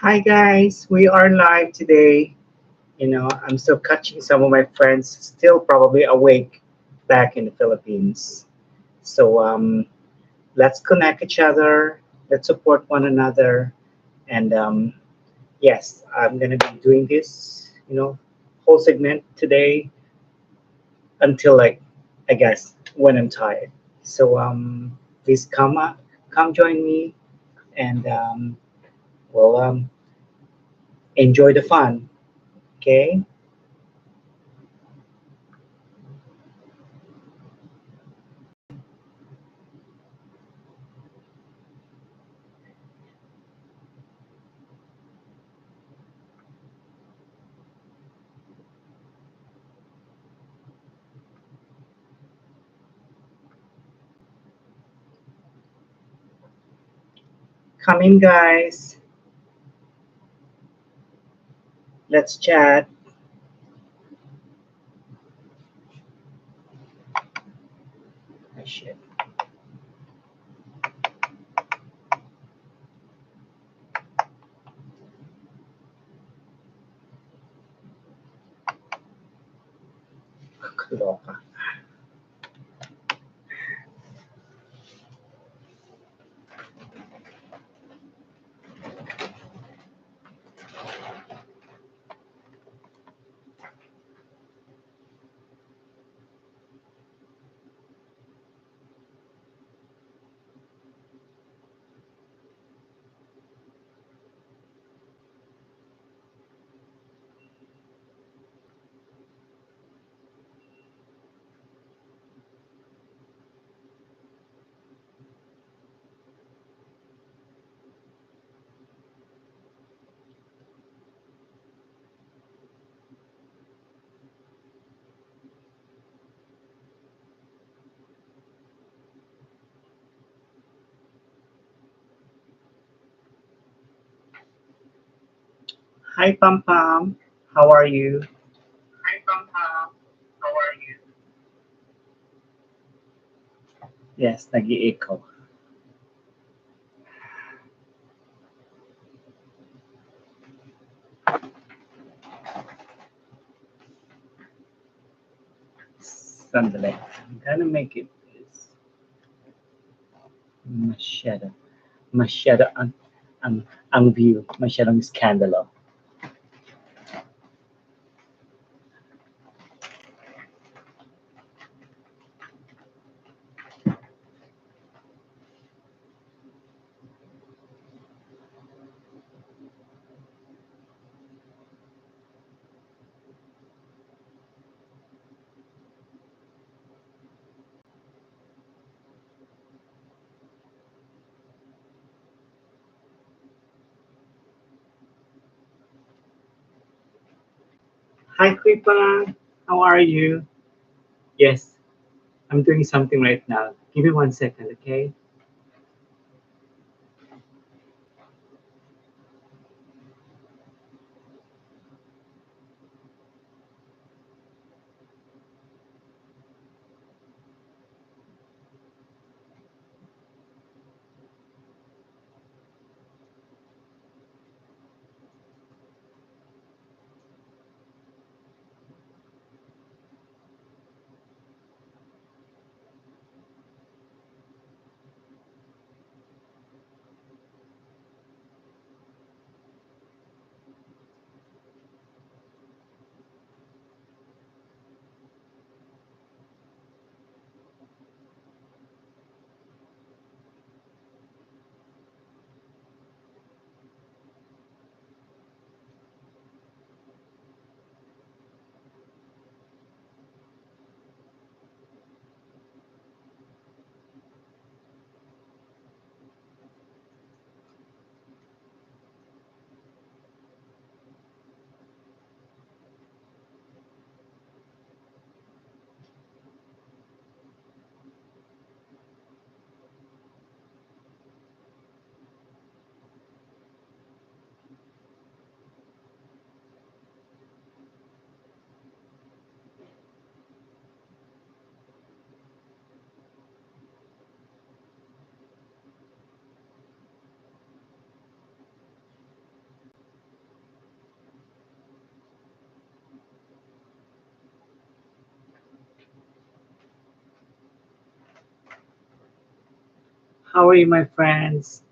Hi guys, we are live today. I'm still catching some of my friends still probably awake back in the Philippines. So let's connect each other, let's support one another, and yes, I'm gonna be doing this, whole segment today until like I guess when I'm tired. So please come join me and we'll enjoy the fun. Okay. Come in, guys. Let's chat. Oh, shit. Kaloka. Hi, Pam Pam. How are you? Hi, Pam Pam. How are you? Yes, nag-i-echo. Sandali. I'm gonna make it this. Masyado. Masyado ang view. Masyadong skandalo. Hi, Kripa. How are you? Yes, I'm doing something right now. Give me 1 second, okay? How are you, my friends?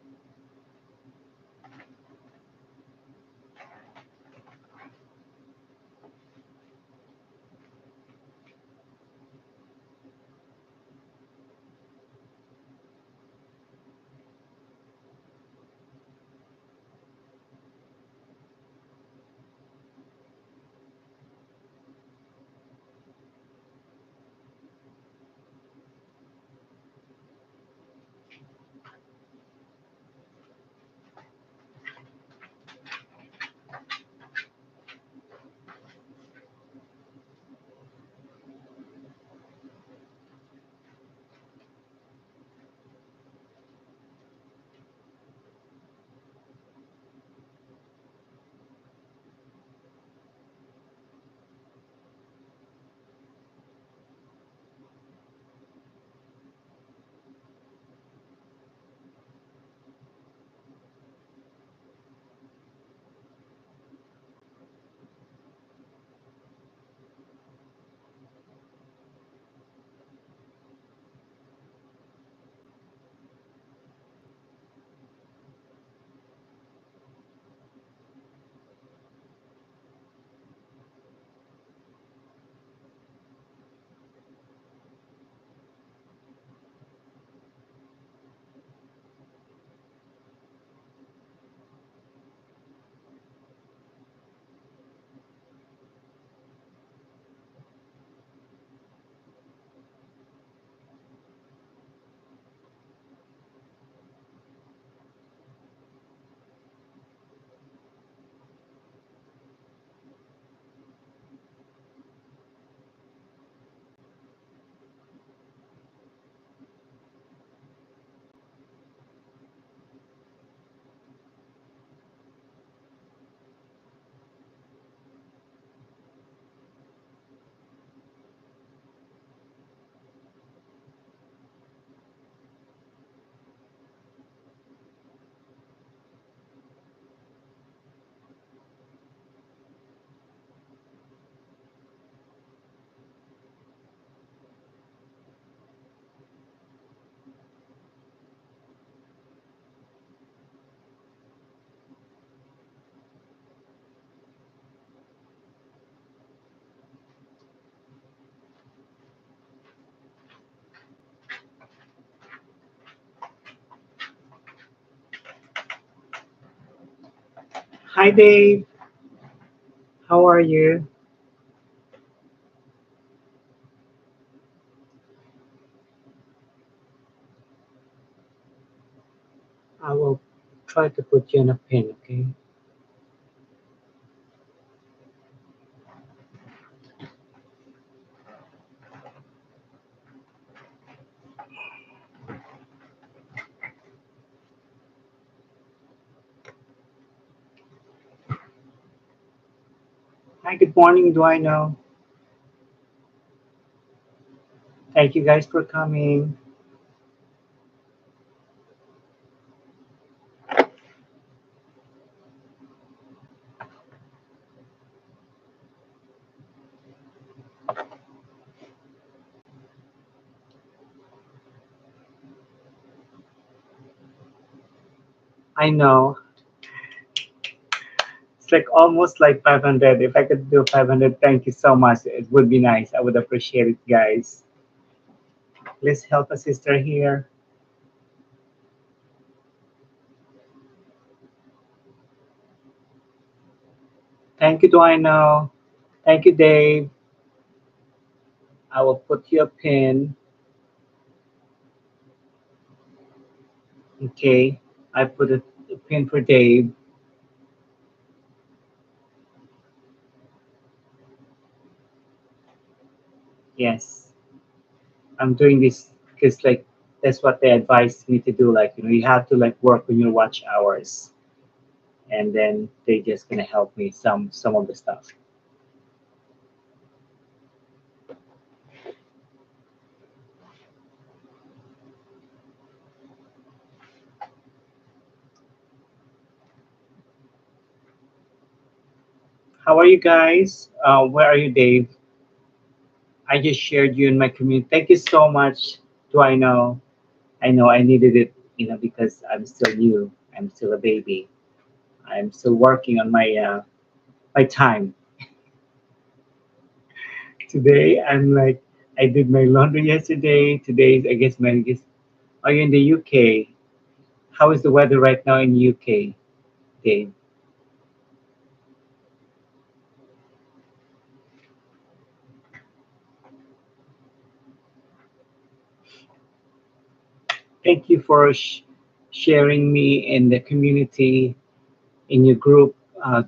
Hi, Dave. How are you? I will try to put you on a pin, okay? Hi, good morning. Do I know? Thank you guys for coming. I know it's like almost like 500. If I could do 500, thank you so much. It would be nice. I would appreciate it, guys. Please help a sister here. Thank you, do I know? Thank you, Dave. I will put you a pin. Okay. I put a pin for Dave. Yes. I'm doing this because like that's what they advised me to do. Like, you have to like work on your watch hours and then they just gonna help me some of the stuff. How are you guys? Where are you, Dave? I just shared you in my community. Thank you so much. Do I know? I know I needed it. because I'm still new. I'm still a baby. I'm still working on my time. Today, I'm like, I did my laundry yesterday. Today, I guess my guess. Are you in the UK? How is the weather right now in UK, Dave? Thank you for sharing me in the community in your group.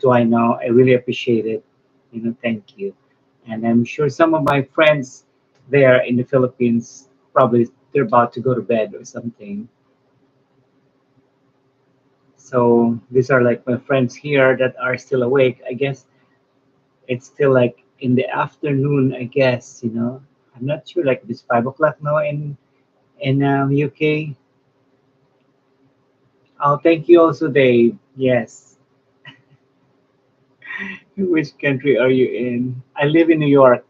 Do I know? I really appreciate it. Thank you. And I'm sure some of my friends there in the Philippines probably they're about to go to bed or something. So these are like my friends here that are still awake. I guess it's still like in the afternoon. I guess I'm not sure. Like it's 5 o'clock now in UK. Oh, thank you also, Dave. Yes. Which country are you in? I live in New York.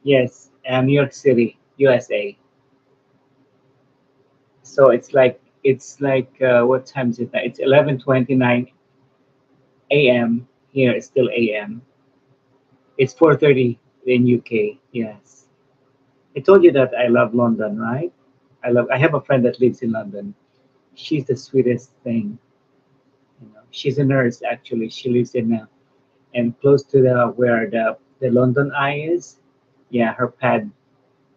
Yes, New York City, USA. So it's like what time is it now? It's 11:29 a.m. Here. It's still a.m. It's 4:30 in UK. Yes. I told you that I love London, right? I have a friend that lives in London. She's the sweetest thing. She's a nurse actually. She lives and close to the where the London Eye is. Yeah, her pad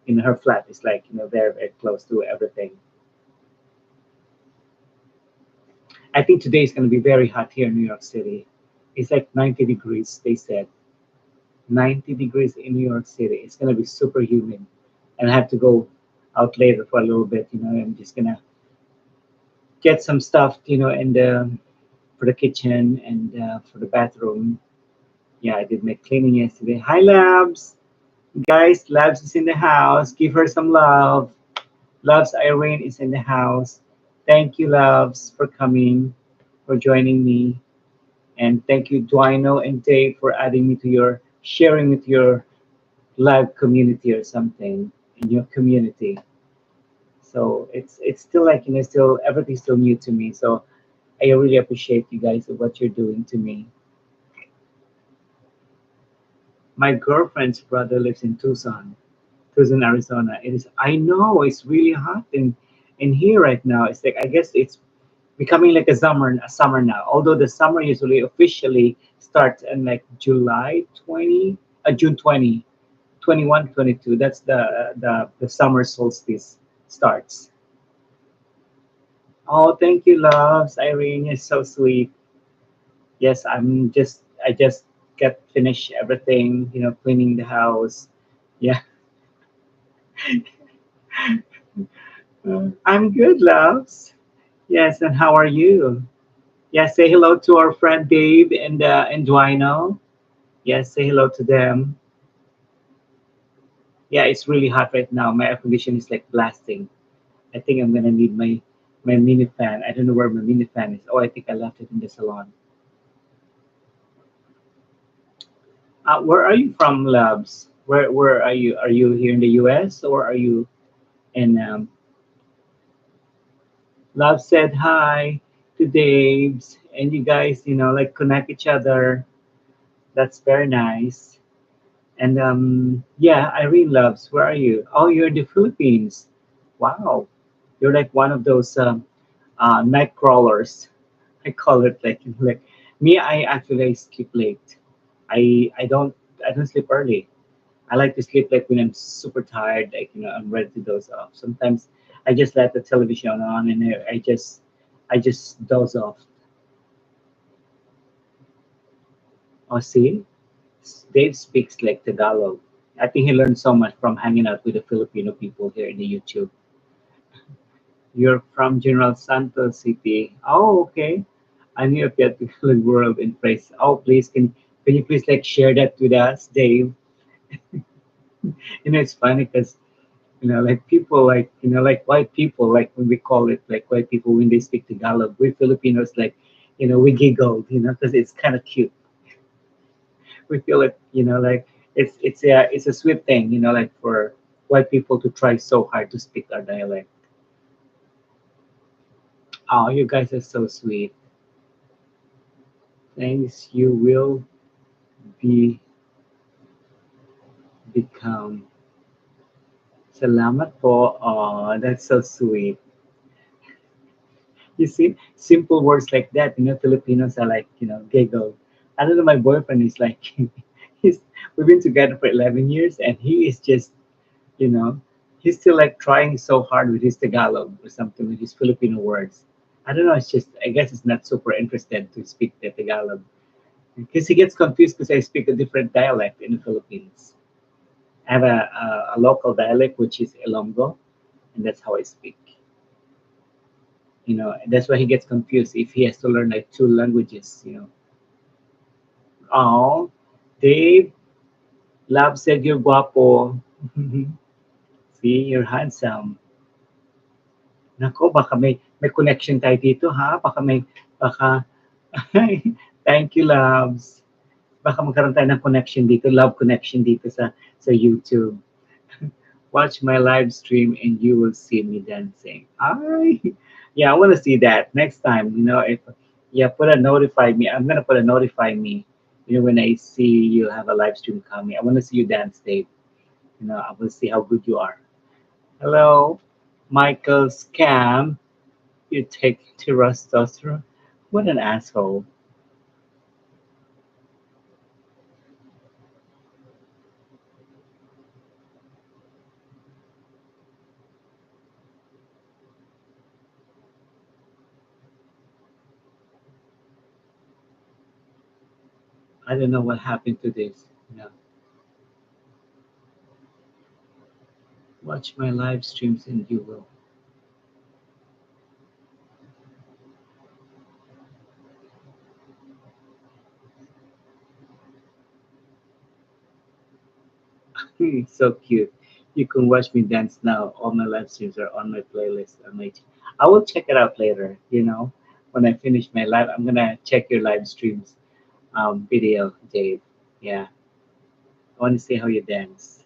in her flat is like very very close to everything. I think today is going to be very hot here in New York City. It's like 90 degrees, they said. 90 degrees in New York City. It's going to be super humid. And I have to go out later for a little bit. I'm just going to get some stuff, in the for the kitchen and for the bathroom. Yeah, I did my cleaning yesterday. Hi, Labs. Guys, Labs is in the house. Give her some love. Loves Irene is in the house. Thank you, Loves, for coming, for joining me. And thank you, Duino and Dave, for adding me to your sharing with your live community or something in your community. So it's still like still everything's still new to me. So I really appreciate you guys and what you're doing to me. My girlfriend's brother lives in Tucson, Arizona. It is I know it's really hot in here right now. It's like I guess it's becoming like a summer now. Although the summer usually officially starts in like July 20, June 20, 21, 22. That's the summer solstice starts. Oh, thank you, loves. Irene, you're so sweet. Yes, I just get finished everything, cleaning the house. Yeah. I'm good, loves. Yes, and how are you? Yeah, say hello to our friend Dave and Duino. Yes, say hello to them. Yeah, it's really hot right now. My air condition is like blasting. I think I'm gonna need my mini fan. I don't know where my mini fan is. Oh, I think I left it in the salon. Where are you from, Labs? Where are you? Are you here in the U.S. or are you in? Love said hi to Dave's, and you guys, like connect each other. That's very nice. And yeah, Irene loves. Where are you? Oh, you're in the Philippines. Wow, you're like one of those night crawlers. I call it like me. I actually sleep late. I don't sleep early. I like to sleep like when I'm super tired. Like I'm ready to doze off. Sometimes I just let the television on and I just doze off. Oh, see, Dave speaks like Tagalog. I think he learned so much from hanging out with the Filipino people here in the YouTube. You're from General Santos City. Oh, okay. I knew a beautiful world in praise. Oh, please, can you please like share that with us, Dave? It's funny because like people like white people, like when we call it like white people when they speak Tagalog, we Filipinos like, we giggled, because it's kind of cute. We feel it, like it's a sweet thing, like for white people to try so hard to speak our dialect. Oh, you guys are so sweet. Thanks. You will be become. Salamat po. Oh, that's so sweet. You see, simple words like that, Filipinos are like, giggle. I don't know, my boyfriend is like, he's, we've been together for 11 years and he is just, you know, he's still like trying so hard with his Tagalog or something with his Filipino words. I don't know, it's just, I guess it's not super interested to speak the Tagalog because he gets confused because I speak a different dialect in the Philippines. I have a local dialect, which is Ilonggo, and that's how I speak. That's why he gets confused if he has to learn like two languages. Oh, Dave, love said you're guapo. See, you're handsome. Nako, baka may connection tayo dito, ha? Baka, thank you, loves. Baka magkaroon tayo ng connection dito, love connection dito sa YouTube. Watch my live stream and you will see me dancing. Ay, yeah, I want to see that next time. If put a notify me. I'm gonna put a notify me. When I see you have a live stream coming, I want to see you dance, Dave. I want to see how good you are. Hello, Michael Scam. You take testosterone. What an asshole. I don't know what happened to this. Watch my live streams and you will. So cute. You can watch me dance now. All my live streams are on my playlist. I will check it out later. When I finish my live, I'm gonna check your live streams video, Dave. Yeah, I want to see how you dance.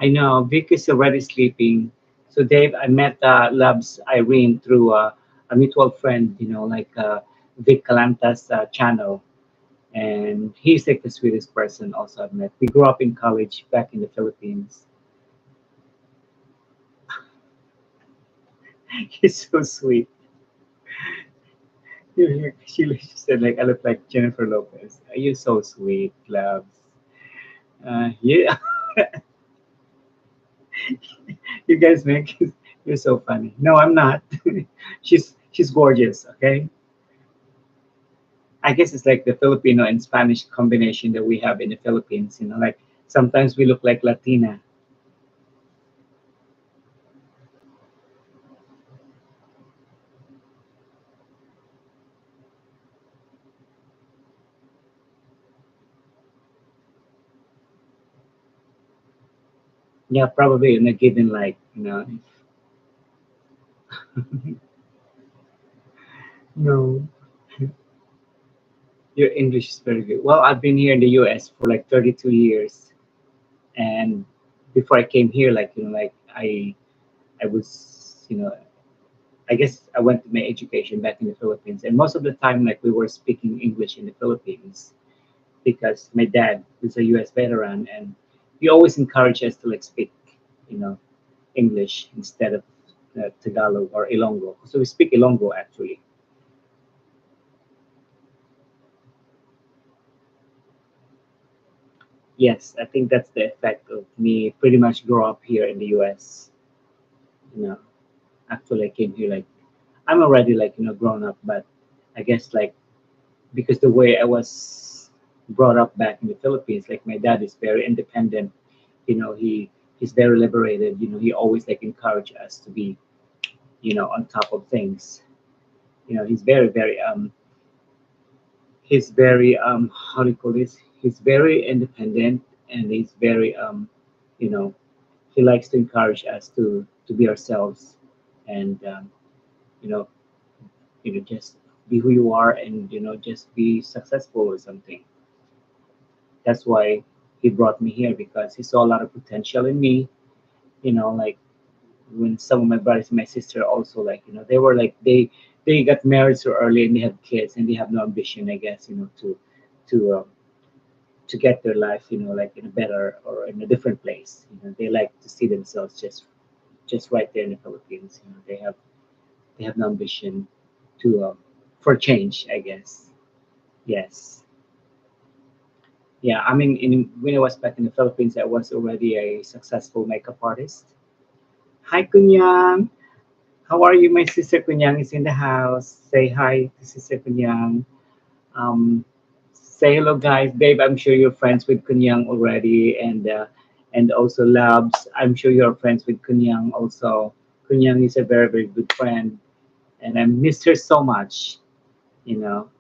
I know Vic is already sleeping. So Dave, I met Loves Irene through a mutual friend. Like Vic Calanta's channel. And he's like the sweetest person also I've met. We grew up in college back in the Philippines. He's so sweet. She said like I look like Jennifer Lopez. You're so sweet, loves. Yeah, you guys make you're so funny. No, I'm not. She's gorgeous. Okay, I guess it's like the Filipino and Spanish combination that we have in the Philippines. Like sometimes we look like Latina. Yeah, probably in a given like. No, your English is very good. Well, I've been here in the U.S. for like 32 years, and before I came here, like I was, I guess I went to my education back in the Philippines, and most of the time, like we were speaking English in the Philippines because my dad was a U.S. veteran, and he always encouraged us to like speak, you know, English instead of Tagalog or Ilonggo. So we speak Ilonggo actually. Yes, I think that's the effect of me pretty much grow up here in the U.S. You know, actually I came here like I'm already like grown up, but I guess like because the way I was brought up back in the Philippines, like my dad is very independent. He He's very liberated. He always like encourage us to be, on top of things. He's very how do you call this? He's very independent, and he's very you know he likes to encourage us to be ourselves, and you know just be who you are, and just be successful or something. That's why he brought me here, because he saw a lot of potential in me. Like when some of my brothers and my sister also, like, they were like, they got married so early, and they have kids, and they have no ambition, I guess, to to get their life, like in a better or in a different place. They like to see themselves just right there in the Philippines. They have no ambition to for change, I guess. Yes. Yeah, I mean, when I was back in the Philippines, I was already a successful makeup artist. Hi, Kunyang. How are you? My sister Kunyang is in the house. Say hi to Sister Kunyang. Um, say hello, guys. Dave, I'm sure you're friends with Kunyang already, and also Labs. I'm sure you're friends with Kunyang also. Kunyang is a very very good friend, and I missed her so much. You know.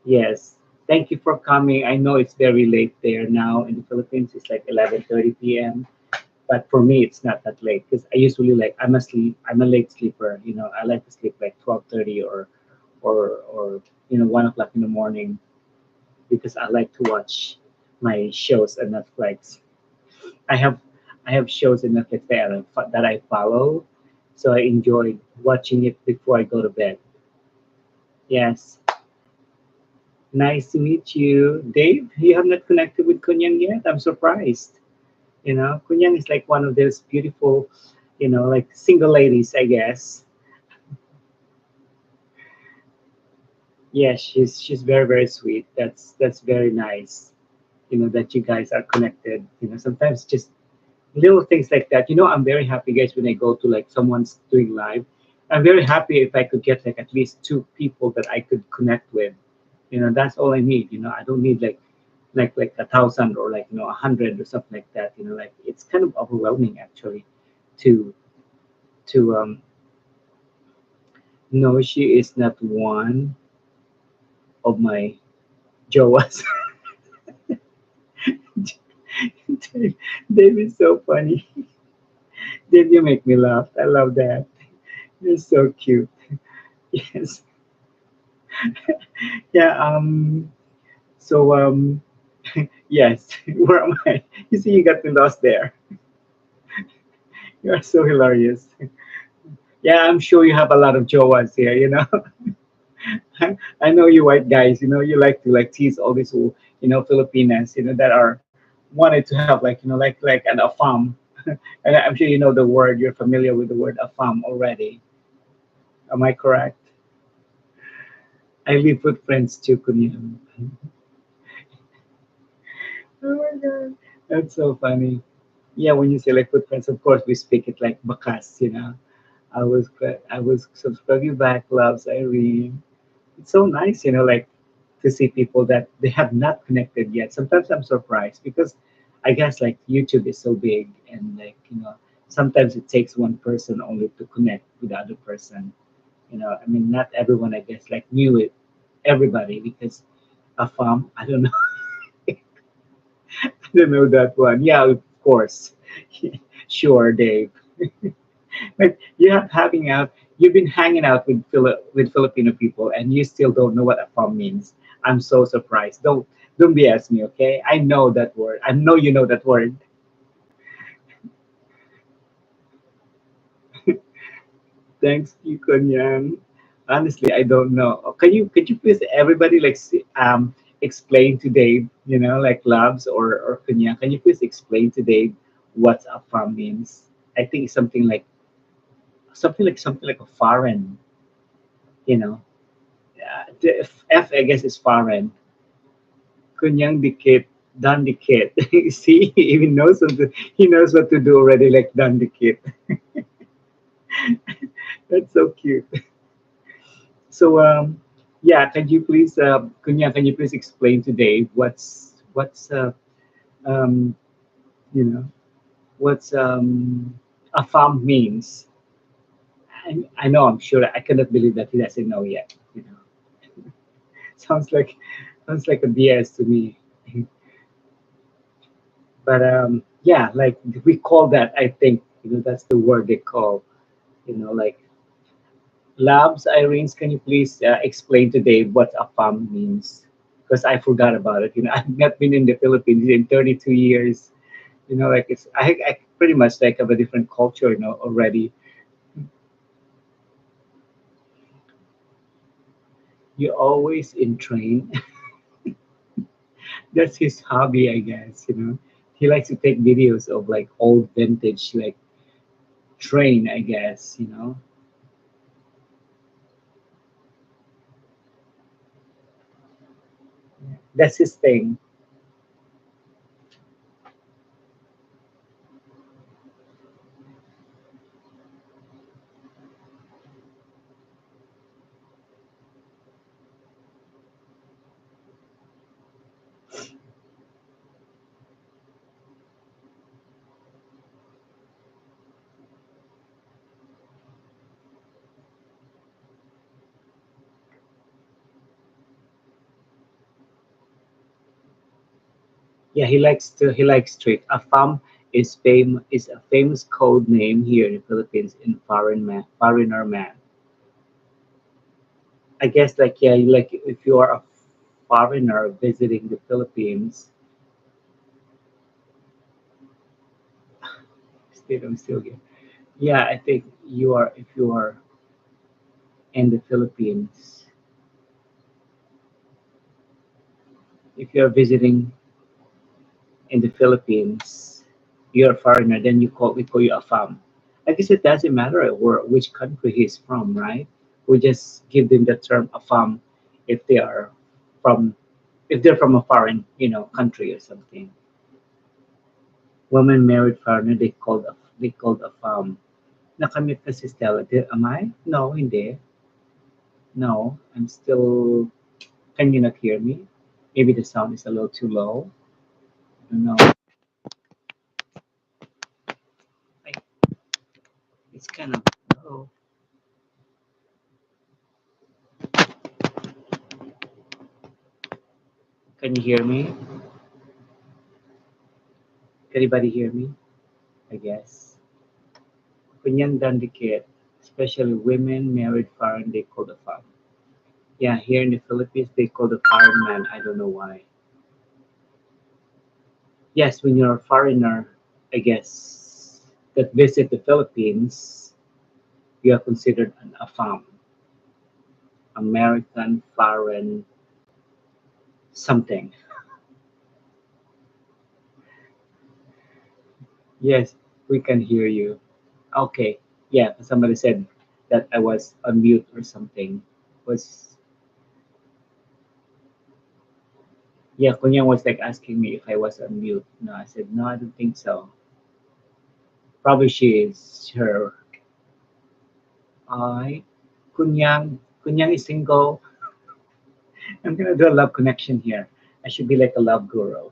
Yes. Thank you for coming. I know it's very late there now in the Philippines. It's like 11:30 p.m. But for me, it's not that late, because I usually like, I'm a late sleeper. I like to sleep like 12:30, or 1 o'clock in the morning, because I like to watch my shows on Netflix. I have I have shows in Netflix that I follow, so I enjoy watching it before I go to bed. Yes. Nice to meet you, Dave. You have not connected with Kunyang yet. I'm surprised. Kunyang is like one of those beautiful, like single ladies, I guess. Yeah, she's very very sweet. That's very nice. That you guys are connected. Sometimes just little things like that. I'm very happy, guys, when I go to like someone's doing live. I'm very happy if I could get like at least two people that I could connect with. That's all I need. I don't need like 1,000, or like 100 or something like that. Like it's kind of overwhelming actually to to no, she is not one of my joas. Dave, Dave is so funny. Dave, you make me laugh. I love that. You're so cute. Yes. Yeah. So yes. Where am I? You see, you got me lost there. You are so hilarious. Yeah, I'm sure you have a lot of joas here. I know you white guys. You like to like tease all these, Filipinas. That are wanted to have like, like an afam. And I'm sure you know the word. You're familiar with the word afam already. Am I correct? I live with friends too, Kunyan. Oh my god, that's so funny. Yeah, when you say like with friends, of course we speak it like bakas. I was subscribe you back, loves Irene. It's so nice, like to see people that they have not connected yet. Sometimes I'm surprised, because I guess like YouTube is so big, and like sometimes it takes one person only to connect with the other person. I mean, not everyone, I guess, like knew it, everybody, because Afam, I don't know, I don't know that one. Yeah, of course. Sure, Dave. But you've been hanging out with Filipino people, and you still don't know what Afam means. I'm so surprised. Don't BS me, okay? I know that word. I know you know that word. Thanks, you, Kunyan. Honestly, I don't know. Could you please everybody like explain to Dave, like Labs or Kunyan, can you please explain to Dave what Afam means? I think it's something like a foreign, you know. The F, I guess, is foreign. Kunyang dikit, dan dikit. See, he even knows he knows what to do already, like dan dikit. That's so cute. So yeah, can you please, Kunyang, can you please explain today what's Um, you know, what's a farm means. I know, I'm sure. I cannot believe that he doesn't know yet. Sounds like sounds like a BS to me. But yeah, like we call that. I think that's the word they call. Like labs. Irene, can you please explain today what a farm means? Because I forgot about it. I've not been in the Philippines in 32 years. Like I pretty much like have a different culture. Already. You always in train. That's his hobby, I guess. He likes to take videos of like old vintage like train, I guess. That's his thing. Yeah, he likes street. A fam is a famous code name here in the Philippines in foreigner man. I guess like yeah, like if you are a foreigner visiting the Philippines, still I'm still here. Yeah, I think you are if you are in the Philippines, if you are visiting in the Philippines, you're a foreigner, then we call you a fam. I guess it doesn't matter where which country he's from, right? We just give them the term a fam if they are from if they're from a foreign, country or something. Women married foreigner they called a fam. Nakamit ka si Stella. Am I? No, hindi. No, I'm still. Can you not hear me? Maybe the sound is a little too low. I don't know. Ay, it's kind of low. Can you hear me? Can anybody hear me? I guess. Kunyan dikit, especially women married foreign, they call the fam. Yeah, here in the Philippines, they call the foreign man. I don't know why. Yes, when you're a foreigner, I guess, that visit the Philippines, you are considered a fam. American, foreign, something. Yes, we can hear you. Okay. Yeah, somebody said that I was on mute or something. Was Yeah, Kunya was like asking me if I was on mute. No, I said no, I don't think so. Probably she is her. I Kunyang is single. I'm gonna do a love connection here. I should be like a love guru.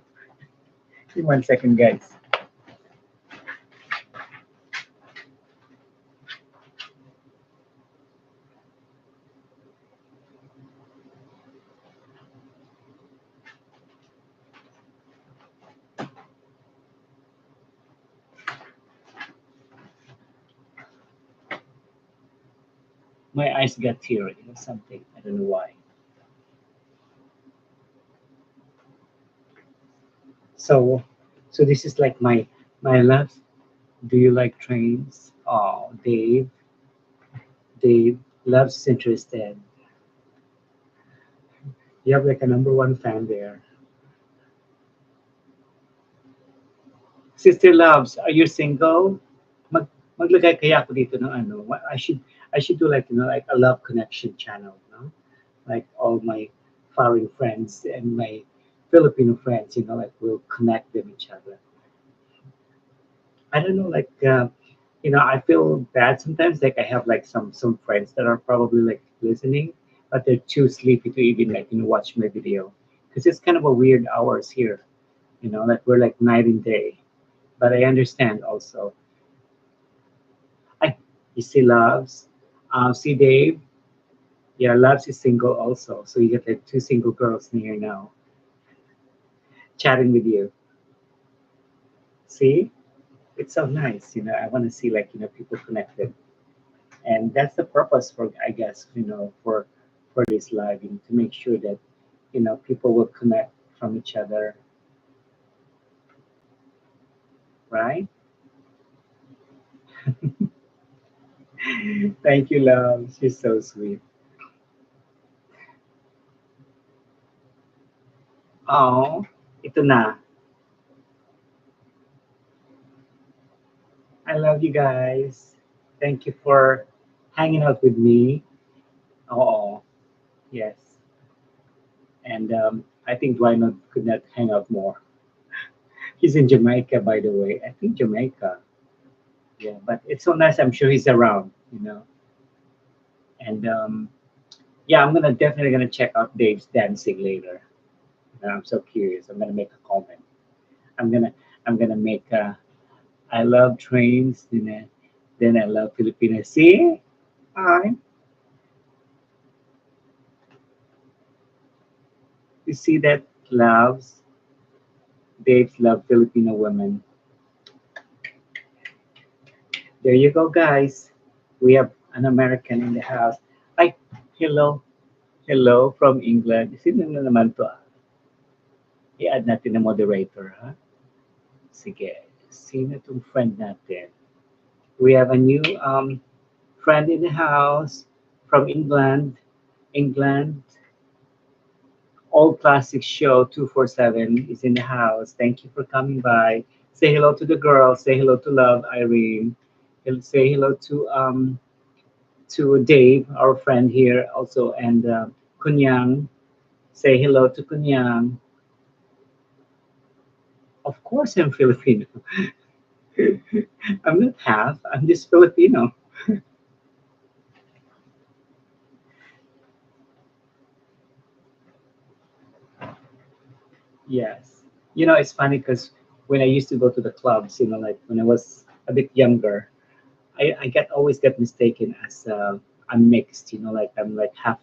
Give me 1 second, guys. My eyes got teary or something. I don't know why. So, so this is like my love. Do you like trains? Oh, Dave loves interested. You have like a number one fan there. Sister Loves, are you single? Maglagay kaya ako dito ng ano. I should do like like a love connection channel, no? Like all my foreign friends and my Filipino friends, like we'll connect them each other. I don't know, like I feel bad sometimes. Like I have like some friends that are probably like listening, but they're too sleepy to even like watch my video because it's kind of a weird hours here. Like we're like night and day. But I understand also. I, you see, Loves, see Dave. Yeah, Loves is single also. So you get like two single girls in here now chatting with you. See, it's so nice. I want to see like people connected, and that's the purpose for I guess for this live to make sure that people will connect from each other, right? Thank you, love. She's so sweet. Oh, ito na. I love you guys. Thank you for hanging out with me. Oh, yes. And I think Dwight could not hang out more. He's in Jamaica, by the way. I think Jamaica. Yeah, but it's so nice. I'm sure he's around. And yeah, I'm gonna definitely gonna check out Dave's dancing later. I'm so curious. I'm gonna make a comment. I'm gonna I'm gonna make a I love trains. Then I love Filipinos. See, I you see that loves Dave's love Filipino women. There you go, guys. We have an American in the house. Ay, hello, hello from England. Sino na naman to? I-add natin na moderator, ha? Sige. Sino tong friend natin? We have a new friend in the house from England. England. All Classic Show 247 is in the house. Thank you for coming by. Say hello to the girls. Say hello to Love, Irene. Say hello to Dave, our friend here also, and Kunyang. Say hello to Kunyang. Of course, I'm Filipino. I'm not half. I'm just Filipino. Yes. It's funny because when I used to go to the clubs, like when I was a bit younger, I always get mistaken as I'm mixed, like I'm like half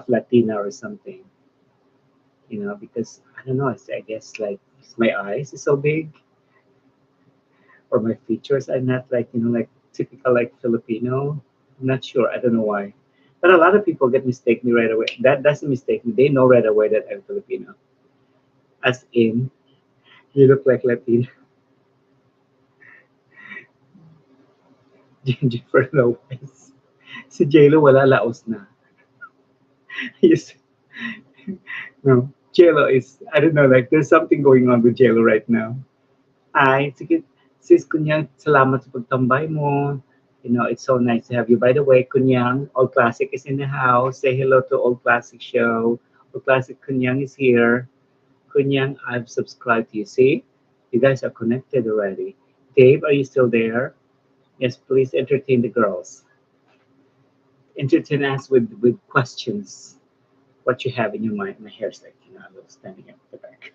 Latina or something, because I don't know, I guess like my eyes is so big or my features are not like like typical like Filipino. I'm not sure. I don't know why. But a lot of people get mistake me right away. That doesn't mistake me. They know right away that I'm Filipino. As in, you look like Latino. Jennifer Lopez. Si JLo wala laos na. Yes. No. JLo is, I don't know, like there's something going on with JLo right now. Ay, sige, sis Kunyang, salamat sa pagtambay mo. It's so nice to have you. By the way, Kunyang, Old Classic is in the house. Say hello to Old Classic Show. Old Classic Kunyang is here. Kunyang, I've subscribed to you. See? You guys are connected already. Dave, are you still there? Yes, please entertain the girls. Entertain us with questions. What you have in your mind. My hair's like, a little standing up the back.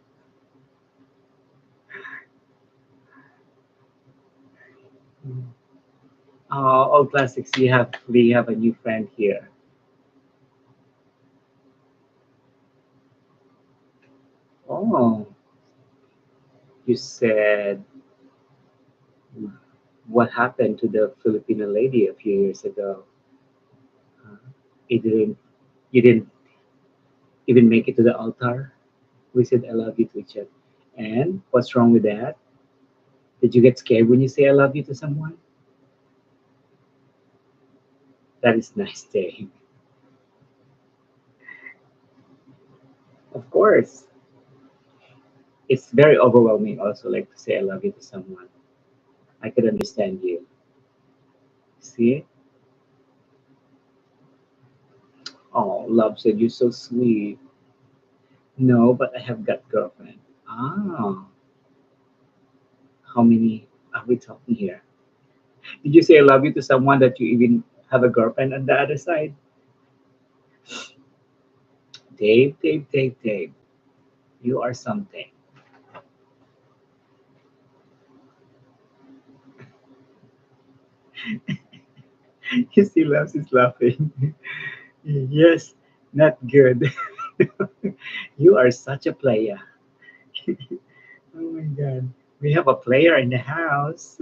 All classics. We have a new friend here. Oh, you said what happened to the Filipino lady a few years ago? Uh, it didn't. You didn't even make it to the altar. We said I love you to each other. And what's wrong with that? Did you get scared when you say I love you to someone? That is nice day. Of course, it's very overwhelming. Also, like to say I love you to someone. I could understand you. See? Oh, love said you're so sweet. No, but I have got girlfriend. Ah, how many are we talking here? Did you say I love you to someone that you even have a girlfriend on the other side? Dave, Dave, Dave, Dave, you are something. You see, loves is laughing. Yes, not good. You are such a player. Oh my god. We have a player in the house.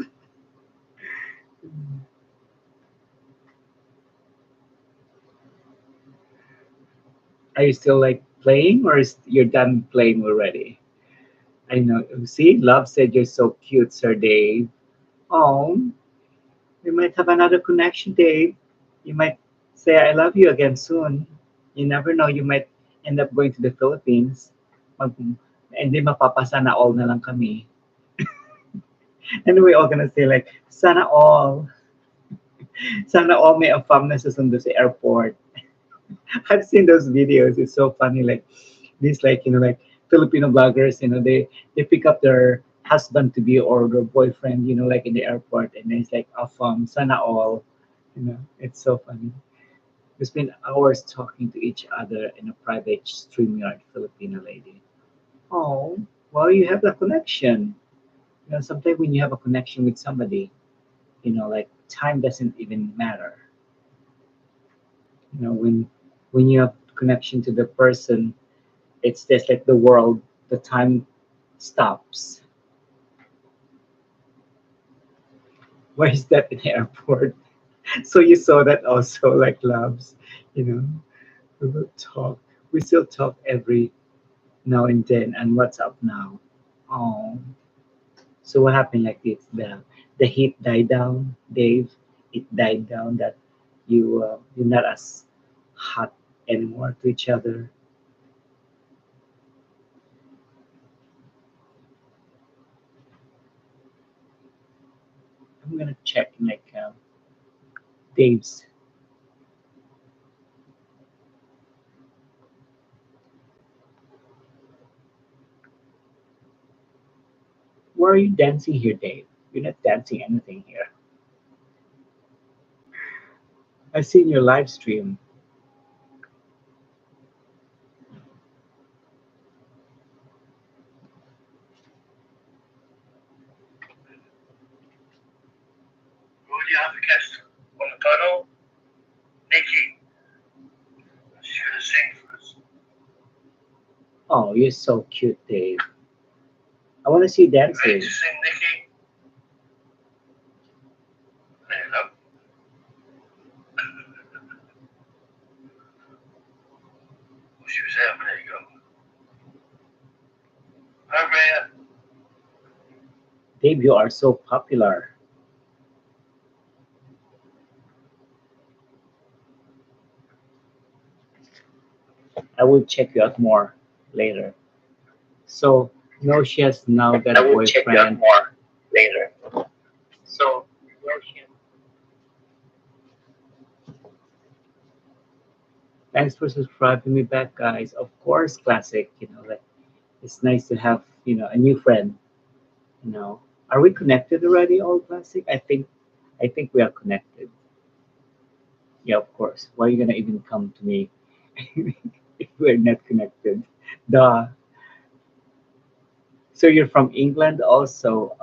Are you still like playing or is you're done playing already? I know. See, love said you're so cute, Sir Dave. Oh, we might have another connection, Dave. You might say I love you again soon. You never know, you might end up going to the Philippines. Mag, and then mapapasana all na lang kami. And we're all gonna say like, sana all. Sana all may affam na susundo sa airport. I've seen those videos. It's so funny. Like these, like like Filipino bloggers. They pick up their husband to be or their boyfriend. Like in the airport, and then it's like affam sana all. It's so funny. We spend hours talking to each other in a private StreamYard Filipino lady. Oh, well, you have the connection. Sometimes when you have a connection with somebody, like time doesn't even matter. When you have connection to the person, it's just like the world, the time stops. Why is that in the airport? So you saw that also, like loves, you know, we will talk. We still talk every now and then. And what's up now? Oh, so what happened? Like the heat died down, Dave. It died down that you're not as hot anymore to each other. I'm gonna check like Dave's. Why are you dancing here, Dave? You're not dancing anything here. I seen your live stream. Who do you have to guess on the panel? Nikki. She's going to sing for us. Oh, you're so cute, Dave. I want to see you Ready to dancing. sing, Nikki? There you go. Well, she was there, but there you go. Hi, Rhea. Dave, you are so popular. I will check you out more later. So, no, she has now got I a will check you out boyfriend. more later. So, Thanks for subscribing me back, guys. Of course, classic. Like it's nice to have a new friend. Are we connected already? All classic. I think we are connected. Yeah, of course. Why are you gonna even come to me if we're not connected? Duh. So you're from England also,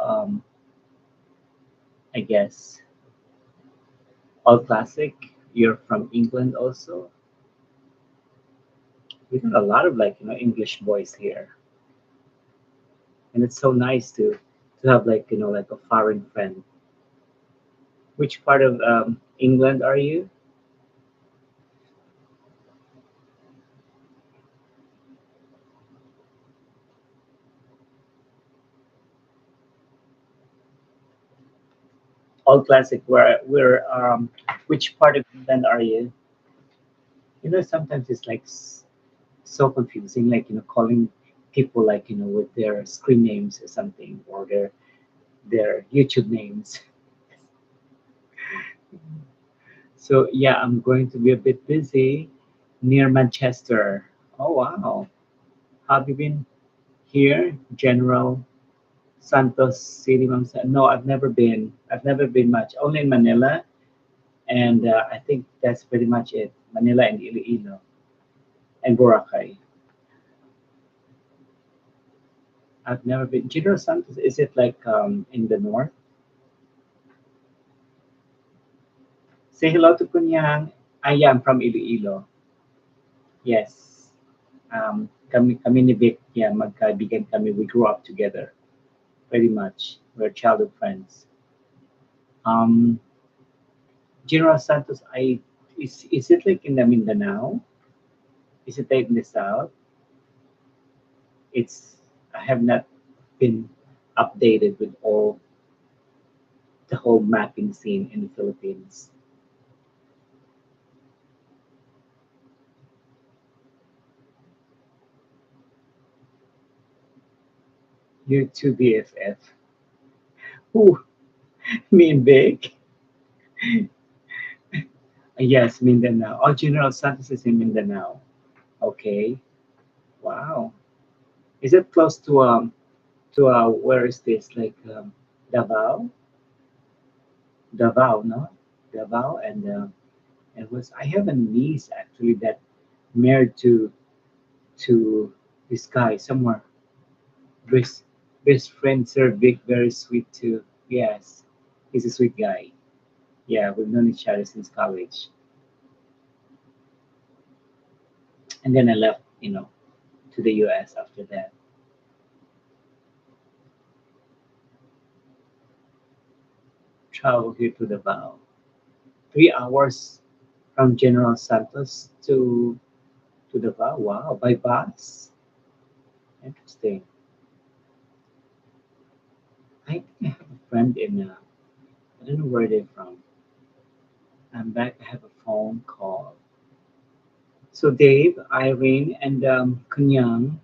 I guess. All classic. You're from England also. We got a lot of like English boys here, and it's so nice to have like like a foreign friend. Which part of England are you? All classic. Which part of England are you? Sometimes it's like so confusing, like calling people like with their screen names or something, or their YouTube names. So yeah, I'm going to be a bit busy near Manchester. Oh wow, have you been here, General Santos City? No, I've never been. I've never been much. Only in Manila, and I think that's pretty much it. Manila and Iloilo and Boracay. I've never been. General Santos, is it like in the north? Say hello to Kunyang. I am from Iloilo. Yes. Kami ni Vic, yeah, magkaibigan kami. We grew up together, pretty much. We're childhood friends. Um, General Santos, is it like in the Mindanao? Is it like in the south? It's I have not been updated with all the whole mapping scene in the Philippines. You two BFF. Who? Me and Vic? Yes, Mindanao. Oh, General Santos is in Mindanao. Okay. Wow. Is it close to where is this? Like Davao? Davao, no? Davao and it was I have a niece actually that married to this guy somewhere. Best best friend Sir Vic, very sweet too. Yes. He's a sweet guy. Yeah, we've known each other since college. And then I left, to the US after that. Travel here to Davao. 3 hours from General Santos to Davao. Wow, by bus. Interesting. I think I have a friend I don't know where they're from. I'm back. I have a phone call. So Dave, Irene, and Kunyang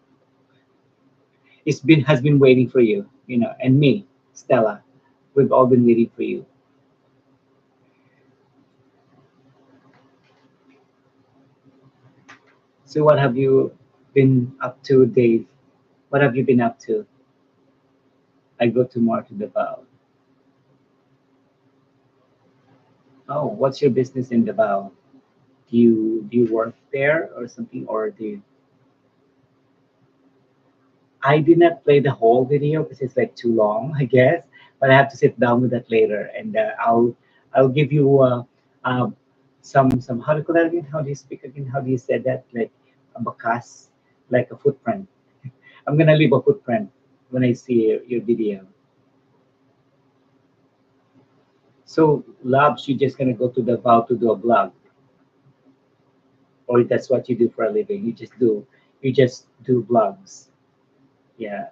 has been waiting for you, and me, Stella. We've all been waiting for you. So what have you been up to, Dave? What have you been up to? I go tomorrow to Davao. Oh, what's your business in Davao? Do you work there or something, or do you? I did not play the whole video because it's like too long, I guess. But I have to sit down with that later, and I'll give you uh, some how do you call that again? How do you speak again? How do you say that? Like a bakas, like a footprint. I'm gonna leave a footprint when I see your video. So, Labs, you're just gonna go to the vow to do a blog, or that's what you do for a living. You just do blogs. Yeah.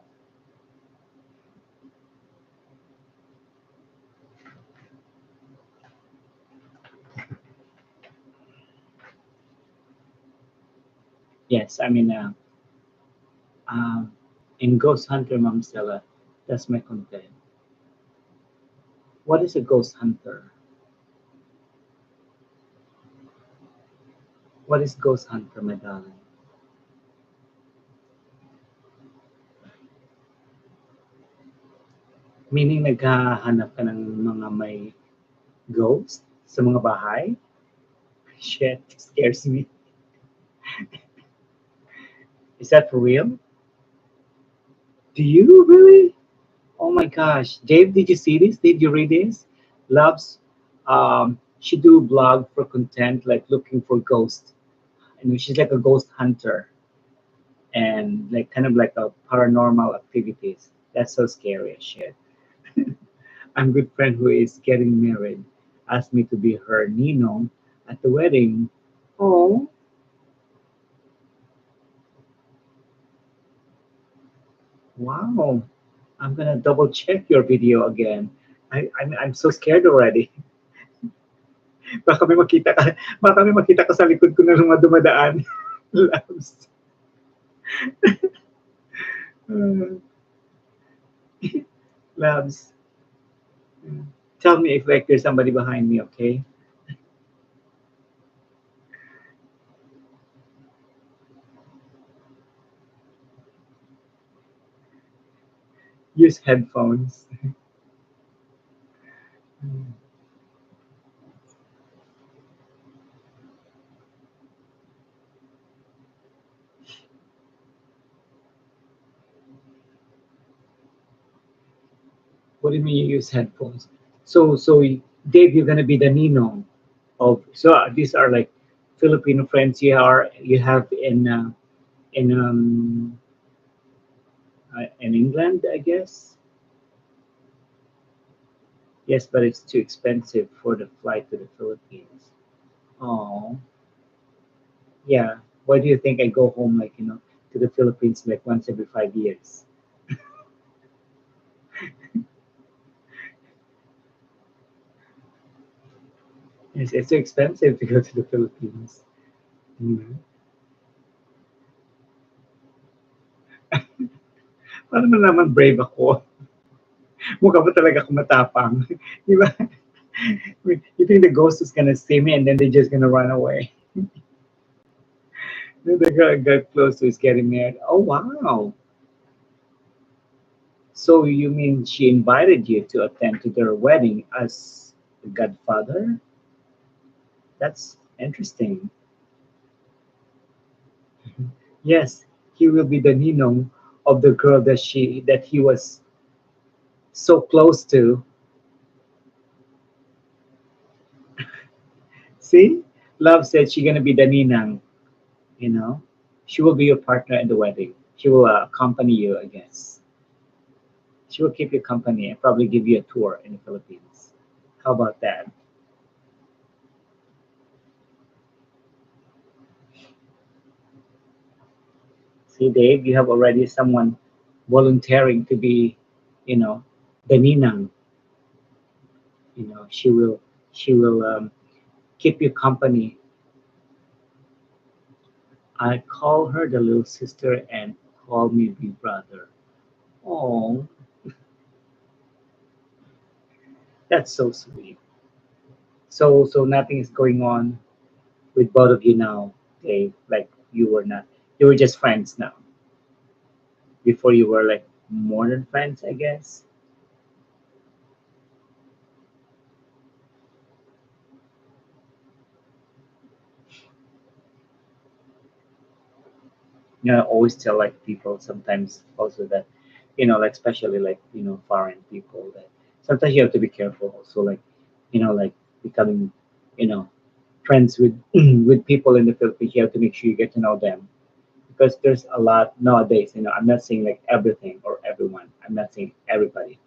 Yes. I mean, um, in Ghost Hunter, Mom Stella, that's my content. What is a ghost hunter? What is ghost hunter, my darling? Meaning naghahanap ka ng mga may ghost sa mga bahay? Shit, scares me. Is that for real? Do you really? Oh my gosh. Dave, did you see this? Did you read this? Loves, she do blog for content, like looking for ghosts. She's like a ghost hunter and like kind of like a paranormal activities. That's so scary as shit. I'm good friend who is getting married asked me to be her ninong at the wedding. Oh, wow. I'm gonna double check your video again. I'm so scared already. Baka may makita ka sa likod ko na mga dumadaan. Labs. Uh, Labs. Tell me if like there's somebody behind me, okay? Use headphones. What do you mean you use headphones? So Dave, you're gonna be the ninong. Oh, so these are like Filipino friends you have in England, I guess. Yes, but it's too expensive for the flight to the Philippines. Oh, yeah. Why do you think I go home like to the Philippines like once every 5 years? It's too expensive to go to the Philippines. Mhm. Paano mo naman brave ako? Mukha ba talaga ako matapang? Di ba? You think the ghost is gonna see me and then they're just gonna run away? Then the girl got close to is getting married. Oh wow! So you mean she invited you to attend to their wedding as the godfather? That's interesting. Yes, he will be the ninong of the girl that he was so close to. See, love said she's gonna be the ninang. You know, she will be your partner in the wedding. She will accompany you, I guess. She will keep you company and probably give you a tour in the Philippines. How about that? See, Dave, you have already someone volunteering to be, you know, the ninang. She will keep you company. I call her the little sister and call me big brother. Oh, that's so sweet. So nothing is going on with both of you now, Dave. Like you were not, you were just friends now. Before you were like more than friends, I guess. I always tell like people sometimes also that, like especially like foreign people that sometimes you have to be careful also like, like becoming, you know, friends with with people in the Philippines. You have to make sure you get to know them because there's a lot nowadays. I'm not saying like everything or everyone. I'm not saying everybody.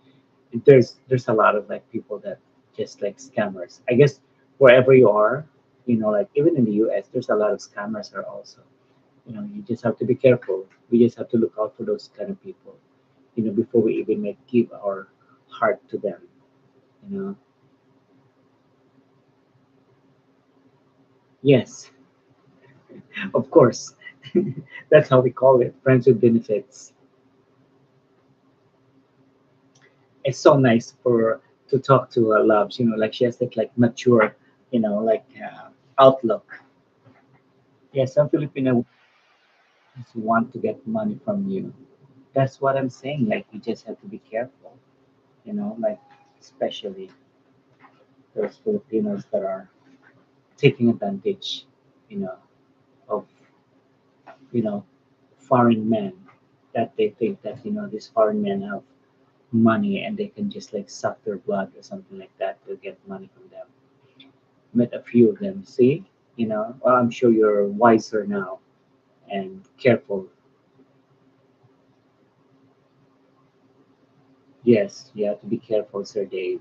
There's a lot of like people that just like scammers. I guess wherever you are, like even in the U.S. there's a lot of scammers are also. You just have to be careful. We just have to look out for those kind of people. Before we even like give our heart to them. You know. Yes, of course. That's how we call it. Friends with benefits. It's so nice for to talk to loves. Like she has that like mature, like outlook. Yeah, some Filipino just want to get money from you. That's what I'm saying. Like you just have to be careful. Like especially those Filipinos that are taking advantage, you know, of you know foreign men that they think that these foreign men have money and they can just like suck their blood or something like that to get money from them. Met a few of them. See, well, I'm sure you're wiser now and careful. Yes, you have to be careful, Sir Dave.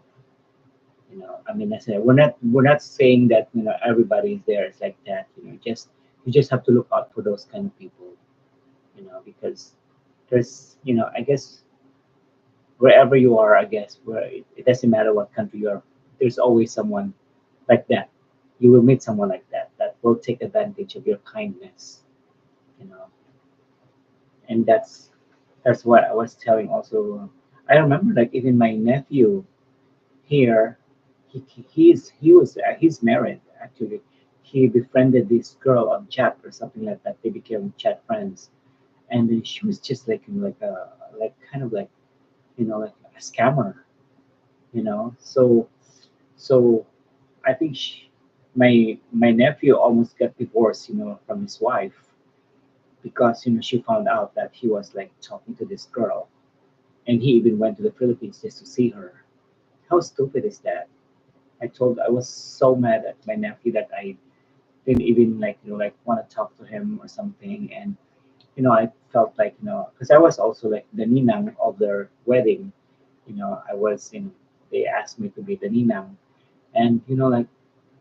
I mean, I said we're not saying that everybody is there. It's like that. Just you just have to look out for those kind of people. Because there's I guess wherever you are, I guess where it doesn't matter what country you are, there's always someone like that. You will meet someone like that that will take advantage of your kindness. You know, and that's what I was telling also. I remember like even my nephew here, he's married actually. He befriended this girl on chat or something like that. They became chat friends, and then she was just like like a like kind of like like a scammer. So I think my nephew almost got divorced, from his wife because she found out that he was like talking to this girl, and he even went to the Philippines just to see her. How stupid is that? I was so mad at my nephew that I didn't even like like want to talk to him or something. And I felt like because I was also like the ninang of their wedding. I was they asked me to be the ninang, and like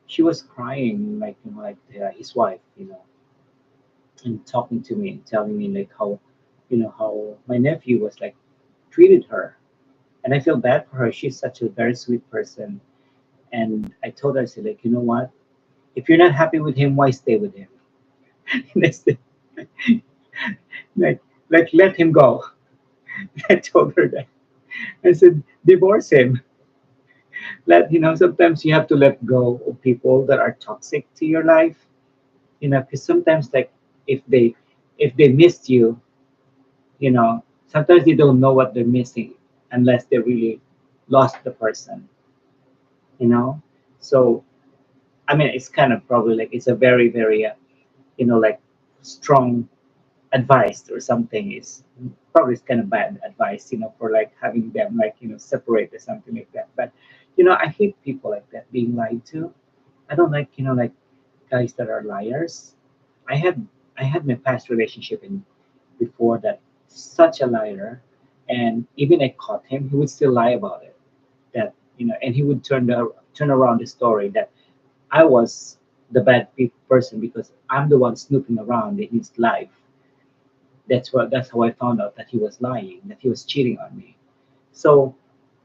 she was crying like like his wife, and talking to me and telling me like how how my nephew was like treated her. And I feel bad for her. She's such a very sweet person. And I told her, I said, like, what? If you're not happy with him, why stay with him? And I said, like, let him go. I told her that. I said, divorce him. Sometimes you have to let go of people that are toxic to your life. Because sometimes, like, if they if they missed you, sometimes they don't know what they're missing unless they really lost the person. You know, so I mean, it's kind of probably like it's a very, very, like strong advice or something. Is probably it's kind of bad advice, for like having them like separate or something like that. But I hate people like that being lied to. I don't like like guys that are liars. I had I had my past relationship in before that such a liar, and even I caught him, he would still lie about it. That and he would turn around the story that I was the bad person because I'm the one snooping around in his life. That's how I found out that he was lying, that he was cheating on me. So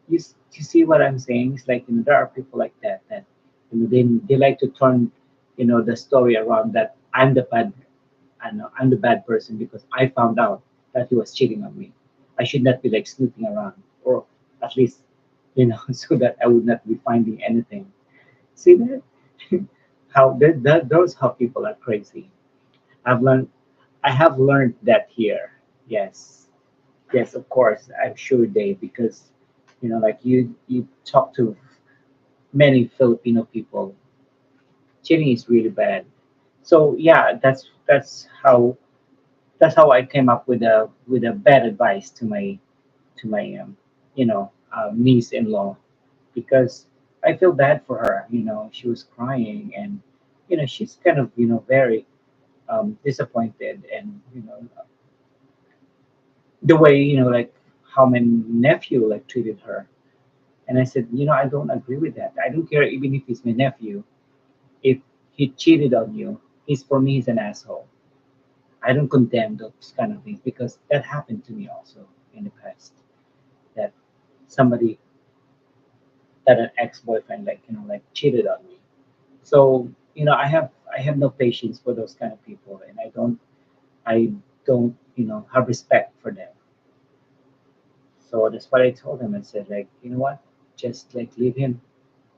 you see what I'm saying? It's like there are people like that that they like to turn the story around that I'm the bad person because I found out that he was cheating on me. I should not be like snooping around, or at least so that I would not be finding anything. See that? How that those how people are crazy. I've learned I have learned that here. Yes. Yes, of course. I'm sure Dave, because like you talk to many Filipino people, cheating is really bad. So yeah, that's how I came up with a bad advice to my niece-in-law, because I feel bad for her. She was crying, and she's kind of very disappointed, and the way like how my nephew like treated her. And I said, I don't agree with that. I don't care even if he's my nephew. If he cheated on you, he's for me he's an asshole. I don't condemn those kind of things because that happened to me also in the past. That somebody that an ex-boyfriend like like cheated on me. So I have no patience for those kind of people, and I don't have respect for them. So that's what I told him. I said, like, what, just like leave him.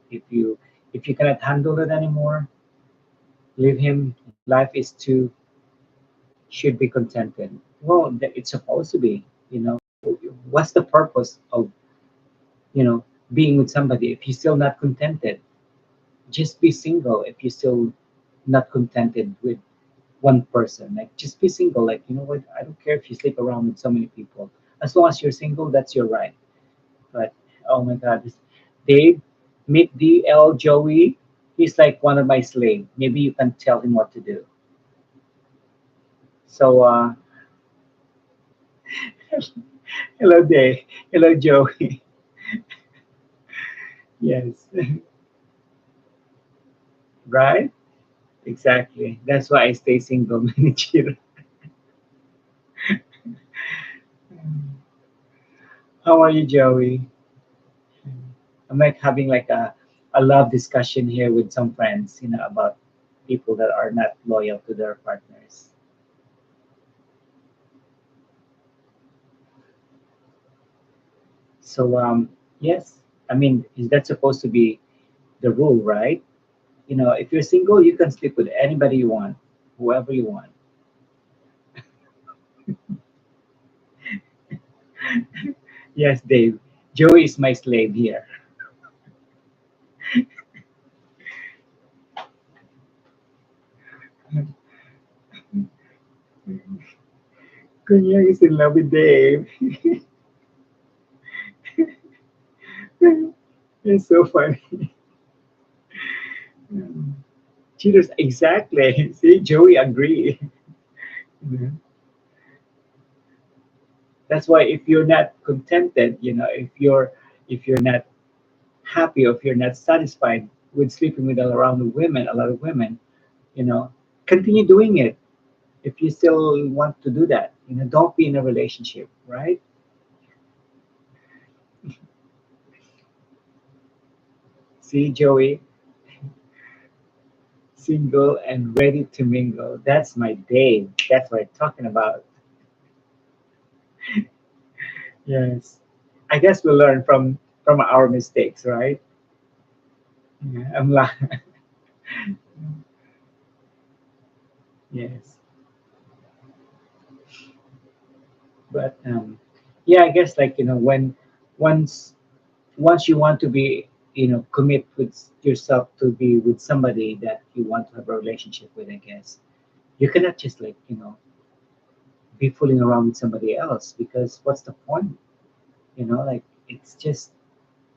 If you cannot handle it anymore, leave him. Life is too should be contented. Well, it's supposed to be. What's the purpose of being with somebody if you're still not contented? Just be single if you're still not contented with one person. Like, just be single. Like, you know what? I don't care if you sleep around with so many people. As long as you're single, that's your right. But oh my God, this Dave, meet DL Joey. He's like one of my slave. Maybe you can tell him what to do. So hello Dave. Hello Joey. Yes. Right? Exactly. That's why I stay single manager. How are you, Joey? I'm like having like a love discussion here with some friends, about people that are not loyal to their partners. So yes, I mean, is that supposed to be the rule, right? If you're single, you can sleep with anybody you want, whoever you want. Yes, Dave. Joey is my slave here. Kunya is in love with Dave. It's so funny. cheaters, exactly. See, Joey agree. Mhm. That's why if you're not contented, if you're not happy or if you're not satisfied with sleeping with a lot of women, you know, continue doing it. If you still want to do that, don't be in a relationship, right? See, Joey, single and ready to mingle. That's my day. That's what I'm talking about. Yes. I guess we learn from our mistakes, right? Yeah, I'm like, yes. But yeah, I guess like once once you want to be commit with yourself to be with somebody that you want to have a relationship with, I guess you cannot just like be fooling around with somebody else because what's the point? Like it's just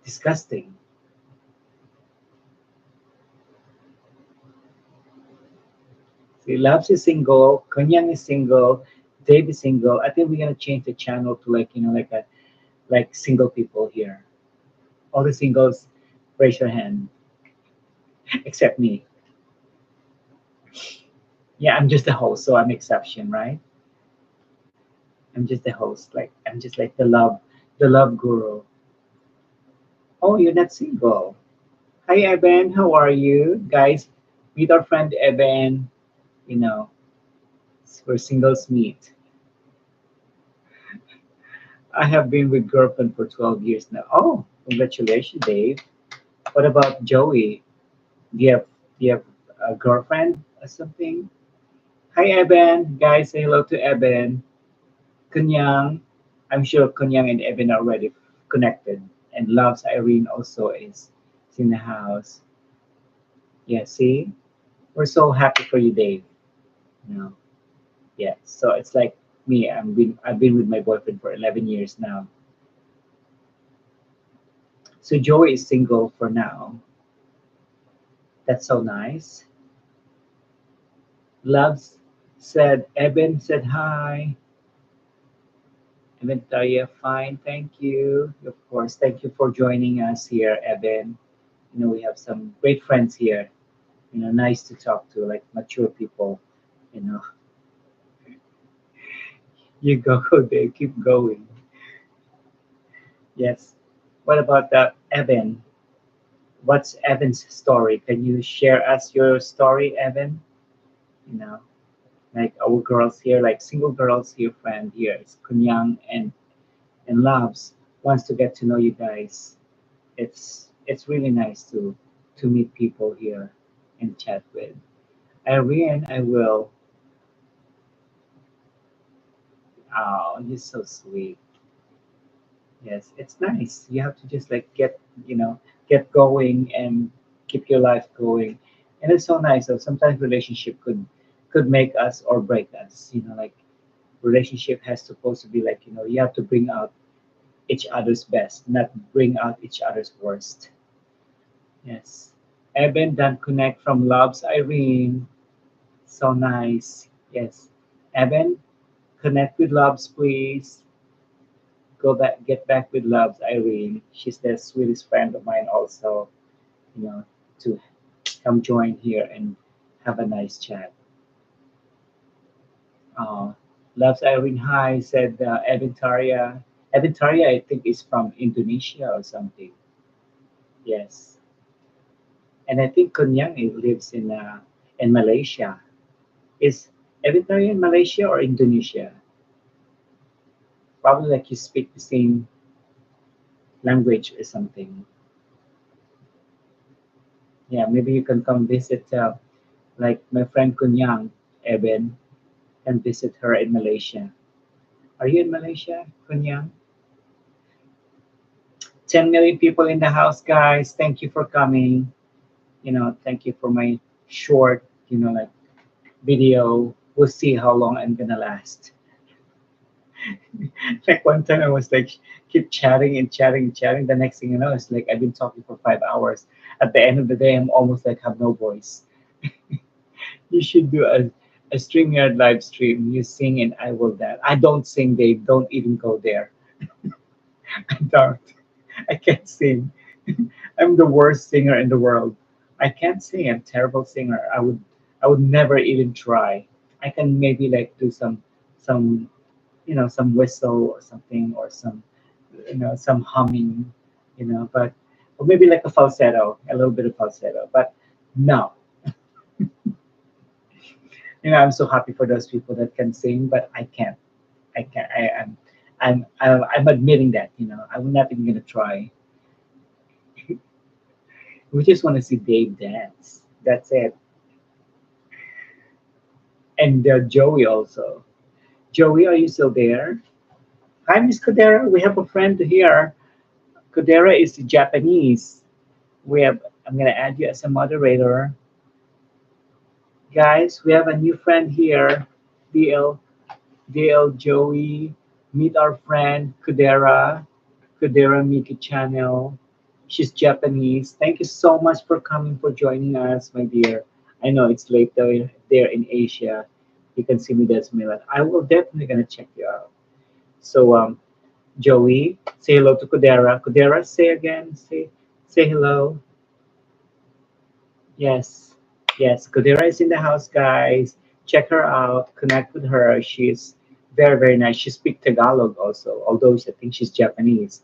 disgusting. See, Labs is single, Kanyang is single, Dave is single. I think we're gonna change the channel to like like single people here. All the singles, raise your hand, except me. Yeah, I'm just the host, so I'm exception, right? I'm just the host. Like I'm just like the love guru. Oh, you're not single. Hi, Evan. How are you, guys? Meet our friend Evan. You know, where singles meet. I have been with girlfriend for 12 years now. Oh, congratulations, Dave. What about Joey? Do you have a girlfriend or something? Hi, Evan. Guys, say hello to Evan. Kunyang. I'm sure Kunyang and Evan are already connected. And loves Irene also is in the house. Yeah, see? We're so happy for you, Dave. You know? Yeah. So it's like me. I've been with my boyfriend for 11 years now. So Joey is single for now. That's so nice. Loves said Evan said hi. Evan Taria, fine, thank you. Of course, thank you for joining us here, Evan. We have some great friends here. Nice to talk to, like mature people. You know, you go, they keep going. Yes. What about Evan? What's Evan's story? Can you share us your story, Evan? You know, like our girls here, like single girls here, friend here, it's Kunyang and Loves wants to get to know you guys. It's really nice to meet people here and chat with. Irene, I will. Oh, you're so sweet. Yes, it's nice. You have to just like get going and keep your life going. And it's so nice. So sometimes relationship could make us or break us. Like relationship has supposed to be like, you have to bring out each other's best, not bring out each other's worst. Yes. Eben done connect from Loves Irene. So nice. Yes. Eben, connect with Loves, please. Go back, get back with Loves Irene. She's the sweetest friend of mine also, you know, to come join here and have a nice chat. Loves Irene, hi, said Eben Taria. Eben Taria, I think, is from Indonesia or something. Yes. And I think Kunyang lives in Malaysia. Is Eben Taria in Malaysia or Indonesia? Probably like you speak the same language or something. Yeah, maybe you can come visit, like my friend Kunyang, Eben, and visit her in Malaysia. Are you in Malaysia, Kunyang? 10 million people in the house, guys. Thank you for coming. Thank you for my short, like video. We'll see how long I'm gonna last. Like one time I was like keep chatting and chatting and chatting. The next thing it's like I've been talking for 5 hours. At the end of the day, I'm almost like have no voice. You should do a StreamYard live stream. You sing and I will dance. I don't sing, Dave. Don't even go there. I don't. I can't sing. I'm the worst singer in the world. I can't sing. I'm a terrible singer. I would never even try. I can maybe like do some some whistle or something or some humming, but or maybe like a falsetto, a little bit of falsetto. But no, I'm so happy for those people that can sing, but I can't. I can't. I'm admitting that. I'm not even gonna try. We just want to see Dave dance. That's it. And Joey also. Joey, are you still there? Hi, Miss Kodera. We have a friend here. Kodera is Japanese. I'm gonna add you as a moderator. Guys, we have a new friend here. DL DL Joey. Meet our friend Kodera. Kodera Miki channel. She's Japanese. Thank you so much for coming, for joining us, my dear. I know it's late there in Asia. You can see me that's Milan. I will definitely gonna check you out. So Joey, say hello to Kodera. Kodera, say again. Say hello. Yes. Yes. Kodera is in the house, guys. Check her out. Connect with her. She's very, very nice. She speaks Tagalog also, although I think she's Japanese,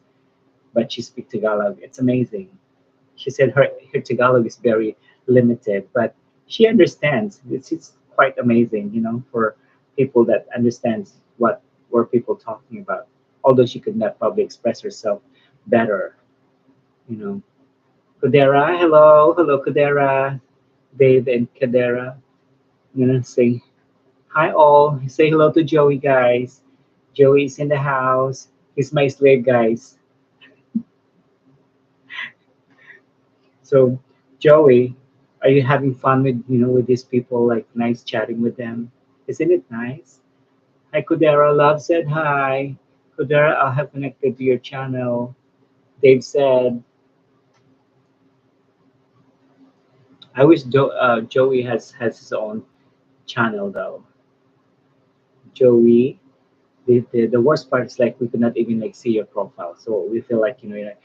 but she speaks Tagalog. It's amazing. She said her Tagalog is very limited, but she understands. It's quite amazing, for people that understands what were people talking about. Although she could not probably express herself better, you know. Kudera, hello, hello, Kudera, Dave and Kadera. I'm gonna say hi all. Say hello to Joey, guys. Joey's in the house. He's my slave, guys. So, Joey, are you having fun with these people? Like nice chatting with them? Isn't it nice? Hi, Kudera. Love said hi. Kudera, I have connected to your channel. Dave said, I wish Joey has his own channel though. Joey, the worst part is like we could not even like see your profile, so we feel like you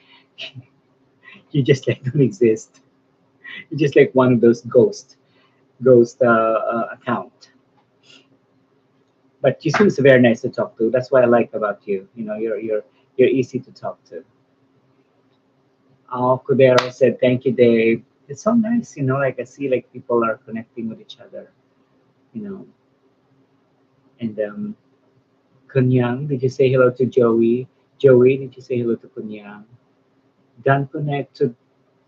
just like don't exist. You're just like one of those ghost account. But you seem very nice to talk to. That's what I like about you. You're easy to talk to. Oh, Kudero said thank you, Dave. It's so nice, like I see like people are connecting with each other, you know. And Kunyang, did you say hello to Joey? Joey, did you say hello to Kunyang? Done connect to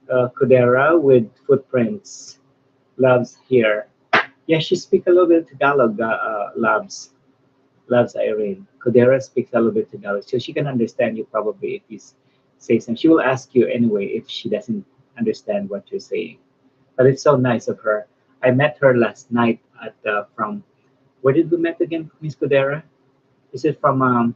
Kudera with footprints. Loves here. Yeah, she speaks a little bit Tagalog, loves Irene. Kudera speaks a little bit Tagalog, so she can understand you probably if you say something. She will ask you anyway if she doesn't understand what you're saying. But it's so nice of her. I met her last night at from where did we met again, Miss Kudera? Is it from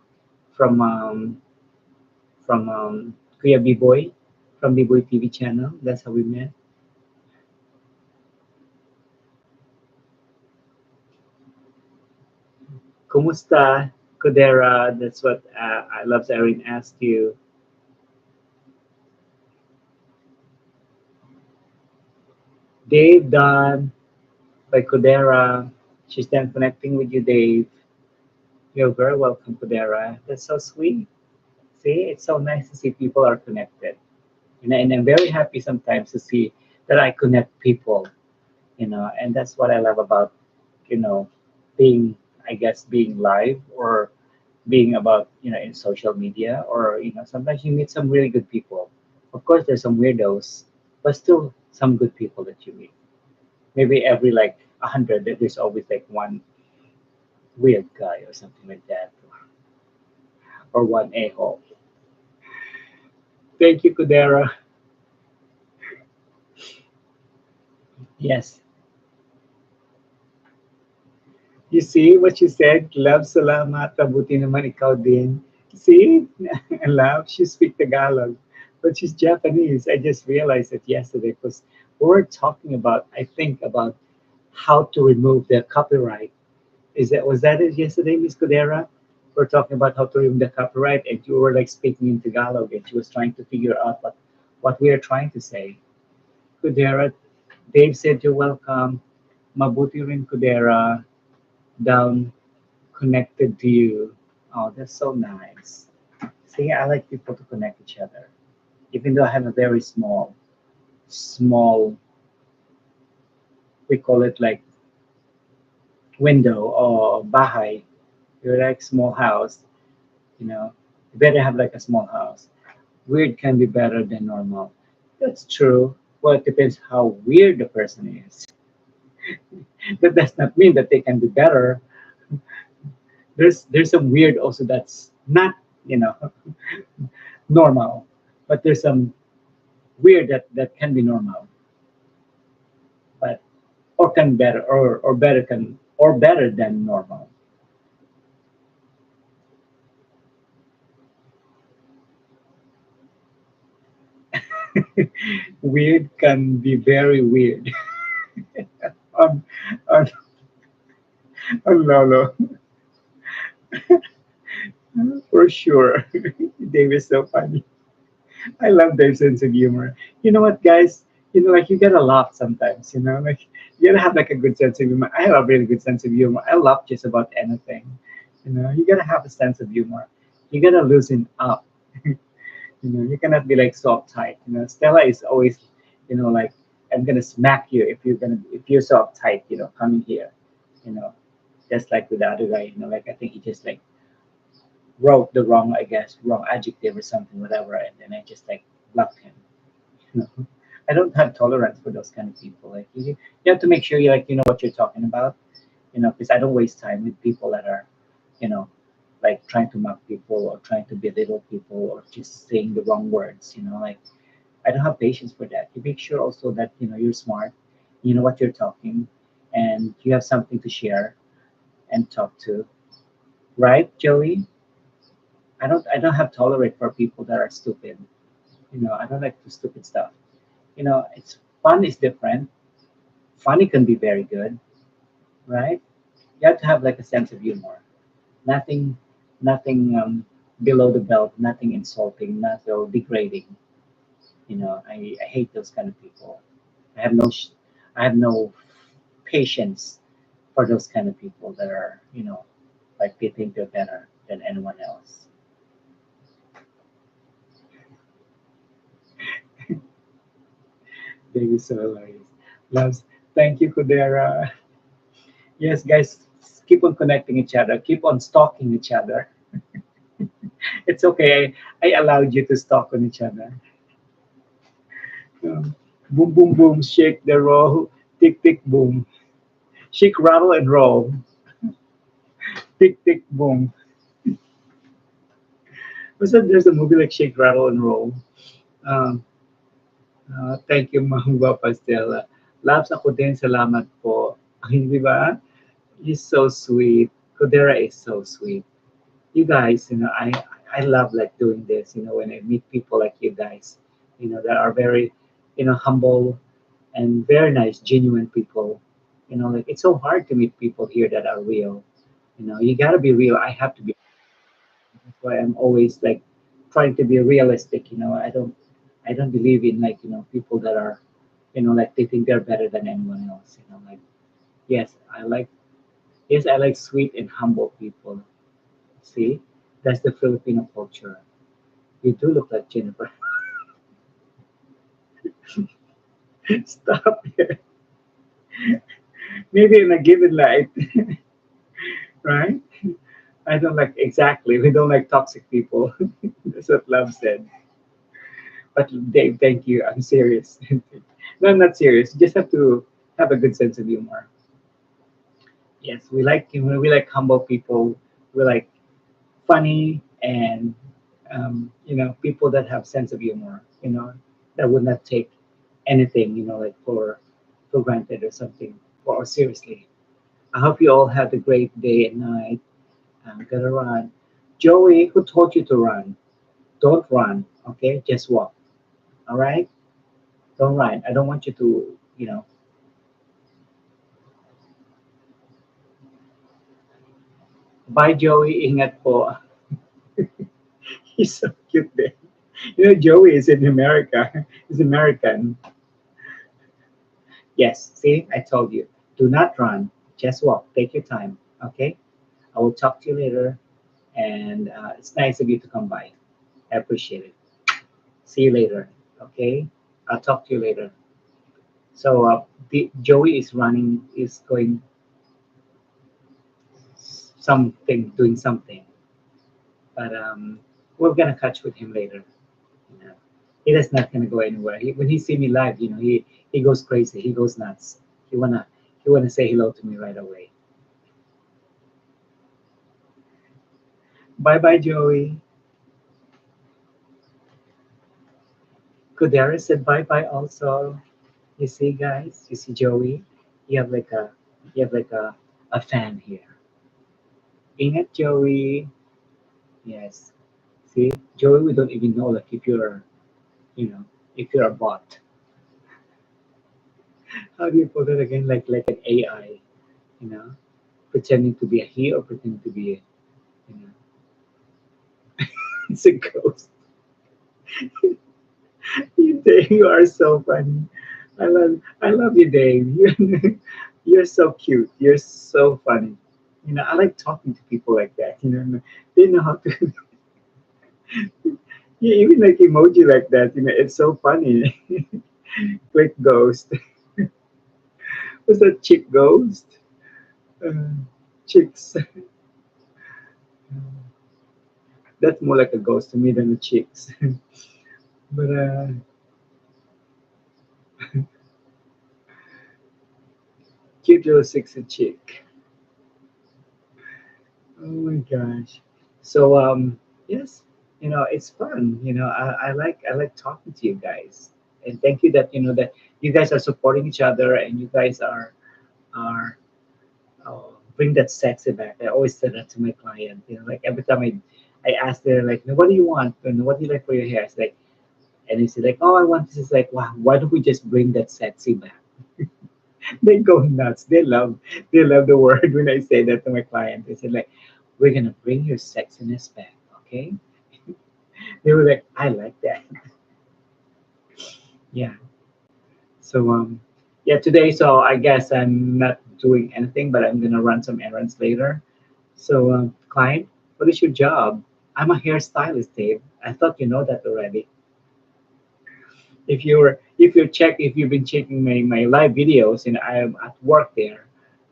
Kuya B-Boy from B-Boy TV channel? That's how we met. Kumusta, Kudera? That's what I love Irene asked you. Dave Don by Kudera. She's then connecting with you, Dave. You're very welcome, Kudera. That's so sweet. See, it's so nice to see people are connected. And I'm very happy sometimes to see that I connect people, and that's what I love about, you know, being, I guess, being live or being about, in social media or, sometimes you meet some really good people. Of course, there's some weirdos, but still some good people that you meet. Maybe every like 100, there's always like one weird guy or something like that, or one a-hole. Thank you, Kudera. Yes. You see what you said? Love, salamat, mabuti naman ikaw din. See? Love, she speaks Tagalog, but she's Japanese. I just realized it yesterday because we were talking about, I think, about how to remove the copyright. Is that was that it yesterday, Miss Codera? We're talking about how to remove the copyright, and you were like speaking in Tagalog, and she was trying to figure out what we are trying to say. Codera, Dave said you're welcome. Mabuti rin Codera, down connected to you. Oh, that's so nice. See, I like people to connect each other, even though I have a very small, we call it like window or bahay. You're like small house, you know. You better have like a small house. Weird can be better than normal. That's true. Well, it depends how weird the person is. That does not mean that they can be better. There's some weird also that's not, you know, normal, but there's some weird that can be normal, but or can better or better can or better than normal. Weird can be very weird. on, on, on Lolo, for sure. Dave is so funny. I love Dave's sense of humor. You know what, guys? You know, like you gotta laugh sometimes. You know, like you gotta have like a good sense of humor. I have a really good sense of humor. I laugh just about anything. You know, you gotta have a sense of humor. You gotta loosen up. You know, you cannot be like so uptight. You know, Stella is always, you know, like I'm gonna smack you if you're so uptight. You know, coming here. You know, just like with the other guy. You know, like I think he just like wrote the wrong, I guess, wrong adjective or something, whatever, and then I just like blocked him. You know, I don't have tolerance for those kind of people. Like you have to make sure you like you know what you're talking about. You know, because I don't waste time with people that are, you know, like trying to mock people or trying to belittle people or just saying the wrong words. You know, like I don't have patience for that. You make sure also that you know you're smart, you know what you're talking, and you have something to share and talk to. Right, Joey? I don't have tolerate for people that are stupid. You know, I don't like the stupid stuff. You know, it's fun is different. Funny can be very good, right? You have to have like a sense of humor. Nothing, nothing below the belt. Nothing insulting. Not so degrading. You know, I hate those kind of people. I have I have no patience for those kind of people that are you know like they think they're better than anyone else. They be so hilarious. Loves. Thank you, Kudera. Yes, guys, keep on connecting each other. Keep on stalking each other. It's okay. I allowed you to stalk on each other. Um, boom, boom, boom. Shake the roll. Tick, tick, boom. Shake, rattle, and roll. Tick, tick, boom. Was that there's a movie like Shake, Rattle, and Roll? Um, thank you, Ma'am Pastela. Labs ako din, salamat po. Hindi ba? He's so sweet. Kodera is so sweet. You guys, you know, I love like doing this, you know, when I meet people like you guys, you know, that are very, you know, humble and very nice, genuine people. You know, like it's so hard to meet people here that are real. You know, you gotta be real. I have to be. That's why I'm always like trying to be realistic. You know, I don't believe in like you know people that are, you know, like they think they're better than anyone else. You know, like yes, I like sweet and humble people. See, that's the Filipino culture. You do look like Jennifer. Stop it. Maybe in a given light, right? I don't like exactly. We don't like toxic people. That's what Love said. But Dave, thank you. I'm serious. No, I'm not serious. You just have to have a good sense of humor. Yes, we like humble people. We like funny and you know people that have sense of humor. You know that would not take anything you know like for granted or something or seriously. I hope you all have a great day and night. I'm gonna run. Joey, who told you to run? Don't run. Okay, just walk. All right, don't run. I don't want you to you know Bye, Joey. Ingat po. He's so cute there. You know, Joey is in America. He's American. Yes, see, I told you. Do not run. Just walk. Take your time. Okay? I will talk to you later. And it's nice of you to come by. I appreciate it. See you later. Okay? I'll talk to you later. So Joey is running, is going something, doing something. But we're gonna catch with him later. You know, he is not gonna go anywhere. When he see me live, you know, he goes crazy. He goes nuts. He wanna he wanna say hello to me right away. Bye bye, Joey. Kudera said bye bye also. You see, guys, you see Joey. You have like a you have like a fan here. Ingat, Joey. Yes. See, Joey, we don't even know like if you're you know if you're a bot. How do you put it again? Like an AI, you know, pretending to be a he or pretending to be a, you know, it's a ghost. You Dave, you are so funny. I love you, Dave. You're so cute. You're so funny. You know, I like talking to people like that. You know, they know how to. Yeah, even like emoji like that. You know, it's so funny. Click ghost. What's that chick ghost? Uh, chicks. That's more like a ghost to me than the chicks. But cute little sexy chick. Oh my gosh. So yes, you know, it's fun. You know, I like talking to you guys. And thank you that you know that you guys are supporting each other and you guys are bring that sexy back. I always say that to my client. You know, like every time I ask them like, what do you want? And what do you like for your hair? It's like and they say like, oh, I want this. It's like, wow, why don't we just bring that sexy back? They go nuts. They love the word when I say that to my client. They said like, we're gonna bring your sexiness back, okay? They were like, I like that. Yeah. So yeah, today so I guess I'm not doing anything, but I'm gonna run some errands later. So client, what is your job? I'm a hairstylist, Dave. I thought you know that already. If you've been checking my live videos and I'm at work there,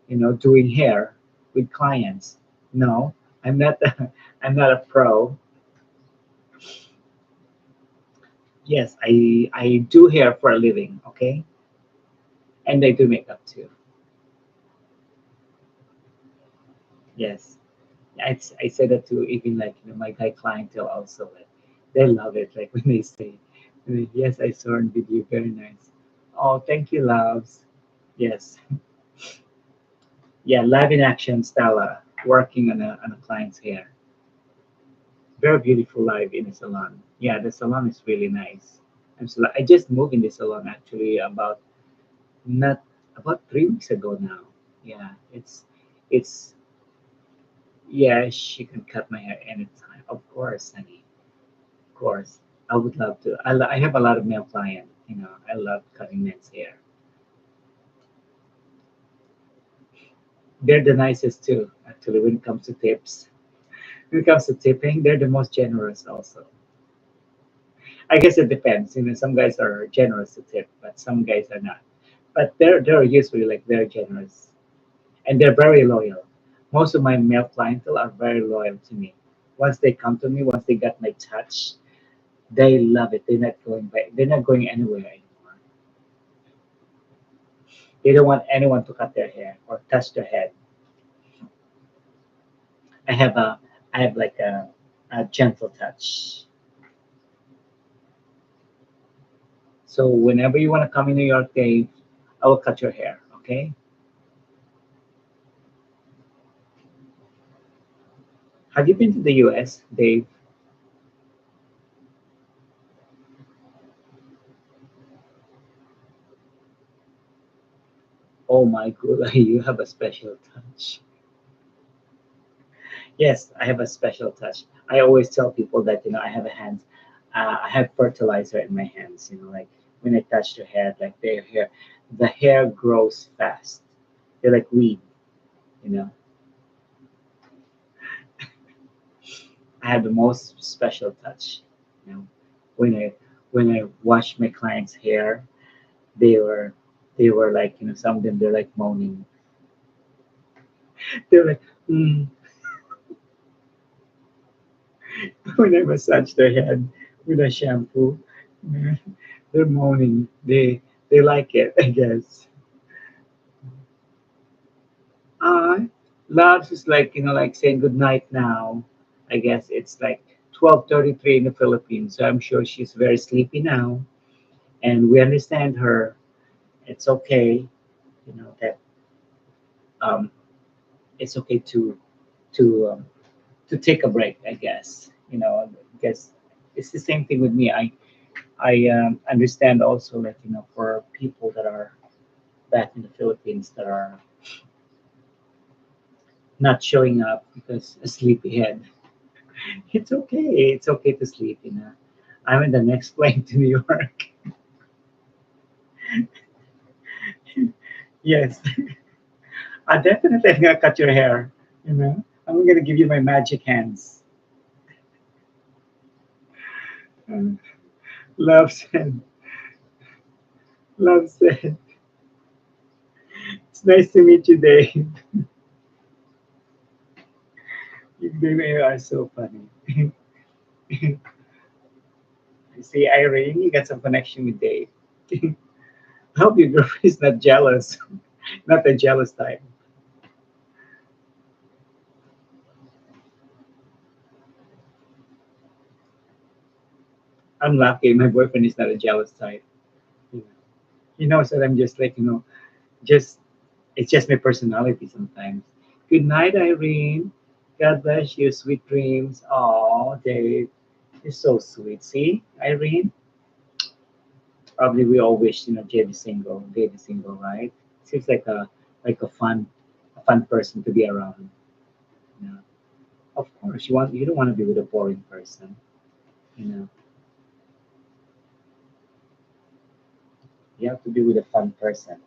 you know, doing hair with clients. No, I'm not. I'm not a pro. Yes, I do hair for a living. Okay, and I do makeup too. Yes, I say that to even like you know my guy clientele also. Like they love it. Like when they say, "Yes, I saw on video. Very nice." Oh, thank you, loves. Yes, yeah, live in action, Stella, working on a client's hair. Very beautiful live in a salon. Yeah, the salon is really nice. I just moved in the salon actually not about 3 weeks ago now. Yeah, it's yeah. She can cut my hair anytime. Of course, honey. Of course, I would love to. I have a lot of male clients. You know, I love cutting men's hair. They're the nicest too. Actually, when it comes to tips, when it comes to tipping, they're the most generous also. I guess it depends. You know, some guys are generous to tip, but some guys are not. But they're usually like very generous and they're very loyal. Most of my male clientele are very loyal to me. Once they come to me, once they got my touch, they love it. They're not going back. They're not going anywhere anymore. They don't want anyone to cut their hair or touch their head. I have a I have like a gentle touch. So whenever you want to come in New York, Dave, I will cut your hair. Okay? Have you been to the U.S., Dave? Oh my god, you have a special touch. Yes, I have a special touch. I always tell people that I have a hand, I have fertilizer in my hands. Like when I touch their head, like their hair, the hair grows fast. They're like weed. You know, I have the most special touch. You know, when I wash my clients' hair, they were they were like some of them they're like moaning. They're like, mm. When I massage their head with a shampoo, they're moaning. They like it, I guess. Uh, Labs is like like saying good night now. I guess it's like 12:33 in the Philippines, so I'm sure she's very sleepy now, and we understand her. It's okay, that um, it's okay to um, to take a break. I guess I guess it's the same thing with me. I understand also that for people that are back in the Philippines that are not showing up because a sleepyhead. It's okay. It's okay to sleep. I'm in the next plane to New York. Yes, I definitely am gonna cut your hair. I'm gonna give you my magic hands. Uh, Love said. Love said. It's nice to meet you, Dave. You are so funny. You see, Irene, you got some connection with Dave. I hope your girlfriend is not jealous. Not the jealous type. I'm lucky. My boyfriend is not a jealous type. You know, he knows that I'm just like, just it's just my personality sometimes. Good night, Irene. God bless you. Sweet dreams. Oh, Dave, you're so sweet. See, Irene. Probably we all wish Dave is single. Dave is single, right? Seems like a fun person to be around. You know. Of course, you don't want to be with a boring person. You know, you have to be with a fun person.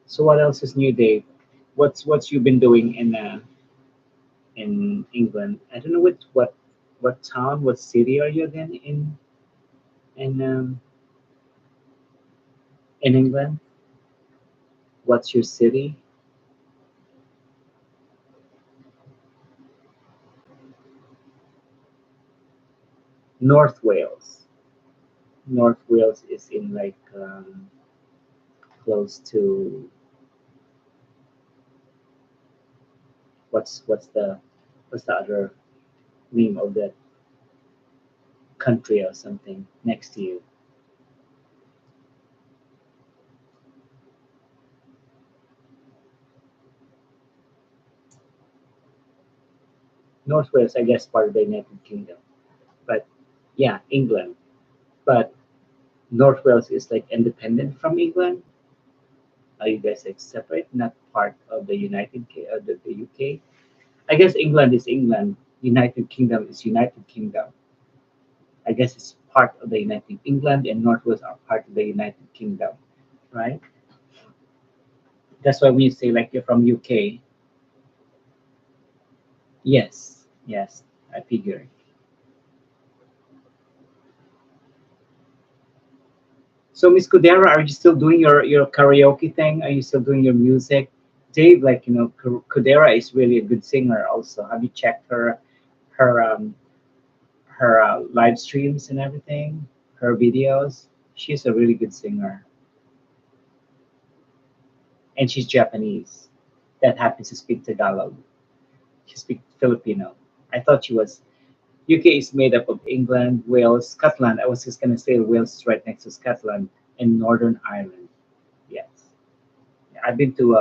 So what else is new, Dave? What's you been doing in England? I don't know what town, what city are you again in in England? What's your city? North Wales. North Wales is in like close to what's the other name of that country or something next to you? North Wales, I guess, part of the United Kingdom, but yeah, England. But North Wales is like independent from England. Are you guys like separate, not part of the UK? I guess England is England. United Kingdom is United Kingdom. I guess it's part of the United England and North Wales are part of the United Kingdom, right? That's why when you say like you're from UK, yes, yes, I figured. So Miss Kudera, are you still doing your karaoke thing? Are you still doing your music? Dave, like Kudera is really a good singer. Also, have you checked her live streams and everything? Her videos. She's a really good singer, and she's Japanese. That happens to speak Tagalog. She speaks Filipino. I thought she was. UK is made up of England, Wales, Scotland. I was just gonna say Wales is right next to Scotland and Northern Ireland. Yes, I've been to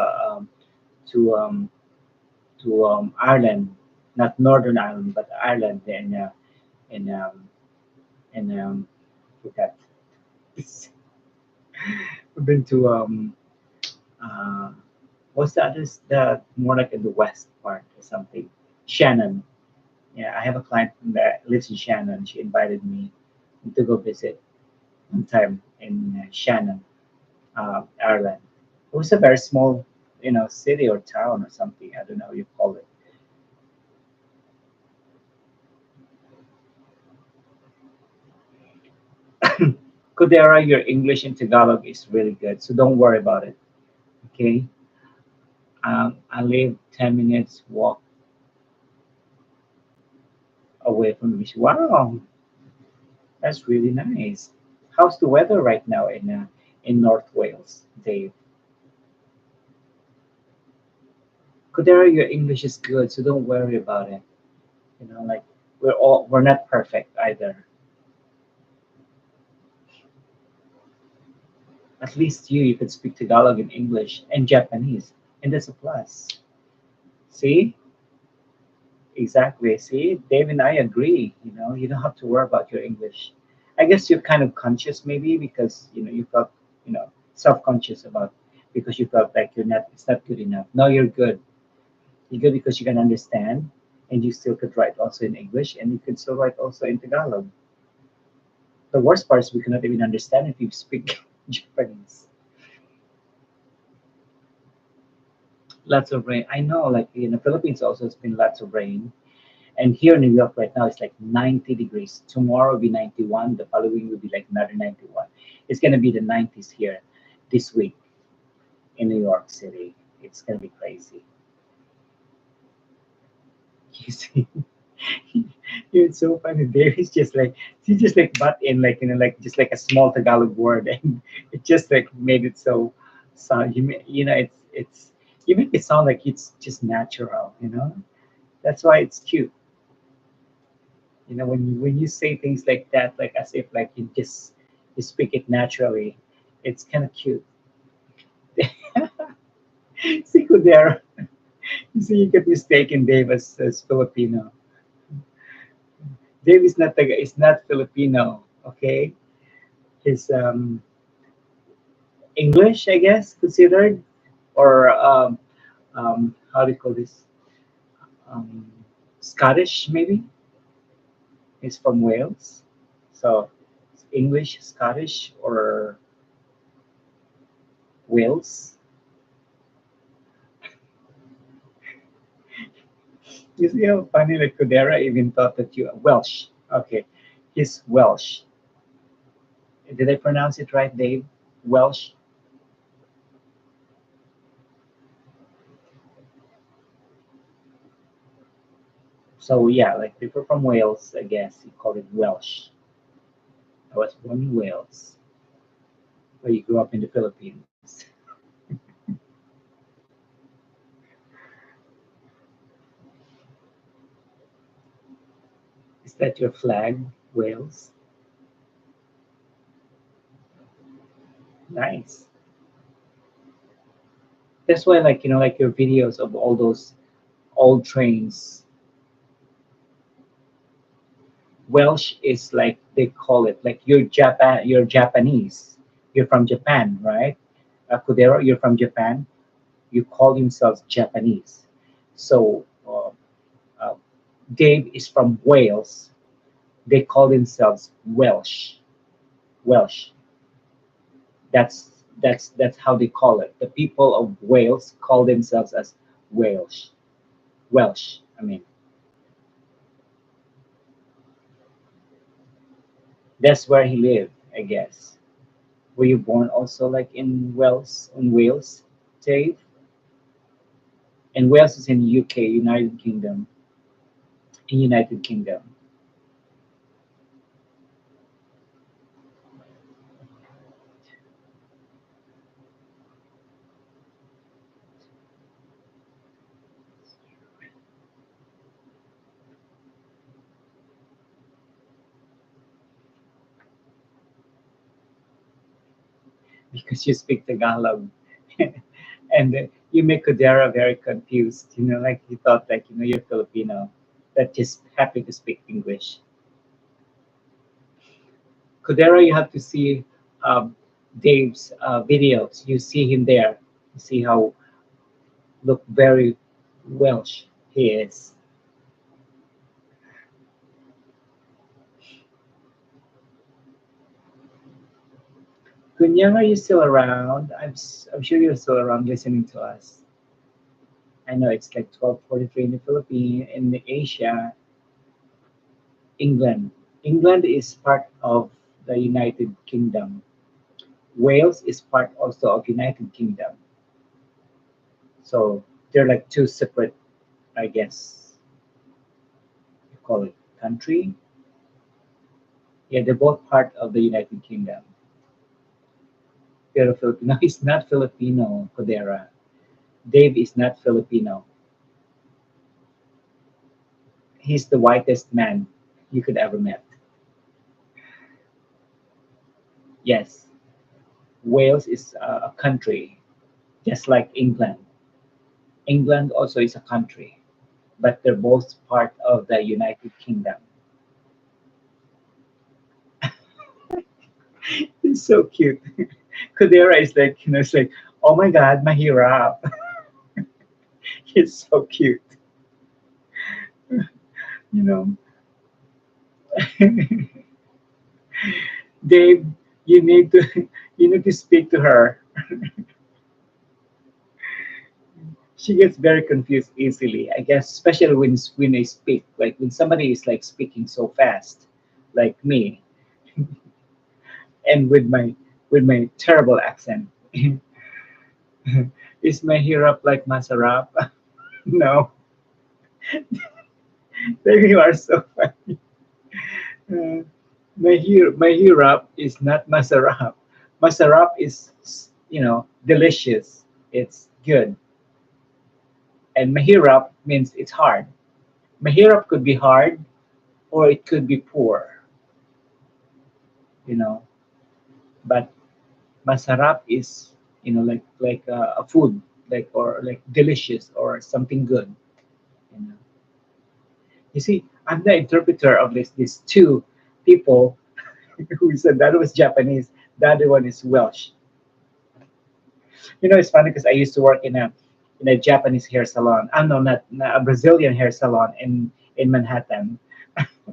Ireland, not Northern Ireland, but Ireland in and forgot. We've been to uh, what's the others? The more like in the west part or something. Shannon. Yeah, I have a client that lives in Shannon. She invited me to go visit one time in Shannon, Ireland. It was a very small, city or town or something. I don't know what you call it. Kudera, your English in Tagalog is really good, so don't worry about it. Okay. I live 10 minutes walk away from the beach. Wow, that's really nice. How's the weather right now in North Wales, Dave? Kudera, your English is good, so don't worry about it. Like we're not perfect either. At least you could speak Tagalog and English and Japanese, and that's a plus. See, exactly. See, Dave and I agree. You don't have to worry about your English. I guess you're kind of conscious maybe because you felt self-conscious about because you felt like you're not it's not good enough. No, you're good. You're good because you can understand, and you still could write also in English, and you could still write also in Tagalog. The worst part is we cannot even understand if you speak Japanese. Lots of rain. I know, like in the Philippines also it's been lots of rain. And here in New York right now it's like 90 degrees. Tomorrow will be 91. The following will be like another 91. It's gonna be the 90s here this week in New York City. It's gonna be crazy. You see, it's so funny. Dave is just like he just like butt in like like just like a small Tagalog word, and it just like made it so sound. It's you make it sound like it's just natural. That's why it's cute. When you say things like that, like as if like you speak it naturally, it's kind of cute. See who there. You see, you get mistaken, Dave, as Filipino. Dave is not Filipino. Okay, he's English, I guess, considered, or how do you call this? Um, Scottish, maybe. He's from Wales, so English, Scottish, or Wales. You see how funny like Kudera even thought that you Welsh. Okay, he's Welsh. Did I pronounce it right, Dave? Welsh. So yeah, like people from Wales, I guess you call it Welsh. I was born in Wales, but you grew up in the Philippines. Is that your flag, Wales? Nice. That's why, like like your videos of all those old trains. Welsh is like they call it like you're Japanese. You're from Japan, right? Kudero, you're from Japan. You call themselves Japanese. So uh, Dave is from Wales. They call themselves Welsh. Welsh. That's how they call it. The people of Wales call themselves as Welsh. Welsh. I mean, that's where he lived, I guess. Were you born also like in Wales, Dave? And Wales is in UK, United Kingdom. In United Kingdom. Because you speak Tagalog. And you make Kudera very confused. Like he thought like you're Filipino, that just happy to speak English. Kodera, you have to see um, Dave's videos. You see him there. You see how look very Welsh he is. Kunyang, are you still around? I'm sure you're still around listening to us. I know it's like 12:43 in the Philippines, in the Asia, England. England is part of the United Kingdom. Wales is part also of United Kingdom. So they're like two separate, I guess, you call it country. Yeah, they're both part of the United Kingdom. Pero Filipino is not Filipino, Codera. Dave is not Filipino. He's the whitest man you could ever met. Yes, Wales is a country, just like England. England also is a country, but they're both part of the United Kingdom. It's so cute. Codera is like, it's like, oh my God, mahirap. It's so cute, you know. Dave, you need to you need to speak to her. She gets very confused easily, I guess, especially when I speak. Like when somebody is like speaking so fast, like me, and with my terrible accent. Is my hirap like masarap? No, maybe you are so funny. Uh, my hirap is not masarap. Masarap is delicious. It's good, and mahirap means it's hard. Mahirap could be hard or it could be poor, you know. But masarap is, a food, like or like delicious or something good. You know. You see, I'm the interpreter of these two people who said that was Japanese, the other one is Welsh. It's funny because I used to work in a Japanese hair salon. Ah, no, not a Brazilian hair salon in Manhattan.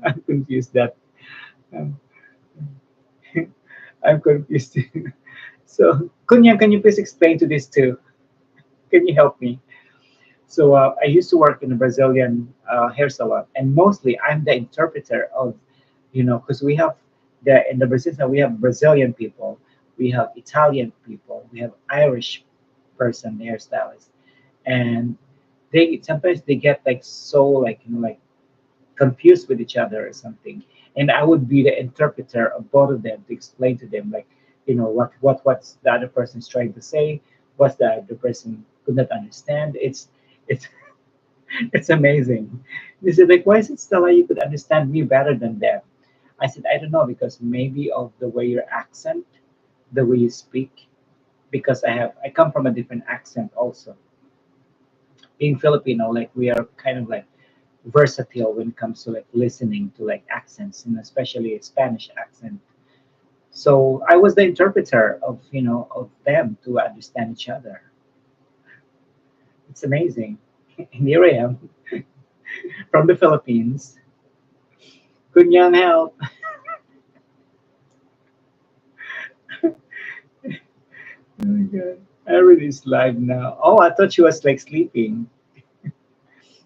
I'm confused that um, I'm confused. So, Kunya, can you please explain to this too? Can you help me? So, I used to work in a Brazilian hair salon, and mostly I'm the interpreter of, because we have in the Brazilian we have Brazilian people, we have Italian people, we have Irish person, the hairstylist, and they sometimes they get like so like like confused with each other or something, and I would be the interpreter of both of them to explain to them like what's the other person is trying to say, what's the other person could not understand. It's it's amazing. They said like, why is it Stella you could understand me better than them? I said I don't know, because maybe of the way your accent, the way you speak, because I come from a different accent also. Being Filipino, like we are kind of like versatile when it comes to like listening to like accents, and especially a Spanish accent. So I was the interpreter of them to understand each other. It's amazing. And here I am from the Philippines. Kunyang help. Oh my God. Erin is live now. Oh, I thought she was like sleeping.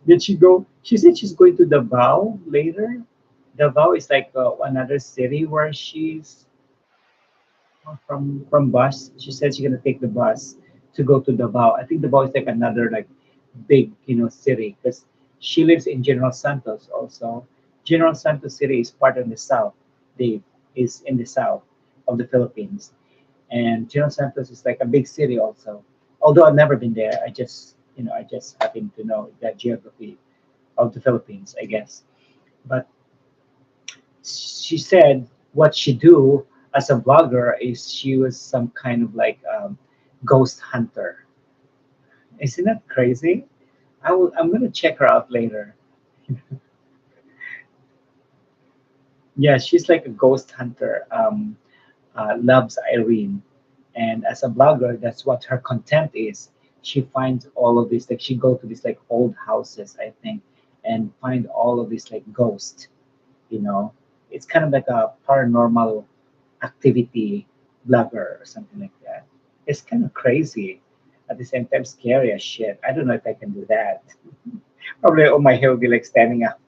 Did she go? She said she's going to Davao later. Davao is like another city where she's from bus. She said she's gonna take the bus to go to Davao. I think Davao is like another like big city, because she lives in General Santos also. General Santos City is part of the south. They is in the south of the Philippines, and General Santos is like a big city also. Although I've never been there, I just happen to know the geography of the Philippines, I guess. But she said what she do as a blogger is she was some kind of like ghost hunter. Isn't that crazy? I'm gonna check her out later. Yeah, she's like a ghost hunter. Loves Irene, and as a blogger, that's what her content is. She finds all of this, like she go to these like old houses, I think, and find all of these like ghosts. You know, it's kind of like a paranormal activity blogger or something like that. It's kind of crazy, at the same time scary as shit. I don't know if I can do that. Probably on my hair will be like standing up.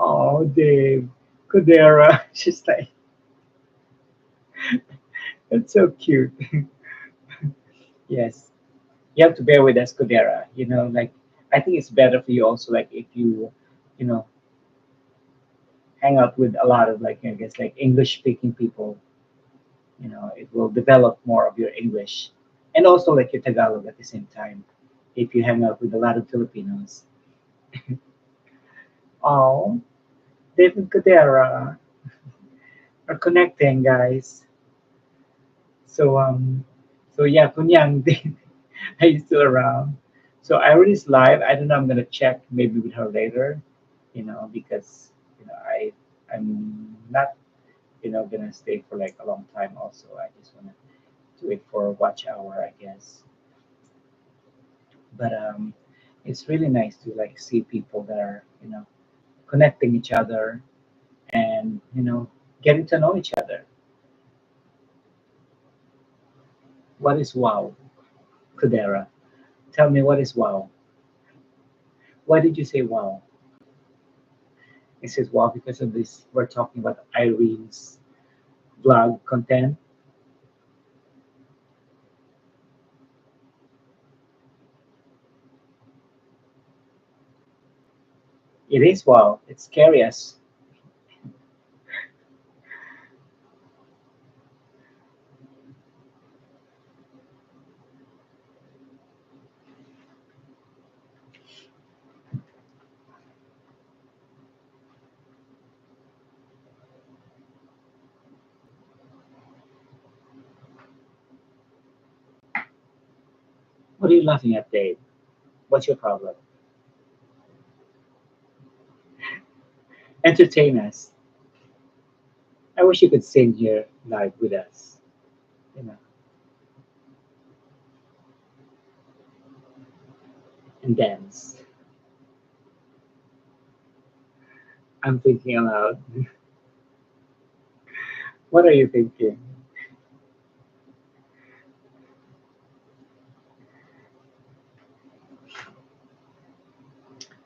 Oh, Dave, Kudera. She's like, that's so cute. Yes, you have to bear with us, Kudera. You know, like I think it's better for you also, like if you know, hang out with a lot of like I guess like English speaking people. You know, it will develop more of your English, and also like your Tagalog at the same time. If you hang out with a lot of Filipinos. Oh, David Kudera are connecting, guys. So so yeah, Kunyang, are you still around? So Iris live. I don't know. I'm gonna check maybe with her later. You know, because I'm not gonna stay for like a long time. Also, I just wanna do it for a watch hour, I guess. But it's really nice to like see people that are connecting each other and getting to know each other. What is wow, Kudera? Tell me what is wow. Why did you say wow? It says wow because of this. We're talking about Irene's blog content. It is wow. It's scary as. What are you laughing at, Dave? What's your problem? Entertain us. I wish you could sing here live with us. You know, and dance. I'm thinking aloud. What are you thinking?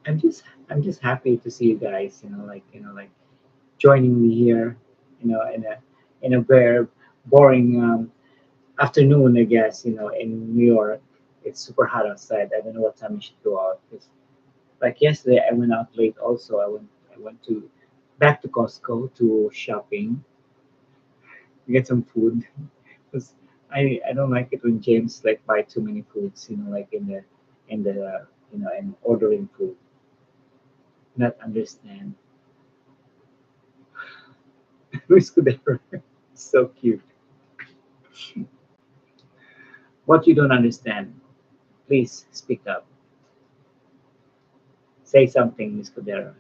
I'm just happy to see you guys. Like joining me here. In a very boring afternoon, I guess. In New York, it's super hot outside. I don't know what time I should go out. 'Cause, like yesterday, I went out late. Also, I went to back to Costco to shopping to get some food. 'Cause I don't like it when James like buy too many foods. Like in the and ordering food. Not understand. Luis Cudero. So cute. What you don't understand, please speak up. Say something, Miss Cudero.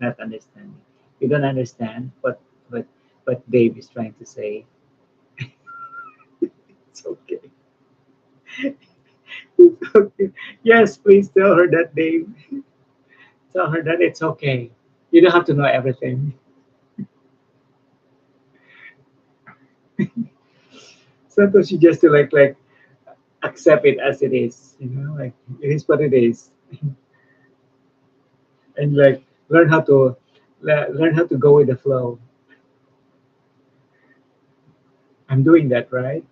Not understanding. You don't understand what Dave is trying to say. It's okay. It's okay. Yes, please tell her that, Dave. Tell her that it's okay. You don't have to know everything. Sometimes you just to like accept it as it is. Like it is what it is, and like learn how to go with the flow. I'm doing that, right?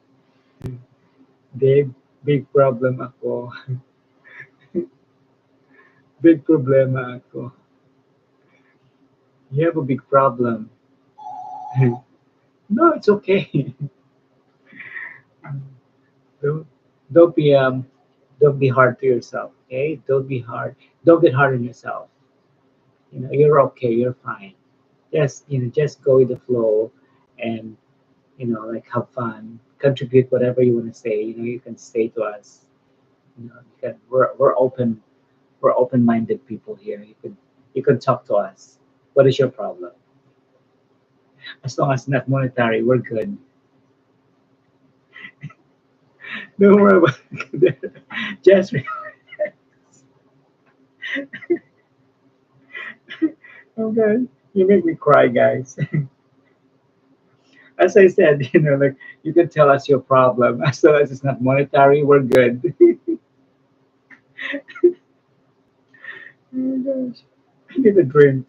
Dave, big problem ako. Big problema ako. You have a big problem. No, it's okay. don't don't be don't be hard to yourself. Okay, don't be hard. Don't get hard on yourself. You're okay. You're fine. Just go with the flow, and like have fun. Contribute whatever you want to say. You can say to us. We're open. we're open-minded people here. You could talk to us. What is your problem? As long as not monetary, we're good. Don't worry about it. Just okay. You make me cry, guys. As I said, like you can tell us your problem. As long as it's not monetary, we're good. Oh my gosh. I need a drink.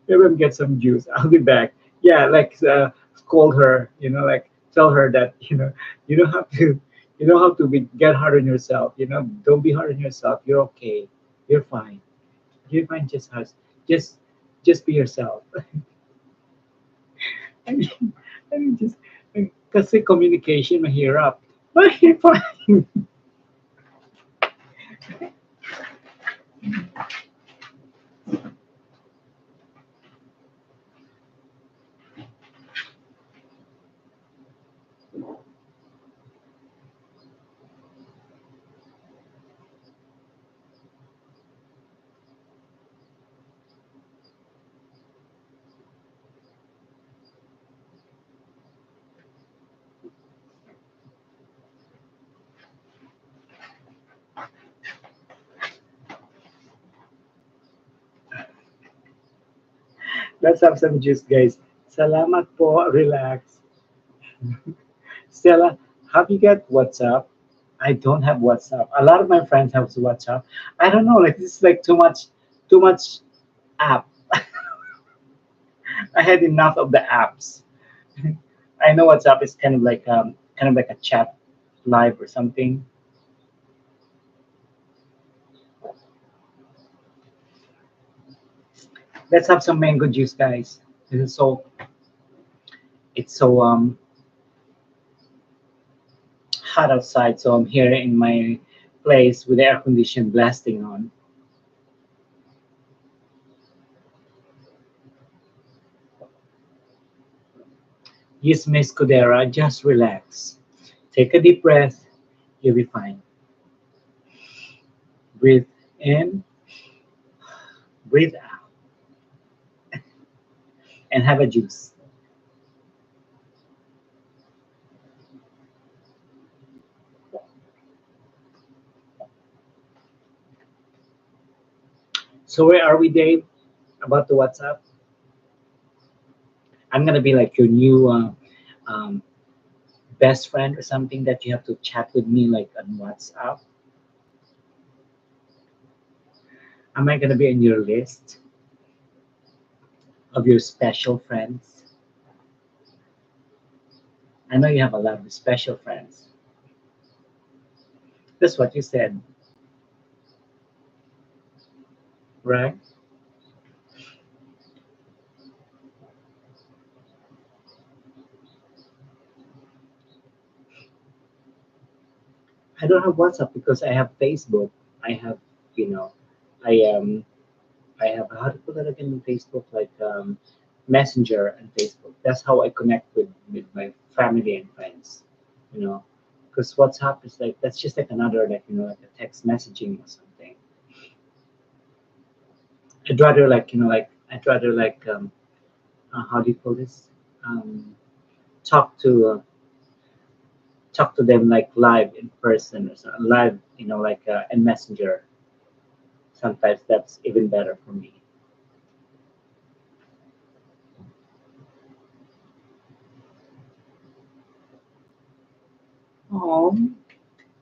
Maybe get some juice. I'll be back. Yeah, like scold her, like tell her that, you don't have to get hard on yourself, don't be hard on yourself. You're okay. You're fine. You're fine, just just be yourself. I mean, just kasi communication mahirap. Okay, fine. Let's have some juice, guys. Salamat po. Relax. Stella, have you got WhatsApp? I don't have WhatsApp. A lot of my friends have WhatsApp. I don't know, like this is like too much app. I had enough of the apps. I know WhatsApp is kind of like a chat live or something. Let's have some mango juice, guys. This is so it's so hot outside, so I'm here in my place with the air condition blasting on. Yes, Miss Codera, just relax. Take a deep breath. You'll be fine. Breathe in, breathe out, and have a juice. So where are we, Dave? About the WhatsApp? I'm gonna be like your new um, best friend or something that you have to chat with me like on WhatsApp. Am I gonna be in your list of your special friends? I know you have a lot of special friends. That's what you said, right? I don't have WhatsApp because I have Facebook. I have, you know, I I have how to put that again in Facebook, like Messenger and Facebook. That's how I connect with my family and friends, you know. Because WhatsApp is like that's just like another like like a text messaging or something. I'd rather like I'd rather like how do you call this? Um, talk to them like live in person or live like in Messenger. Sometimes that's even better for me. Oh,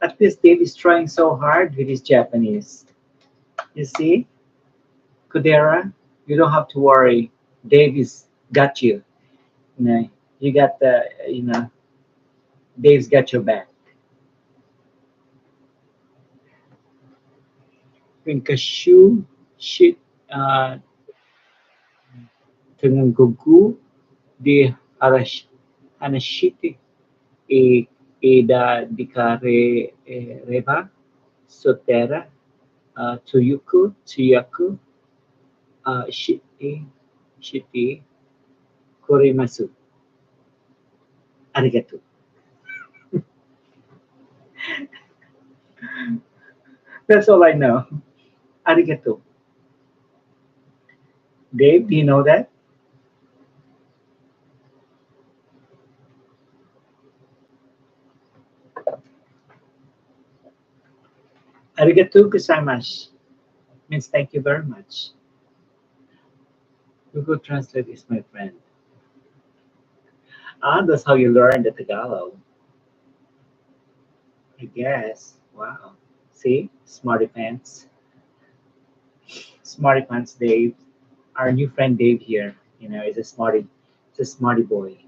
at least Dave is trying so hard with his Japanese. You see, Kudera, you don't have to worry. Dave is got you. You know, you got the Dave's got your back. Pinkashu shit dengan gugu di arash anashiti e da dikare reba sotera tuyuku tuyaku shiti shiti korimasu. Arigato. That's all I know. Arigato. Dave, do you know that? Arigato gozaimasu means thank you very much. Google Translate is my friend. Ah, that's how you learn the Tagalog, I guess. Wow. See? Smarty pants. Smarty pants Dave. Our new friend Dave here, is a smarty boy.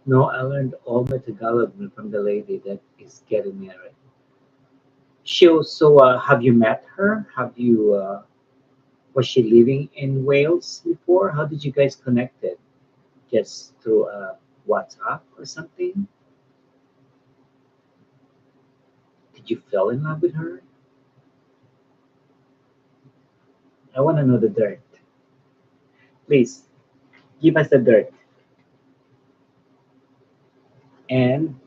No, I learned all my Tagalog from the lady that is getting married. She also, have you met her? Was she living in Wales before? How did you guys connect it? Just through WhatsApp or something? Did you fall in love with her? I want to know the dirt. Please, give us the dirt. And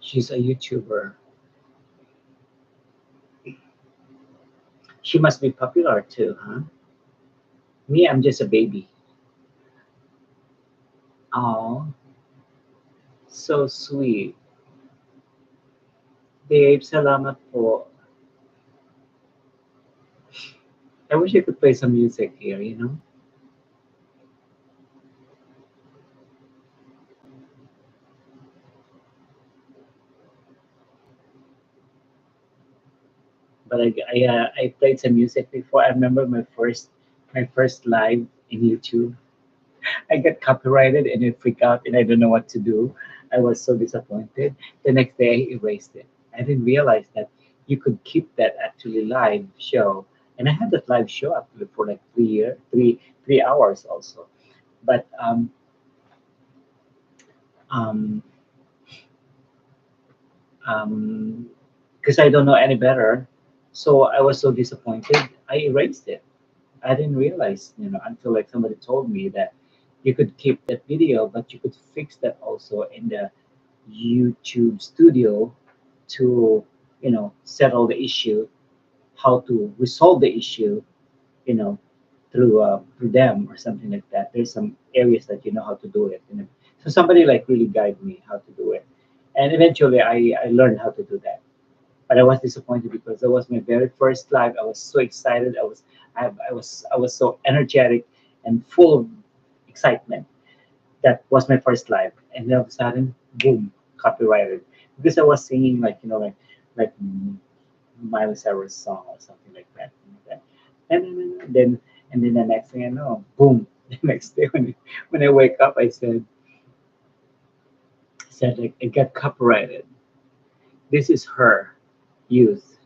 she's a YouTuber. She must be popular too, huh? Me, I'm just a baby. Oh, so sweet. Babe, salamat po. I wish I could play some music here. But I played some music before. I remember my first live in YouTube. I got copyrighted and I freaked out and I don't know what to do. I was so disappointed. The next day I erased it. I didn't realize that you could keep that actually live show. And I had that live show actually for like 3 years, 3 hours also. But um um because I don't know any better. So I was so disappointed. I erased it. I didn't realize, until like somebody told me that you could keep that video, but you could fix that also in the YouTube studio to, settle the issue, how to resolve the issue, you know, through them or something like that. There's some areas that you know how to do it. So somebody like really guide me how to do it, and eventually I learned how to do that. But I was disappointed because that was my very first live. I was so excited. I was so energetic and full of excitement. That was my first live, and then all of a sudden, boom, copyrighted because I was singing like Miley Cyrus song or something like that. And then the next thing I know, boom. The next day when I wake up, I said like it got copyrighted. This is her youth.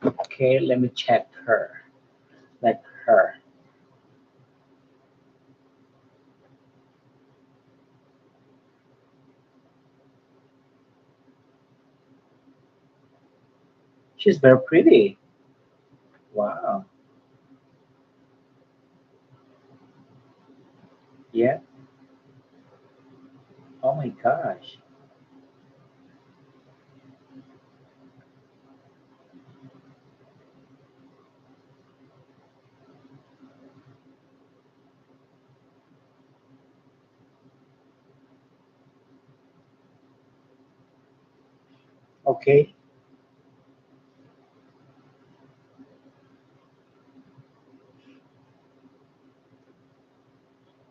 Okay, let me check her. Like her. She's very pretty. Wow. Yeah. Oh my gosh. Okay.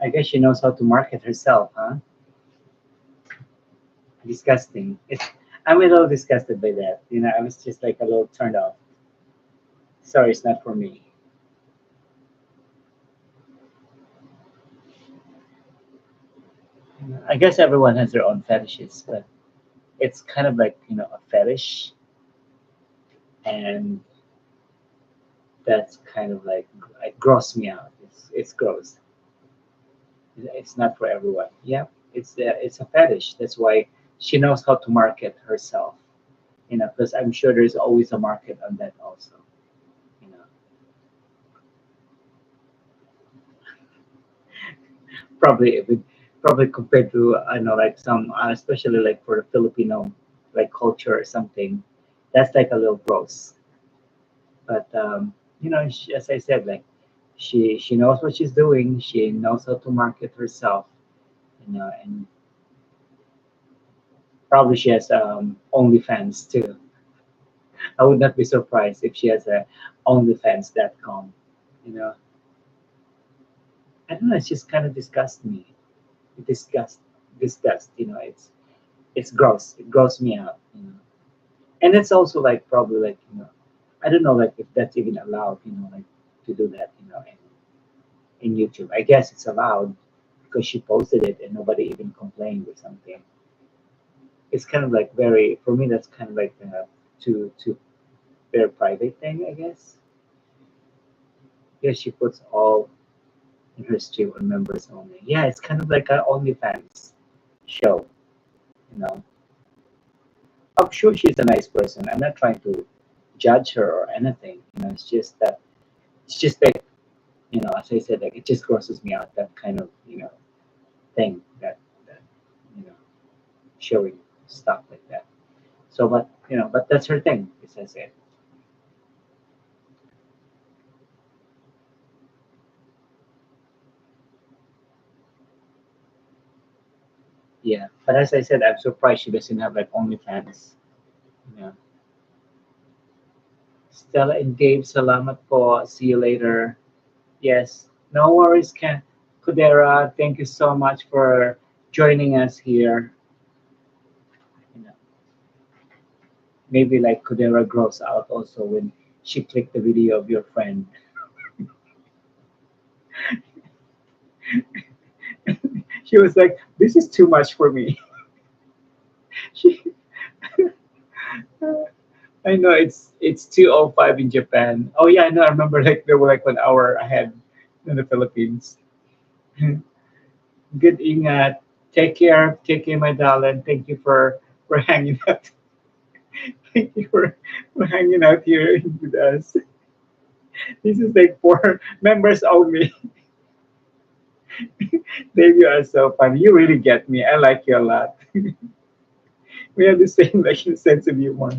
I guess she knows how to market herself, huh? Disgusting. I'm a little disgusted by that. I was just like a little turned off. Sorry, it's not for me. I guess everyone has their own fetishes, but it's kind of like a fetish, and that's kind of like it gross me out. It's gross. It's not for everyone. Yeah, it's a fetish. That's why she knows how to market herself. Because I'm sure there's always a market on that also. You know, probably if it, probably compared to I know like some especially like for the Filipino like culture or something, that's like a little gross. But as I said, like she knows what she's doing. She knows how to market herself. And probably she has OnlyFans too. I would not be surprised if she has a OnlyFans.com. You know, I don't know. It's just kind of disgusts me. It disgust. It's gross. It gross me out. And it's also like probably like I don't know like if that's even allowed. Like to do that. In YouTube. I guess it's allowed because she posted it and nobody even complained or something. It's kind of like very for me. That's kind of like to very private thing. I guess. Yeah, she puts all in her stream on members only. Yeah, it's kind of like an OnlyFans show. You know, I'm sure she's a nice person. I'm not trying to judge her or anything. It's just that it's just like as I said, like it just grosses me out that kind of thing that you know showing stuff like that. So, but that's her thing. As I said, yeah. But as I said, I'm surprised she doesn't have like OnlyFans. You know, Stella and Gabe, salamat po. See you later. Yes, no worries, Ken. Kudera, thank you so much for joining us here. You know, maybe like Kudera grows out also when she clicked the video of your friend. She was like, "This is too much for me." She, I know it's 2:05 in Japan. Oh yeah, I know. I remember like they were like 1 hour ahead in the Philippines. Good ingat. Take care, my darling. Thank you for hanging out. Thank you for hanging out here with us. This is like for members only. Dave, you are so funny. You really get me. I like you a lot. We have the same like sense of humor.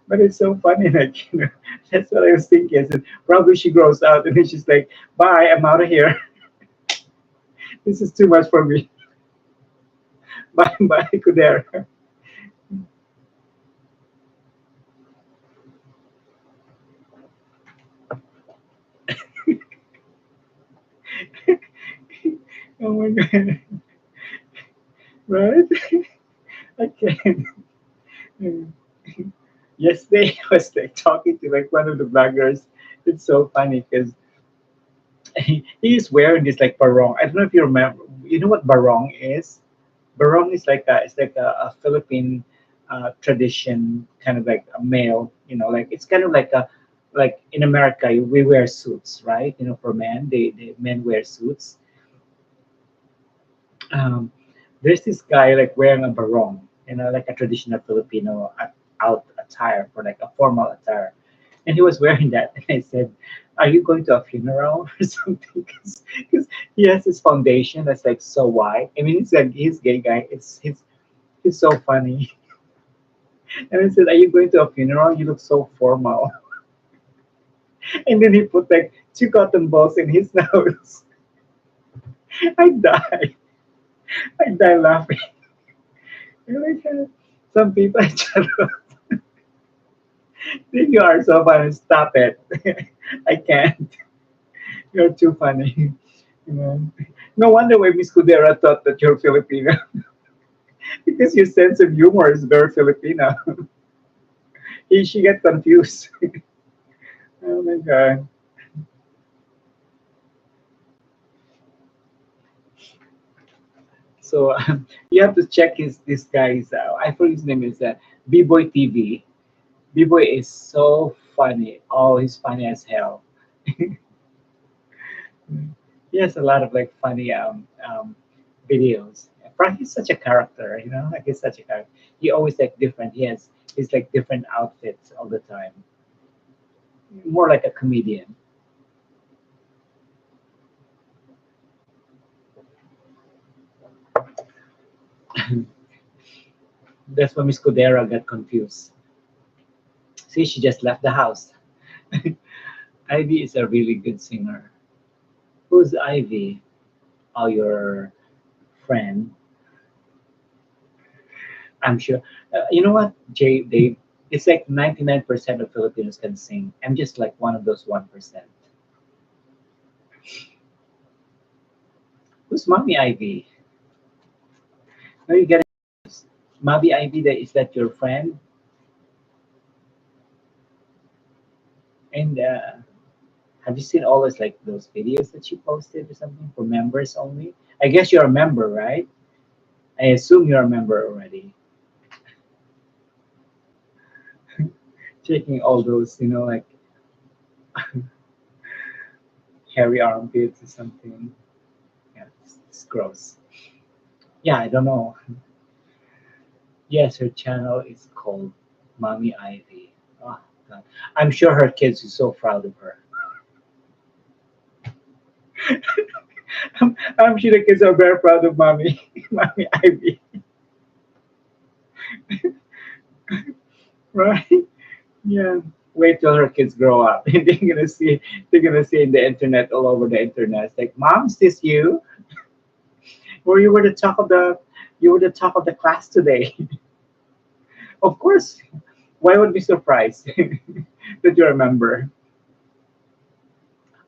But it's so funny, like that's what I was thinking. I said, probably she grows out and then she's like, bye, I'm out of here. This is too much for me. Bye bye, Kudera. Oh my god. Right? I can't. Yesterday I was like talking to like one of the bloggers. It's so funny because he's wearing this like barong. I don't know if you remember. You know what barong is? Barong is like a Philippine tradition, kind of like a male. Like it's kind of like a like in America we wear suits, right? For men, they men wear suits. Um, there's this guy like wearing a barong, like a traditional Filipino out attire for like a formal attire, and he was wearing that. And I said, "Are you going to a funeral or something?" Because he has this foundation that's like so wide. I mean, it's like he's gay guy. It's so funny. And I said, "Are you going to a funeral? You look so formal." And then he put like two cotton balls in his nose. I die. I die laughing. And like, some people, you are so funny. Stop it. I can't. You're too funny. You know. No wonder why Miss Cudera thought that you're Filipino because your sense of humor is very Filipino. She got confused. Oh my god. So you have to check his this guy's. I forget his name is B-Boy TV. B-Boy is so funny. Oh, he's funny as hell. He has a lot of like funny videos. Frank is such a character, you know, like he's such a character. He always like different. He has he's like different outfits all the time. More like a comedian. That's when Miss Codera got confused. See, she just left the house. Ivy is a really good singer. Who's Ivy? Oh, your friend. I'm sure. You know what, Jay, Dave? It's like 99% of Filipinos can sing. I'm just like one of those 1%. Who's Mommy Ivy? Where are you getting this? Mommy Ivy, that is that your friend? And have you seen all those like those videos that she posted or something for members only? I guess you're a member, right? I assume you're a member already. Checking all those, you know, like hairy armpits or something. Yeah, it's gross. Yeah, I don't know. Yes, her channel is called Mommy Ivy. Oh, God. I'm sure her kids are so proud of her. I'm sure the kids are very proud of Mommy, Mommy Ivy, right? Yeah. Wait till her kids grow up. And they're gonna see in the internet all over the internet. It's like, Mom, is this you? Or you were the talk of the you were the talk of the class today. Of course. Why would be surprised that you remember?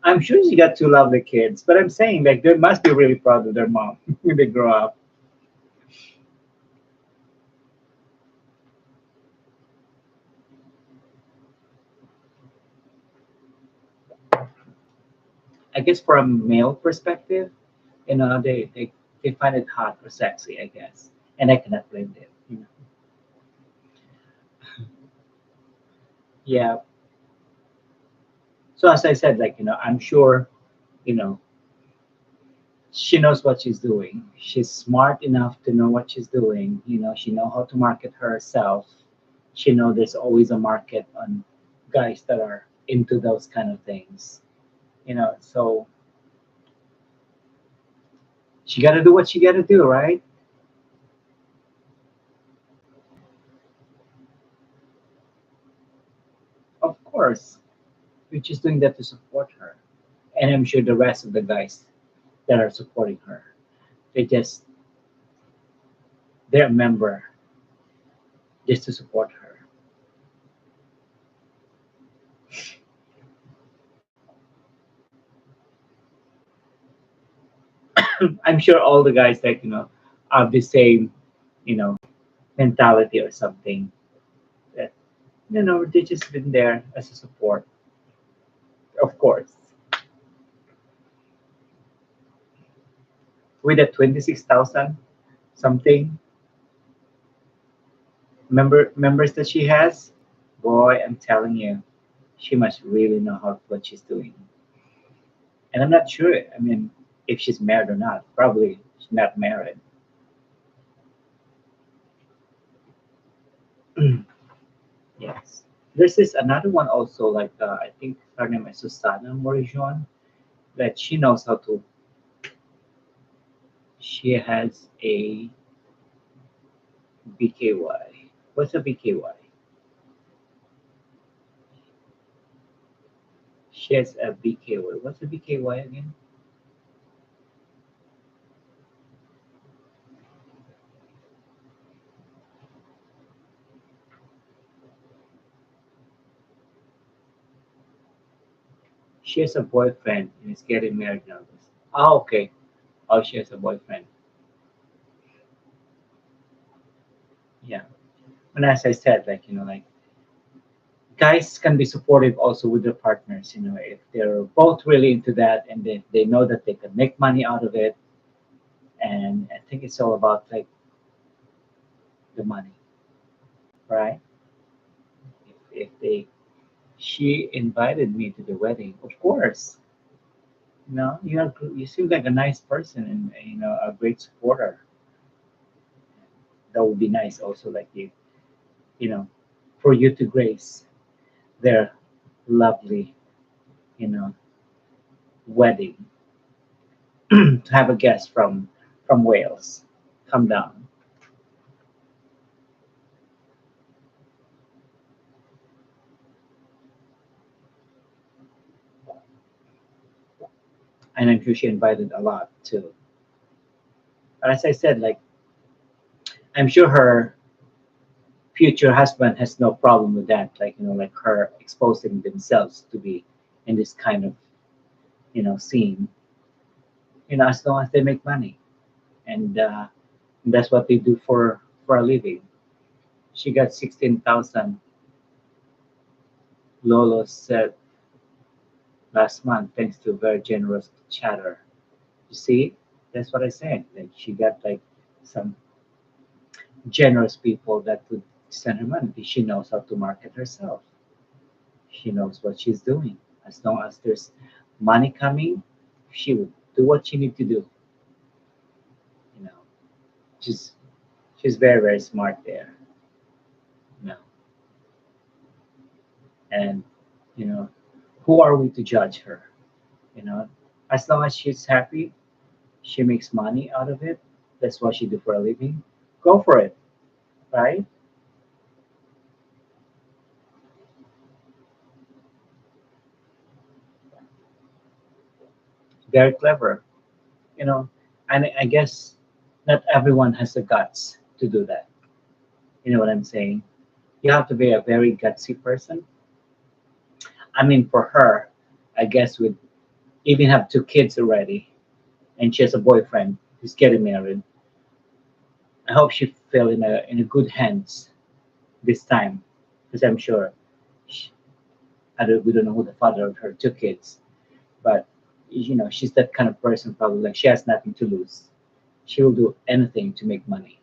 I'm sure she got two lovely kids, but I'm saying like they must be really proud of their mom when they grow up. I guess from a male perspective, you know, they find it hot or sexy, I guess. And I cannot blame them. You know? Yeah. So as I said, like, you know, I'm sure, you know, she knows what she's doing. She's smart enough to know what she's doing. You know, she know how to market herself. She know there's always a market on guys that are into those kind of things. You know, so she got to do what she got to do, right? Of course, we're just doing that to support her, and I'm sure the rest of the guys that are supporting her, they just they're a member just to support her. I'm sure all the guys like you know have the same you know mentality or something that you know they just been there as a support, of course. With the 26,000 something members that she has, boy, I'm telling you, she must really know how what she's doing. And I'm not sure. I mean, if she's married or not. Probably she's not married. Yes. There's this another one also, like I think her name is Susana Morijon, that she knows how to. She has a BKY. What's a BKY? She has a BKY. What's a BKY again? She has a boyfriend and is getting married now. Oh, okay. Oh, she has a boyfriend. Yeah. And as I said, like, you know, like guys can be supportive also with their partners, you know, if they're both really into that and they know that they can make money out of it And I think it's all about like the money, right? If they she invited me to the wedding, of course. You seem like a nice person and a great supporter. That would be nice also, like you know, for you to grace their lovely, you know, wedding to have a guest from Wales come down. And I'm sure she invited a lot too. But as I said, like I'm sure her future husband has no problem with that. Like like her exposing themselves to be in this kind of scene. As long as they make money, and that's what they do for a living. She got 16,000. Lolo said last month, thanks to a very generous chatter. You see, that's what I said. Like she got like some generous people that would send her money. She knows how to market herself. She knows what she's doing. As long as there's money coming, she would do what she need to do. You know, she's she's very very smart there. You know, and you know, who are we to judge her? You know, as long as she's happy, she makes money out of it. That's what she do for a living. Go for it, right? Very clever. You know, and I guess not everyone has the guts to do that. You know what I'm saying? You have to be a very gutsy person. I mean, for her, I guess with even have two kids already, and she has a boyfriend who's getting married. I hope she fell in a good hands this time, because I'm sure she, we don't know who the father of her two kids, but she's that kind of person. Probably like she has nothing to lose. She will do anything to make money.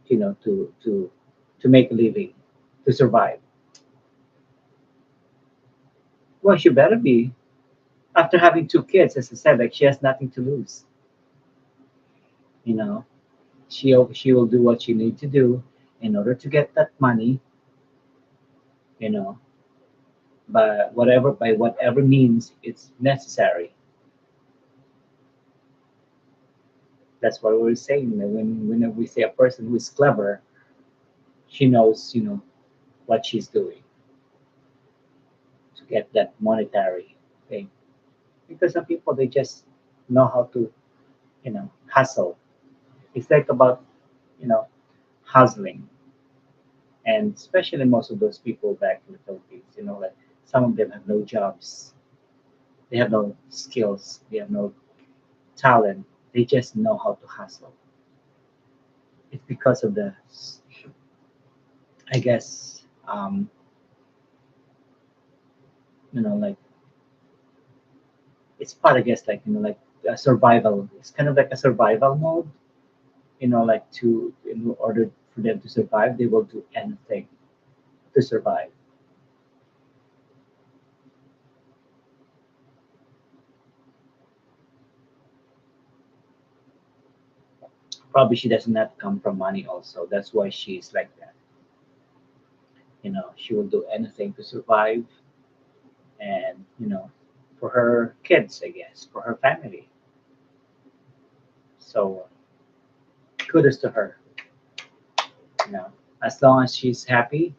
To make a living, to survive. Well, she better be. After having two kids, as I said, like she has nothing to lose. You know, she will do what she need to do in order to get that money. You know, by whatever means it's necessary. That's what we're saying. That whenever we say a person who is clever, she knows what she's doing to get that monetary thing. Because some people they just know how to hustle. It's like about you know hustling, and especially most of those people back in the Philippines, like some of them have no jobs, they have no skills, they have no talent, they just know how to hustle. It's because of the, I guess, like it's part, I guess, like like a survival. It's kind of like a survival mode. Like in order for them to survive, they will do anything to survive. Probably she does not come from money. Also, that's why she's like that. She will do anything to survive, and for her kids, I guess, for her family. So kudos to her. you know as long as she's happy,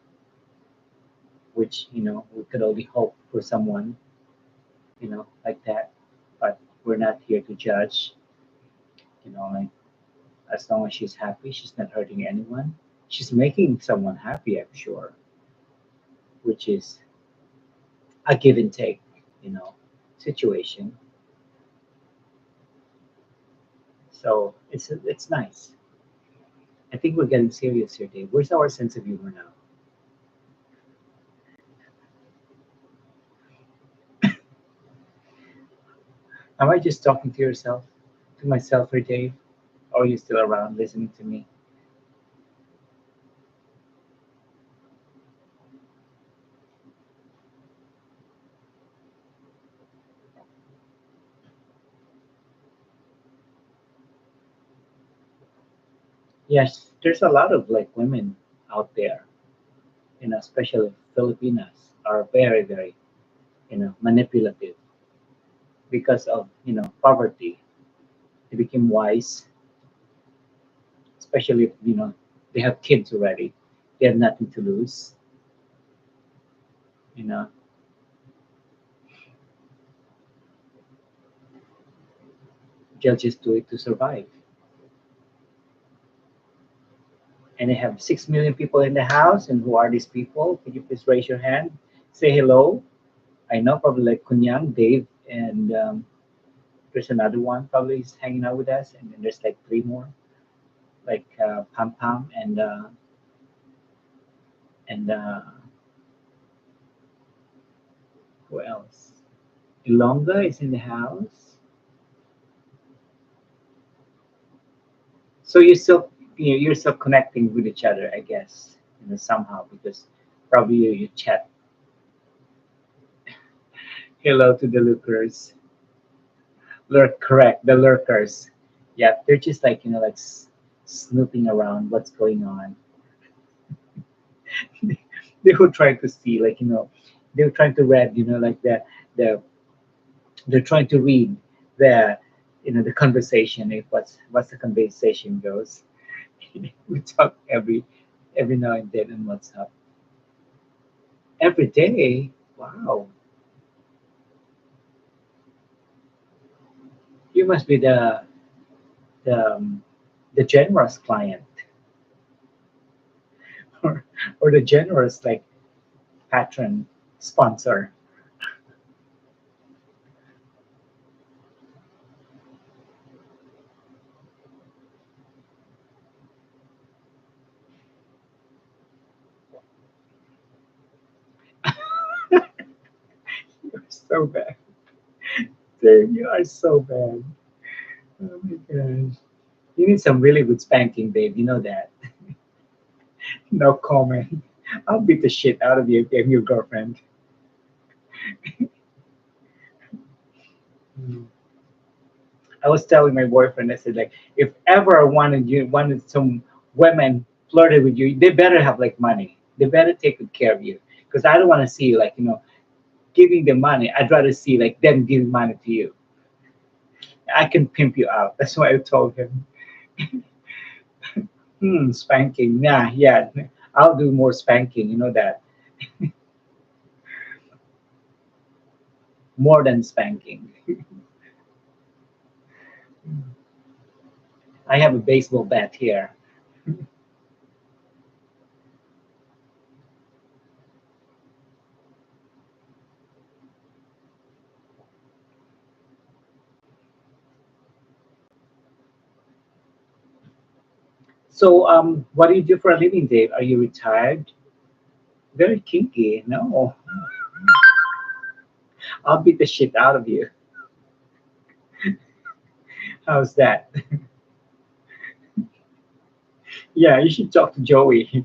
which we could only hope for someone like that. But we're not here to judge. Like as long as she's happy, she's not hurting anyone, she's making someone happy, I'm sure, which is a give and take you know situation. So it's nice. I think we're getting serious here, Dave. Where's our sense of humor now? Am I just talking to yourself, to myself, or Dave? Or are you still around listening to me? Yes, there's a lot of like women out there, especially Filipinas, are very, very, manipulative because of, poverty. They became wise, especially if, they have kids already. They have nothing to lose, you know. They'll just do it to survive. And they have 6 million people in the house. And who are these people? Can you please raise your hand? Say hello. I know probably like Kunyang, Dave, and there's another one probably is hanging out with us. And then there's like three more, like Pam Pam and who else? Ilonga is in the house. So you're still connecting with each other, I guess, somehow because probably you chat hello to the lurkers. Correct, the lurkers. Yeah, they're just like like snooping around what's going on. They were trying to see like they were trying to read like the they're trying to read the the conversation if what's the conversation goes. We talk every now and then on WhatsApp every day. Wow, you must be the the generous client or the generous like patron sponsor. You're so bad. Dave, you are so bad. Oh my gosh. You need some really good spanking, babe. You know that. No comment. I'll beat the shit out of you if I'm your girlfriend. Mm. I was telling my boyfriend, I said like, if ever I wanted some women flirted with you, they better have like money. They better take good care of you. Because I don't want to see you like, giving them money. I'd rather see like them giving money to you. I can pimp you out. That's why I told him. Spanking. Nah, yeah. I'll do more spanking, you know that. More than spanking. I have a baseball bat here. So, what do you do for a living, Dave? Are you retired? Very kinky. No, I'll beat the shit out of you. How's that? Yeah, you should talk to Joey.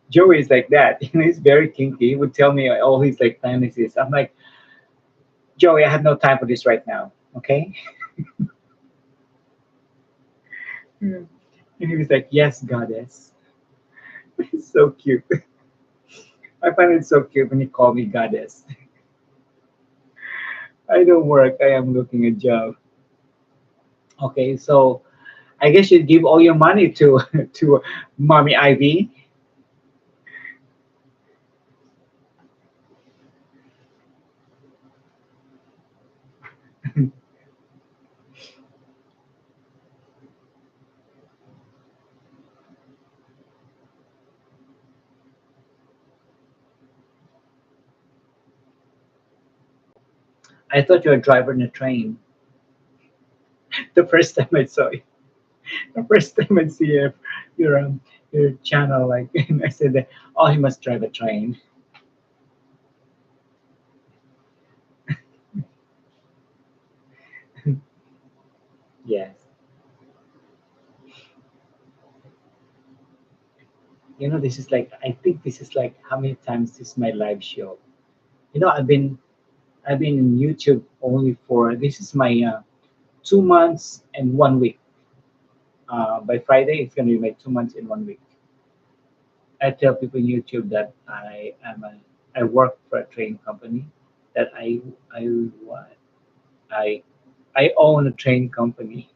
Joey is like that. He's very kinky. He would tell me all his like fantasies. I'm like, Joey, I have no time for this right now. Okay? And he was like, yes, goddess. It's so cute. I find it so cute when you call me goddess. I don't work. I am looking a job. Okay, so I guess you give all your money to to mommy Ivy. I thought you were a driver in a train. The first time I saw you, the first time I see your channel, like and I said that, oh, he must drive a train. Yes. This is like, I think this is like, how many times this is my live show. I've been in YouTube only for, this is my 2 months and 1 week. By Friday, it's gonna be my 2 months and 1 week. I tell people in YouTube that I work for a training company, that I what I I own a training company.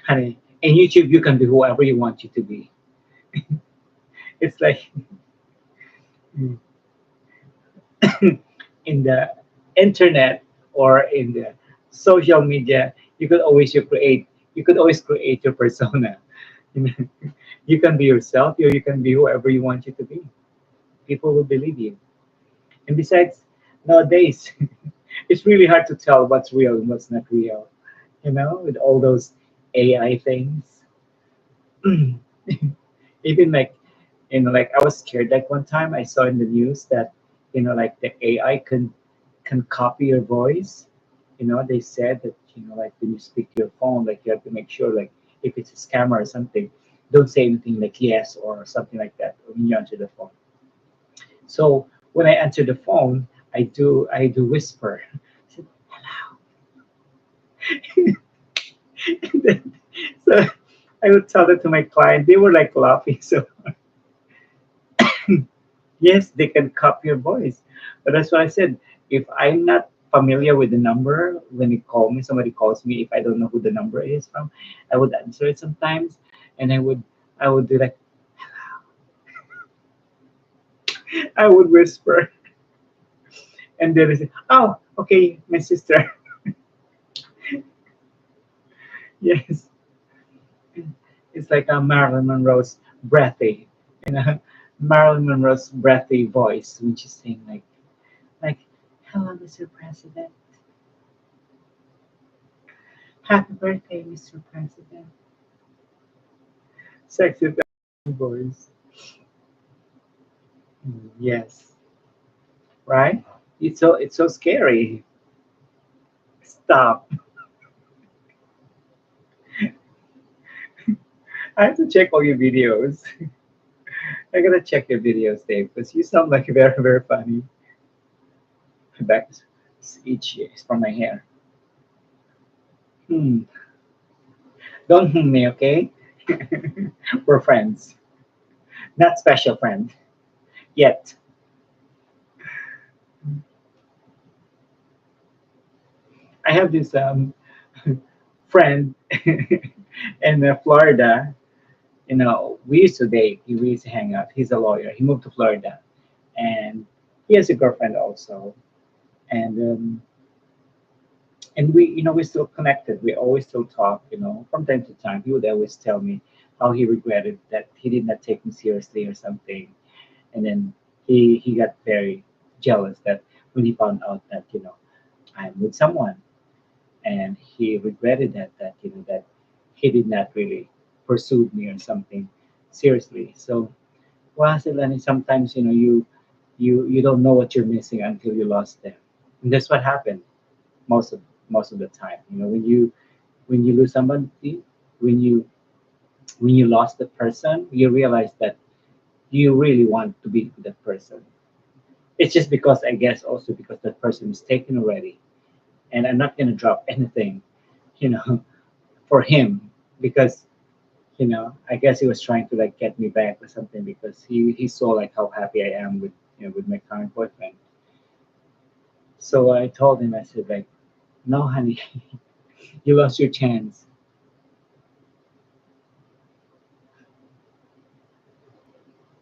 Honey, in YouTube you can be whoever you want you to be. It's like in the internet or in the social media, you could always create your persona. You know, you can be yourself, or you can be whoever you want you to be. People will believe you. And besides, nowadays, it's really hard to tell what's real and what's not real. With all those AI things. Even like I was scared. Like one time I saw in the news that, like the AI can copy your voice. They said that, like when you speak to your phone, like you have to make sure, like if it's a scammer or something, don't say anything like yes or something like that when you answer the phone. So when I answer the phone, I do whisper. I said, hello. And then, so I would tell that to my client. They were like laughing. So yes, they can copy your voice. But that's what I said. If I'm not familiar with the number, when you call me, somebody calls me, if I don't know who the number is from, I would answer it sometimes, and I would do like, I would whisper, and then they say, "Oh, okay, my sister." Yes, it's like a Marilyn Monroe's breathy, you know, Marilyn Monroe's breathy voice when she's saying like, "Hello, Mr. President. Happy birthday, Mr. President." Sexy voice. Yes, right? It's so scary. Stop. I have to check all your videos. I gotta check your videos, Dave, because you sound like very, very funny. My back is itchy. It's from my hair. Hmm. Don't me, okay? We're friends, not special friend yet. I have this friend in Florida. We used to date. We used to hang out. He's a lawyer. He moved to Florida, and he has a girlfriend also. And we're still connected. We always still talk. From time to time. He would always tell me how he regretted that he did not take me seriously or something. And then he got very jealous that when he found out that I'm with someone, and he regretted that he did not really pursue me or something seriously. So, well, I said, Lenny, sometimes you don't know what you're missing until you lost them, and that's what happened most of most of the time. When you lose somebody, when you when you lost the person, you realize that you really want to be with that person. It's just because, I guess, also because that person is taken already, and I'm not gonna drop anything, you know, for him, because I guess he was trying to like get me back or something, because he saw like how happy I am with my current boyfriend. So I told him, I said like, no, honey, you lost your chance.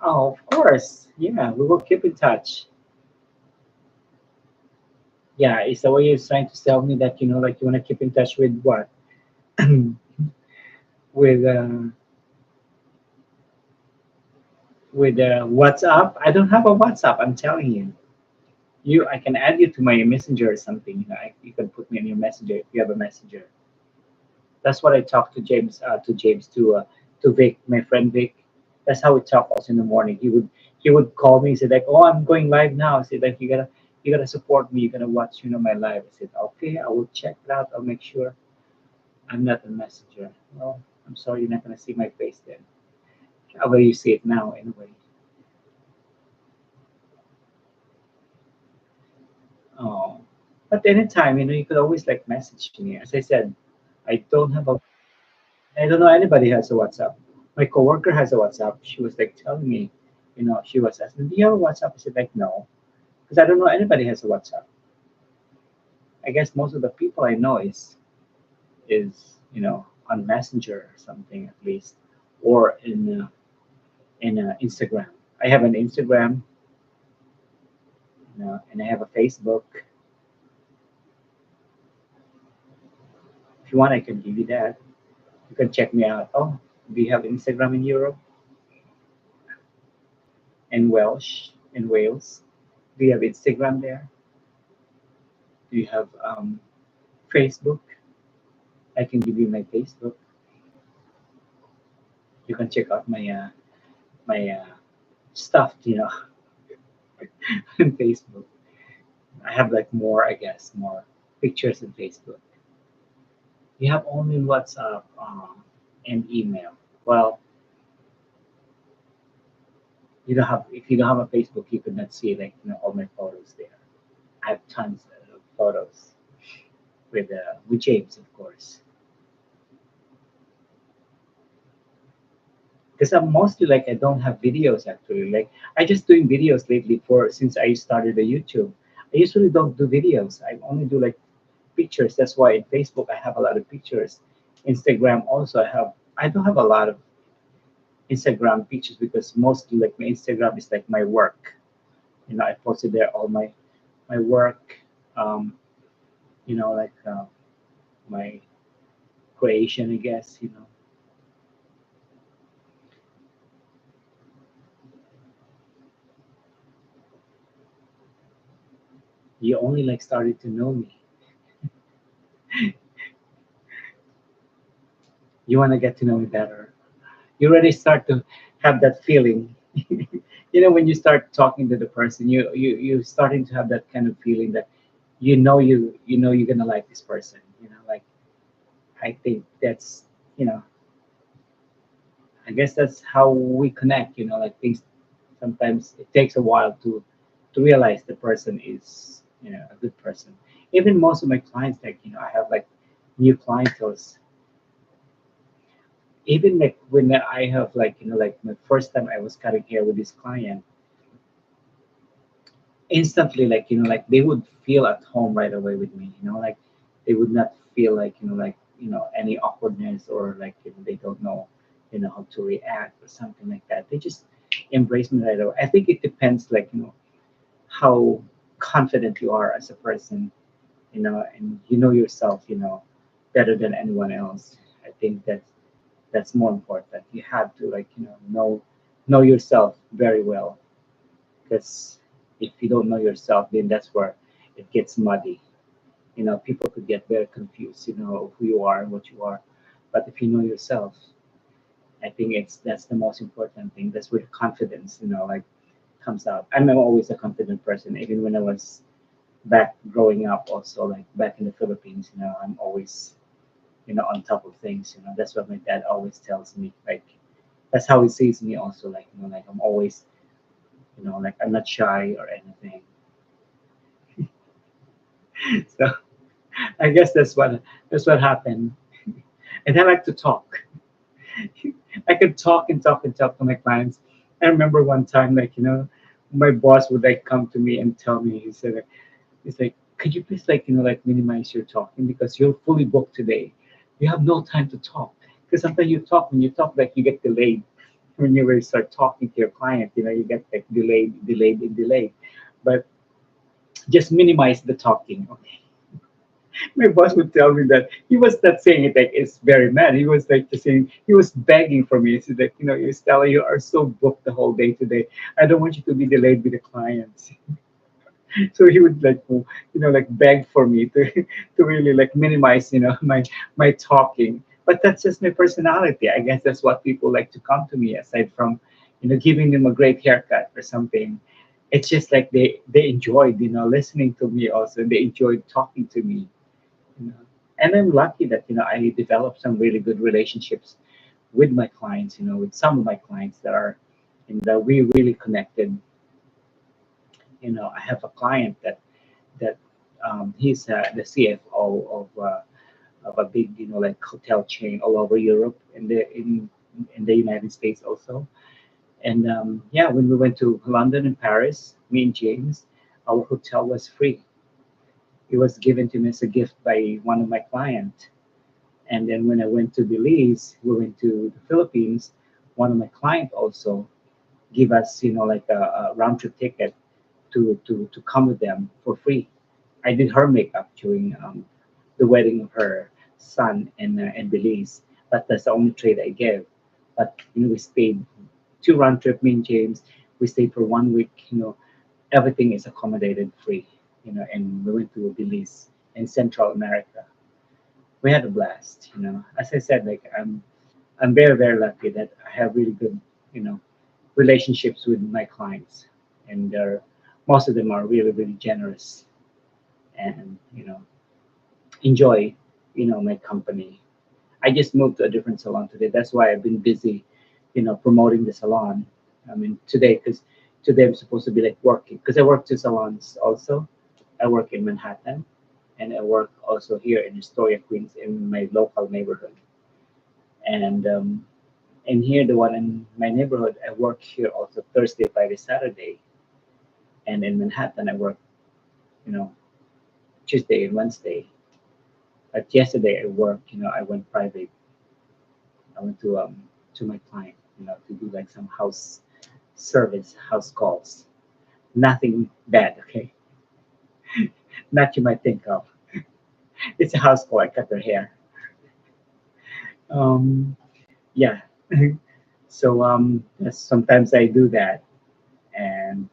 Oh, of course, yeah, we will keep in touch. Yeah, is that what you're trying to tell me, that like you want to keep in touch with what? with WhatsApp? I don't have a WhatsApp. I'm telling you. I can add you to my messenger or something. You can put me in your messenger if you have a messenger. That's what I talk to Vic, my friend Vic. That's how we talk also in the morning. He would call me and say like, "Oh, I'm going live now." I said like, "You gotta support me. You gotta watch my live." I said, "Okay, I will check that. I'll make sure." I'm not a messenger. Well, I'm sorry, you're not gonna see my face then. How will you see it now anyway? Oh, but anytime, you could always like message me. As I said, I don't have a, I don't know anybody has a WhatsApp. My coworker has a WhatsApp. She was like telling me, she was asking, "Do you have a WhatsApp?" I said like, "No," because I don't know anybody has a WhatsApp. I guess most of the people I know is on Messenger or something at least, or in Instagram. I have an Instagram, and I have a Facebook. If you want, I can give you that. You can check me out. Oh, do you have Instagram in Europe and Welsh in Wales? Do you have Instagram there? Do you have Facebook? I can give you my Facebook. You can check out my stuff, on Facebook. I have like more, I guess, more pictures in Facebook. You have only WhatsApp and email. Well, you don't have if you don't have a Facebook, you could not see like all my photos there. I have tons of photos with James, of course, because I'm mostly like I don't have videos actually. Like I just doing videos lately for since I started the YouTube. I usually don't do videos. I only do like pictures. That's why in Facebook I have a lot of pictures. Instagram also I don't have a lot of Instagram pictures because mostly like my Instagram is like my work. I posted there all my work, um, like my creation, I guess. You only like started to know me. You want to get to know me better. You already start to have that feeling. When you start talking to the person, you starting to have that kind of feeling that you're gonna like this person. Like I think that's you know I guess that's how we connect. Like things sometimes it takes a while to realize the person is a good person. Even most of my clients, like I have like new clientels. Even like when I have like like my first time I was cutting hair with this client, instantly like like they would feel at home right away with me. Like they would not feel like like any awkwardness or like they don't know how to react or something like that. They just embrace me right away. I think it depends like how confident you are as a person, and yourself, better than anyone else. I think that's more important. You have to like know yourself very well, because if you don't know yourself, then that's where it gets muddy. People could get very confused, who you are and what you are. But if you know yourself, I think that's the most important thing. That's where confidence, like comes out. I'm always a confident person, even when I was back growing up, also like back in the Philippines. I'm always on top of things. That's what my dad always tells me. Like that's how he sees me also. Like like I'm always like I'm not shy or anything. So I guess that's what happened. And I like to talk. I could talk and talk and talk to my clients. I remember one time, like my boss would like come to me and tell me, he said, he's like, could you please like like minimize your talking because you're fully booked today. You have no time to talk. Because sometimes when you talk like you get delayed. When you really start talking to your client, you get like delayed and delayed. But just minimize the talking. Okay. My boss would tell me that he was not saying it like it's very mad. He was like just saying he was begging for me. He said like, you Stella, you are so booked the whole day today. I don't want you to be delayed with the clients. So he would like like beg for me to to really like minimize my talking. But that's just my personality. I guess that's what people like to come to me aside from giving them a great haircut or something. It's just like they enjoyed listening to me also, and they enjoyed talking to me. you know And I'm lucky that I developed some really good relationships with my clients. With some of my clients that are, and that we really connected. I have a client that he's the CFO of a big like hotel chain all over Europe and in the United States also. And yeah, when we went to London and Paris, me and James, our hotel was free. It was given to me as a gift by one of my clients. And then when I went to Belize, we went to the Philippines. One of my clients also give us, like a round trip ticket to come with them for free. I did her makeup during the wedding of her son in Belize, but that's the only trade I gave. But we stayed 2 round trip. Me and James, we stayed for 1 week. Everything is accommodated free. And we went to Belize in Central America. We had a blast. As I said, like I'm very very lucky that I have really good you know relationships with my clients, and most of them are really really generous and enjoy my company. I just moved to a different salon today. That's why I've been busy, promoting the salon. I mean today because today I'm supposed to be like working because I work 2 salons also. I work in Manhattan and I work also here in Astoria, Queens, in my local neighborhood. And here the one in my neighborhood, I work here also Thursday, Friday, Saturday, and in Manhattan I work you know Tuesday and Wednesday. But yesterday I worked, I went private. I went to my client, to do like some house service, house calls. Nothing bad, okay? Not you might think of. It's a house call. I cut their hair. Um, yeah. So yes, sometimes I do that, and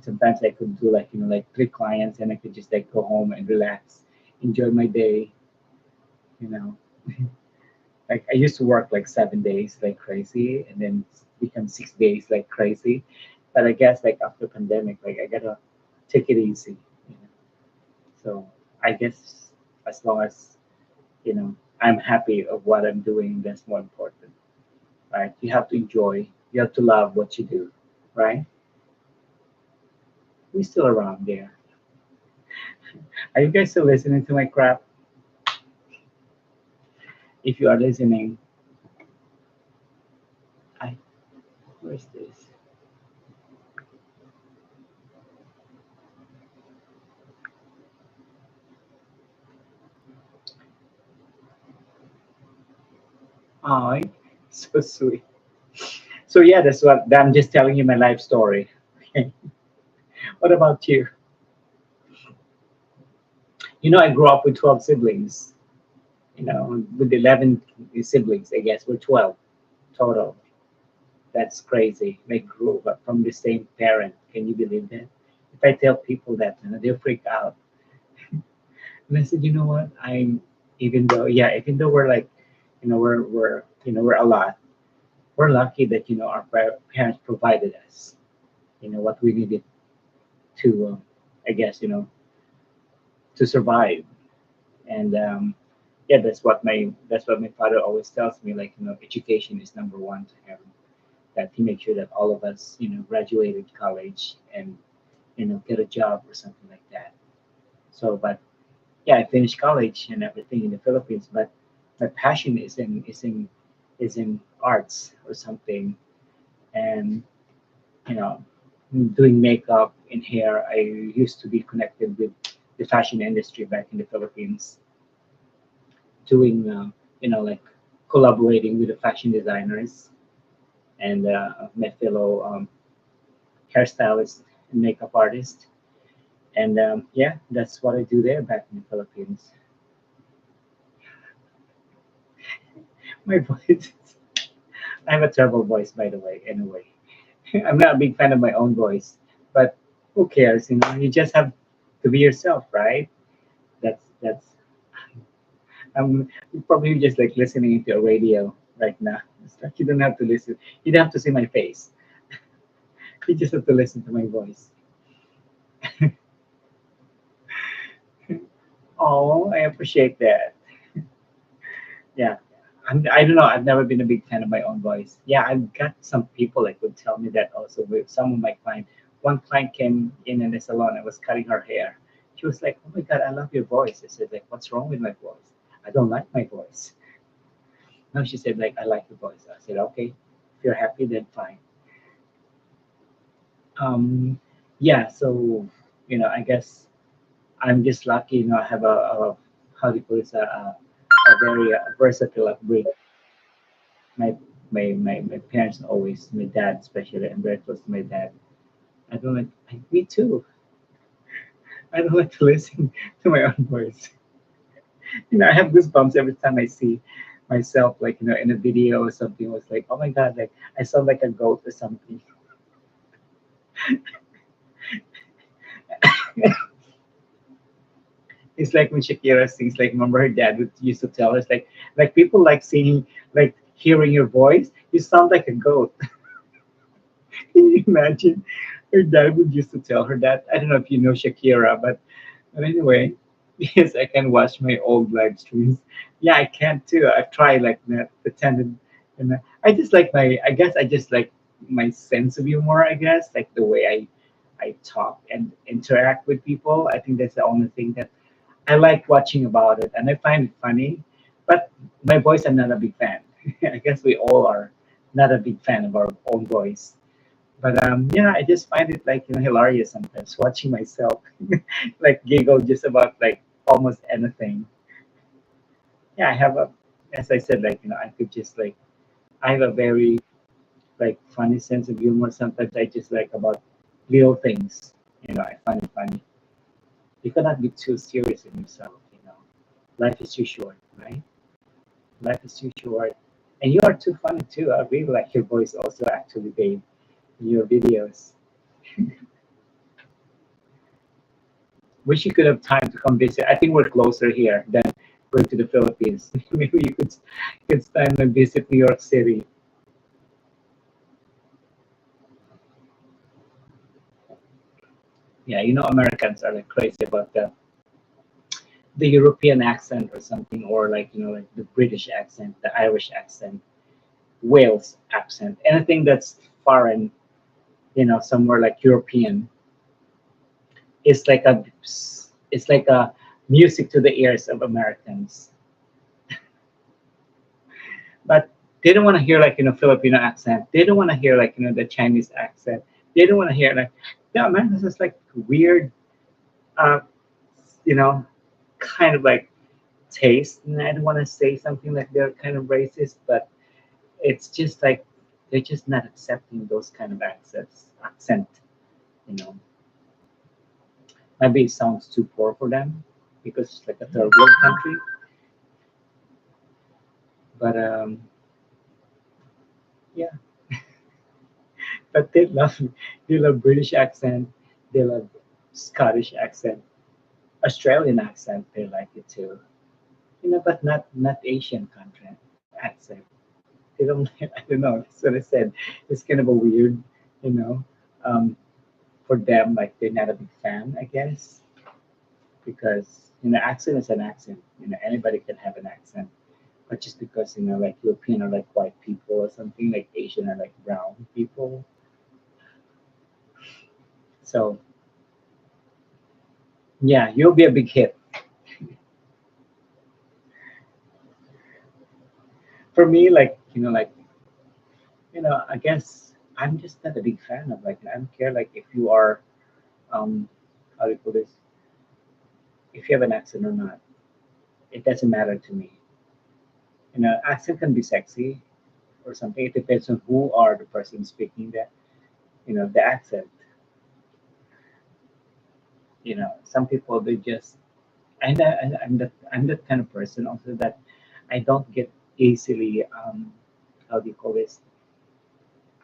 sometimes I could do like like 3 clients, and I could just like go home and relax, enjoy my day. You know, like I used to work like 7 days like crazy, and then become 6 days like crazy. But I guess like after pandemic, like I gotta take it easy. You know? So I guess as long as I'm happy of what I'm doing, that's more important, right? You have to enjoy. You have to love what you do, right? We're still around there. Are you guys still listening to my crap? If you are listening, I where's this? Oh, so sweet. So yeah, that's what I'm just telling you my life story. Okay. What about you? I grew up with 12 siblings. With 11 siblings, I guess we're 12 total. That's crazy. They grew up from the same parent. Can you believe that? If I tell people that, they'll freak out. And I said, you know what? Even though we're like, we're a lot. We're lucky that our parents provided us, what we needed to, I guess, to survive. And yeah, that's what my father always tells me. Like, education is number one to him. That he makes sure that all of us, graduated college and get a job or something like that. So, but yeah, I finished college and everything in the Philippines, but my passion is in arts or something. And you know, doing makeup and hair, I used to be connected with the fashion industry back in the Philippines, doing like collaborating with the fashion designers and my fellow hairstylists and makeup artists. And yeah, that's what I do there back in the Philippines. My voice. I have a terrible voice, by the way. Anyway, I'm not a big fan of my own voice, but who cares? You just have to be yourself, right? That's. I'm probably just like listening to a radio right now. It's like you don't have to listen. You don't have to see my face. You just have to listen to my voice. Oh, I appreciate that. Yeah. I don't know. I've never been a big fan of my own voice. Yeah, I've got some people like would tell me that also with some of my clients. One client came in the salon. I was cutting her hair. She was like, "Oh my God, I love your voice." I said, "Like, what's wrong with my voice? I don't like my voice." No, she said, "Like, I like your voice." I said, "Okay, if you're happy, then fine." Um, yeah. So, I guess I'm just lucky. I have a how do you put it? A very versatile upbringing. my my parents always, my dad especially, I'm very close to my dad. I don't like me too. I don't like to listen to my own voice. I have goosebumps every time I see myself, like, in a video or something. It was like, oh my God, like I sound like a goat or something. It's like when Shakira sings, like, remember her dad would used to tell us, like people like singing, like hearing your voice, you sound like a goat. Can you imagine? Her dad would used to tell her that. I don't know if you know Shakira, but anyway, yes, I can watch my old live streams. Yeah, I can too. I've tried like that, pretended, and I just like I guess I just like my sense of humor. I guess like the way I talk and interact with people. I think that's the only thing that I like watching about it, and I find it funny. But my voice, I'm not a big fan. I guess we all are not a big fan of our own voice. But yeah, I just find it like hilarious sometimes watching myself like giggle just about like almost anything. Yeah, I have as I said, like I could just like I have a very like funny sense of humor. Sometimes I just like about little things. I find it funny. You cannot be too serious in yourself. Life is too short, right? Life is too short, and you are too funny too. I really like your voice also, actually, babe, in your videos. Wish you could have time to come visit. I think we're closer here than going to the Philippines. Maybe you could spend and visit New York City. Yeah, Americans are like crazy about the European accent or something, or like like the British accent, the Irish accent, Wales accent, anything that's foreign, somewhere like European. It's like a music to the ears of Americans. But they don't want to hear like Filipino accent. They don't want to hear like the Chinese accent. They don't want to hear like the Americans is like weird, uh, you know, kind of like taste. And I don't want to say something like they're kind of racist, but it's just like they're just not accepting those kind of accents. Accent, you know. Maybe it sounds too poor for them because it's like a third world country. But yeah, but they love British accent. They love Scottish accent, Australian accent. They like it too. But not Asian country accent. They don't. I don't know. That's what I said. It's kind of a weird, you know. Um, for them, like they're not a big fan, I guess, because accent is an accent. Anybody can have an accent, but just because like European are like white people or something, like Asian are like brown people. So yeah, you'll be a big hit. For me, like I guess I'm just not a big fan of like I don't care like if you are um how do you put this, if you have an accent or not. It doesn't matter to me. Accent can be sexy or something. It depends on who are the person speaking that the accent. Some people they just and I'm that kind of person also that I don't get easily how do you call this?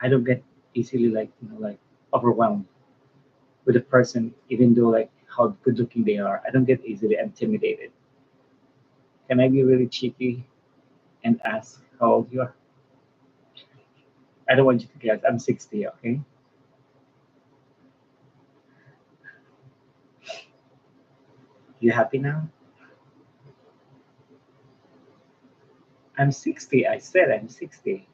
I don't get easily like like overwhelmed with a person, even though like how good looking they are. I don't get easily intimidated. Can I be really cheeky and ask how old you are? I don't want you to guess. I'm 60. Okay. You happy now? I'm 60. I said I'm 60.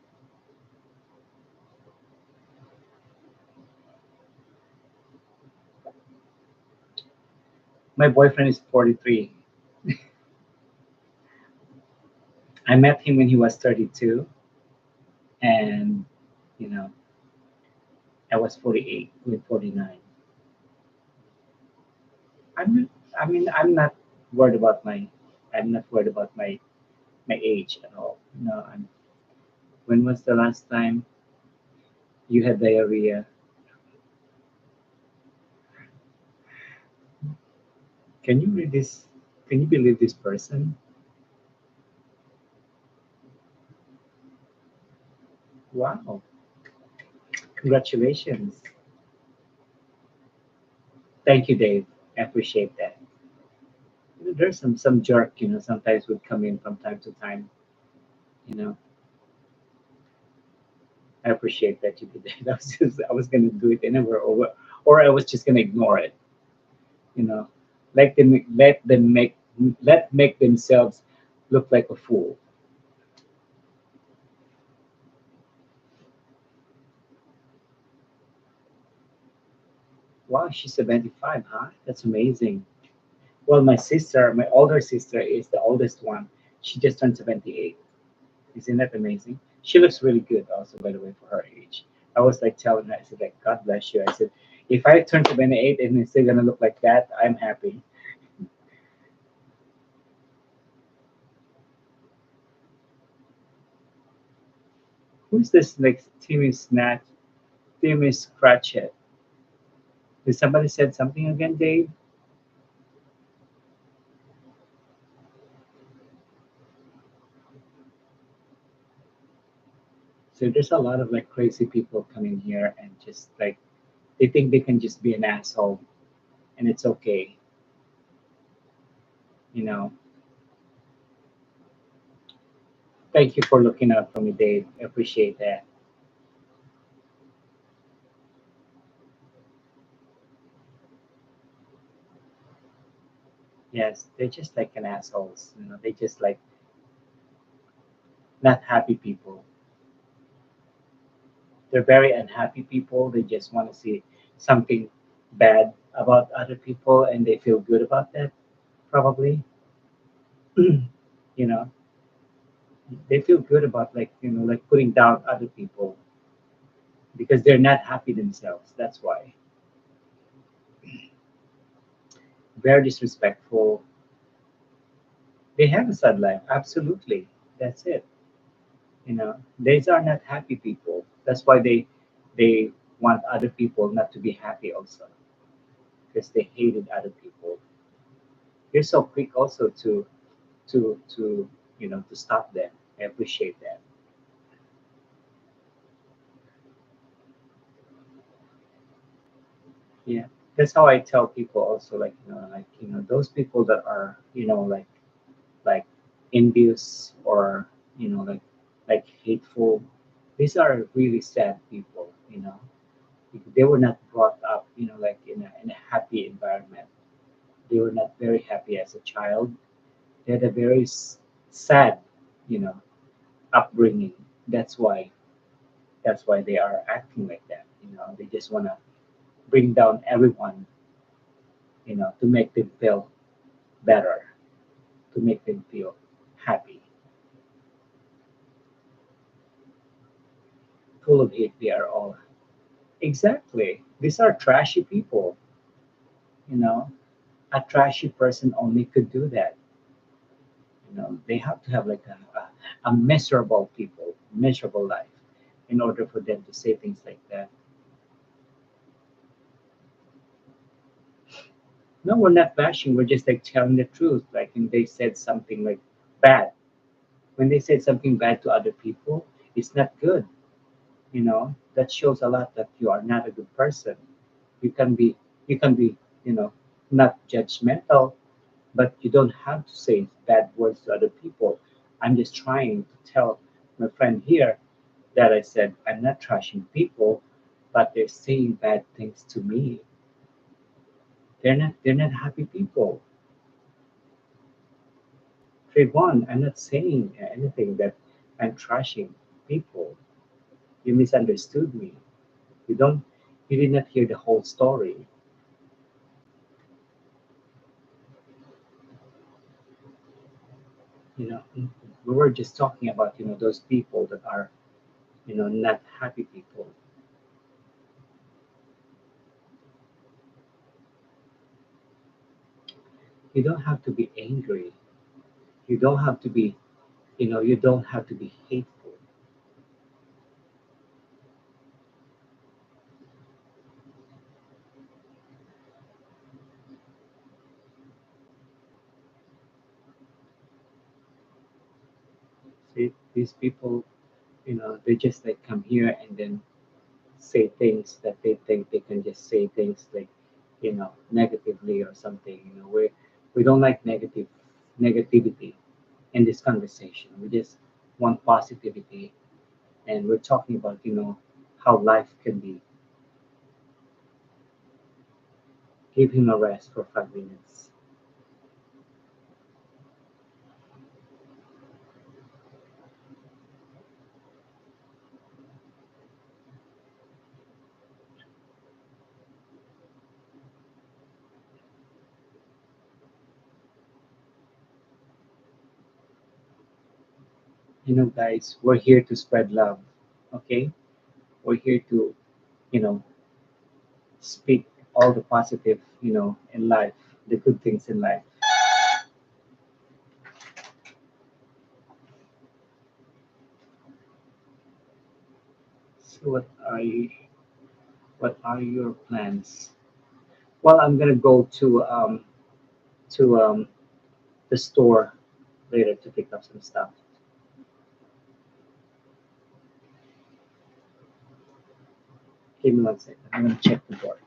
My boyfriend is 43. I met him when he was 32, and you know, I was 48, with 49. I'm not, I mean, worried about my, I'm not worried about my age at all. No, I'm. When was the last time you had diarrhea? Can you read this? Can you believe this person? Wow! Congratulations. Thank you, Dave. I appreciate that. There's some jerk, sometimes would come in from time to time. You know, I appreciate that you did that. I was gonna do it anywhere, or I was just gonna ignore it. You know, let make themselves look like a fool. Wow, she's 75, huh? That's amazing. Well, my older sister is the oldest one. She just turned 78. Isn't that amazing? She looks really good also, by the way, for her age. I was like telling her, I said, like, God bless you. I said, if I turn 28 and it's still gonna look like that, I'm happy. Who's this like Timmy Scratchet? Did somebody said something again, Dave? So there's a lot of like crazy people coming here and just like they think they can just be an asshole and it's okay, you know. Thank you for looking out for me, Dave. I appreciate that. Yes, they're just like an assholes, they just like not happy people. They're very unhappy people. They just want to see something bad about other people and they feel good about that, probably. you know, they feel good about like, like putting down other people because they're not happy themselves. That's why. Very disrespectful. They have a sad life. Absolutely. That's it. These are not happy people. That's why they want other people not to be happy also because they hated other people. You're so quick also to stop them. I appreciate that. Yeah, that's how I tell people also, like, those people that are, like envious or like hateful. These are really sad people. Because they were not brought up, like in a happy environment. They were not very happy as a child. They had a very sad, you know, upbringing. That's why they are acting like that. They just want to bring down everyone, to make them feel better, to make them feel happy. Full of hate, they are all. Exactly. These are trashy people, you know. A trashy person only could do that. They have to have like a miserable people, miserable life in order for them to say things like that. No, we're not bashing. We're just like telling the truth. Like when they said something like bad, when they said something bad to other people, it's not good. That shows a lot that you are not a good person. You can be, you can be, you know, not judgmental, but you don't have to say bad words to other people. I'm just trying to tell my friend here that I said I'm not trashing people, but they're saying bad things to me. They're not happy people. Trayvon, I'm not saying anything that I'm trashing people. You misunderstood me. You don't. You did not hear the whole story. You know, we were just talking about those people that are not happy people. You don't have to be angry. You don't have to be you don't have to be hateful. See, these people, they just like come here and then say things that they think they can just say things like negatively or something. We don't like negativity in this conversation. We just want positivity, and we're talking about how life can be. Give him a rest for 5 minutes. Guys, we're here to spread love. Okay, we're here to you know speak all the positive in life, the good things in life. So what are your plans? Well, I'm gonna go to the store later to pick up some stuff. Give me 1 second. I'm gonna check the door.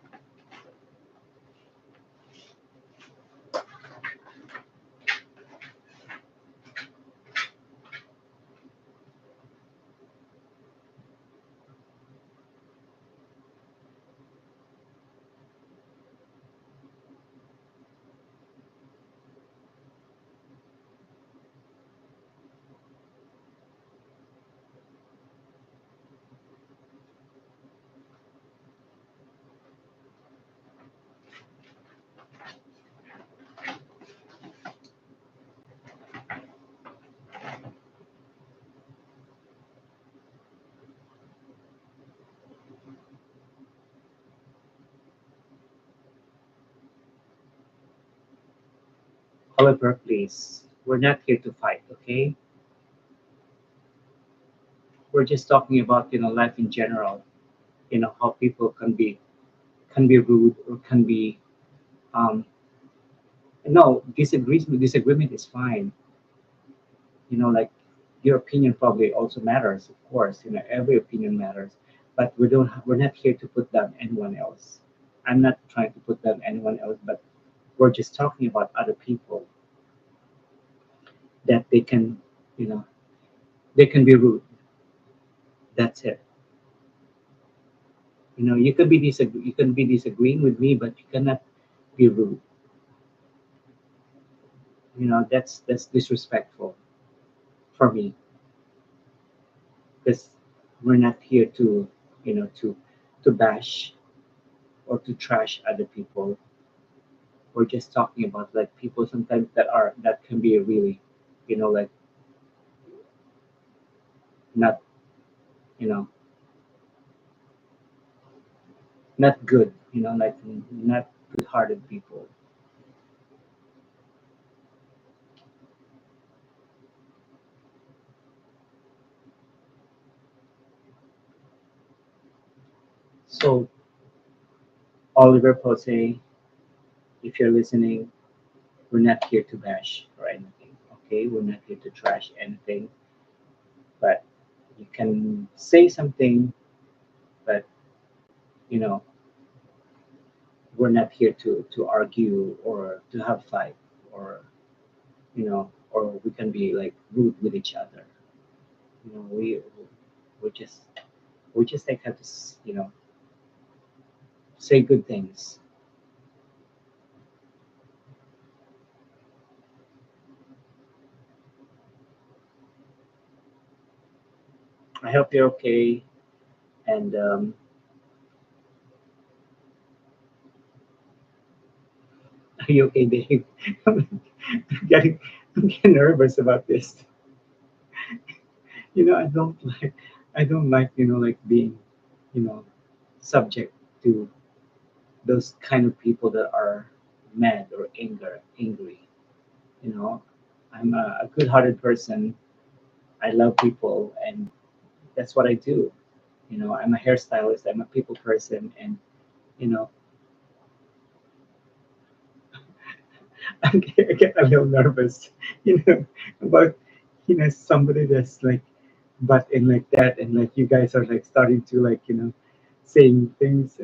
However, please, we're not here to fight, okay? We're just talking about life in general. How people can be rude or can be no disagreement is fine. Like your opinion probably also matters, of course. Every opinion matters, but we're not here to put down anyone else. I'm not trying to put down anyone else, but we're just talking about other people that you know they can be rude. That's it. You can be disagreeing with me, but you cannot be rude. That's disrespectful for me, because we're not here to bash or to trash other people. We're just talking about like people sometimes that can be really like not you know not good, like not good hearted people. So Oliver Posey, if you're listening, we're not here to bash or anything. Okay, we're not here to trash anything, but you can say something, but you know we're not here to argue or to have fight, or or we can be like rude with each other. We just like have to say good things. I hope you're okay. And are you okay, Dave? I'm getting, I'm getting nervous about this. I don't like, like being, you know, subject to those kind of people that are mad or angry. You know, I'm a good-hearted person. I love people, and that's what I do. I'm a hairstylist. I'm a people person, and you know, I get a little nervous, about somebody that's like butt in like that, and like you guys are like starting to like saying things.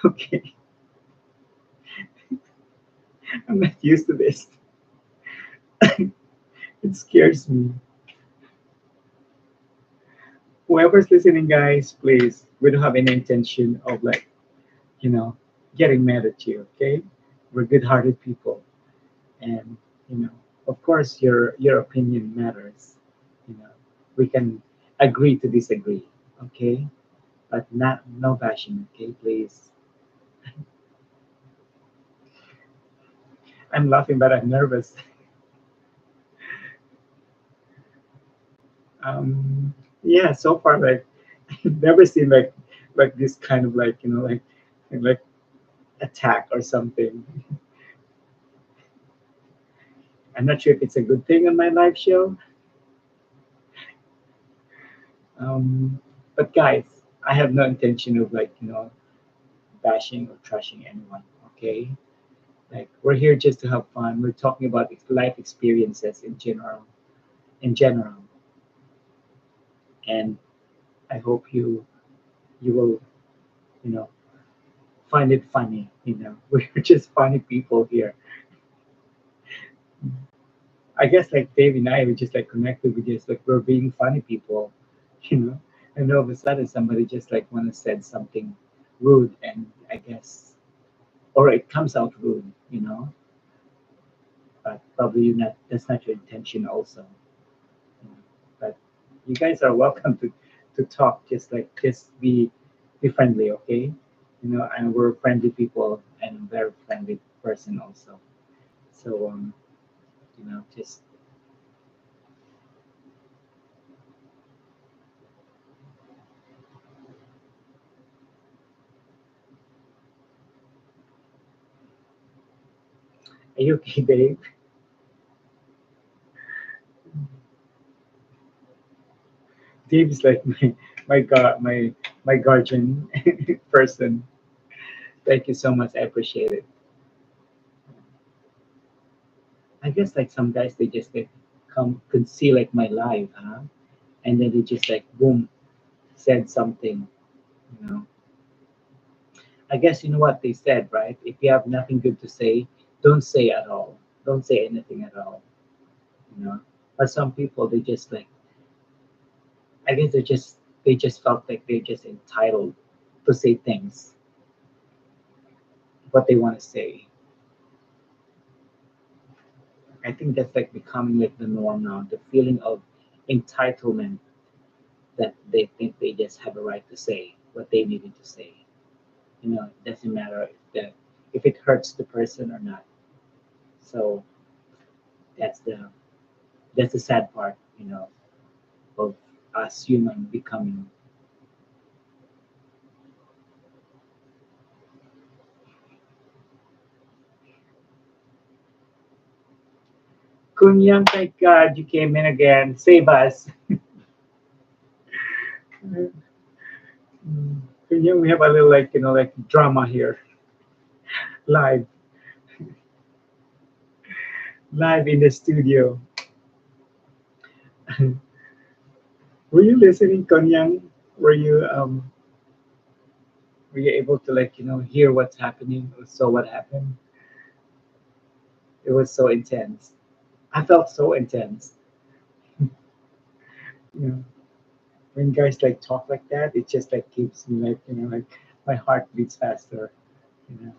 Okay, I'm not used to this. It scares me. Whoever's listening, guys, please, we don't have any intention of like you know getting mad at you. Okay, we're good-hearted people, and you know, of course, your opinion matters. You know, we can agree to disagree. Okay, but not no bashing. Okay, please. I'm laughing, but I'm nervous. Um, yeah, so far, like, I've never seen like this kind of like like attack or something. I'm not sure if it's a good thing on my live show. But guys, I have no intention of like bashing or trashing anyone. Okay, like we're here just to have fun. We're talking about life experiences in general, and I hope you will you know find it funny. We're just funny people here. I guess like Dave and I, we just like connected with just like we're being funny people, you know. And all of a sudden somebody just like wanna said something rude, and I guess or it comes out rude. But probably not that's not your intention also. But you guys are welcome to talk, just be friendly, okay? And we're friendly people, and I'm a very friendly person also. So just are you okay, Dave? Dave is like my guardian person. Thank you so much. I appreciate it. I guess like some guys they just like come could see like my live, huh? And then they just like boom said something. You know. I guess you know what they said, right? If you have nothing good to say, don't say at all. Don't say anything at all. You know. But some people they just like I guess they just felt like they're just entitled to say things what they want to say. I think that's like becoming like the norm now. The feeling of entitlement that they think they just have a right to say what they needed to say. It doesn't matter if it hurts the person or not. So that's the sad part, of us human becoming. Kunyang, thank God you came in again. Save us. Kunyang, we have a little like like drama here, live, live in the studio. Were you listening, Kunyang? Were you were you able to like hear what's happening or saw what happened? It was so intense. I felt so intense. you know when guys like talk like that, it just like keeps me like like my heart beats faster. you know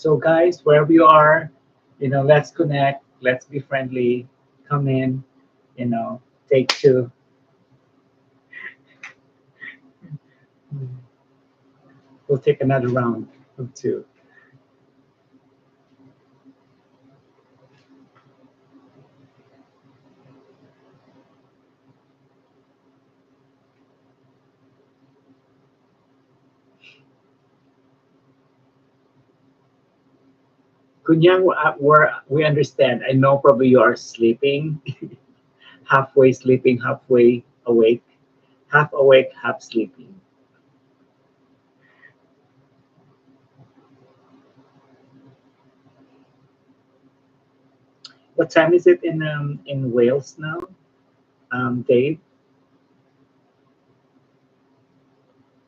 So guys, wherever you are, let's connect, let's be friendly, come in, you know, take two. We'll take another round of two. Kunyang, we understand. I know probably you are sleeping, halfway sleeping, halfway awake, half awake, half sleeping. What time is it in Wales now, Dave?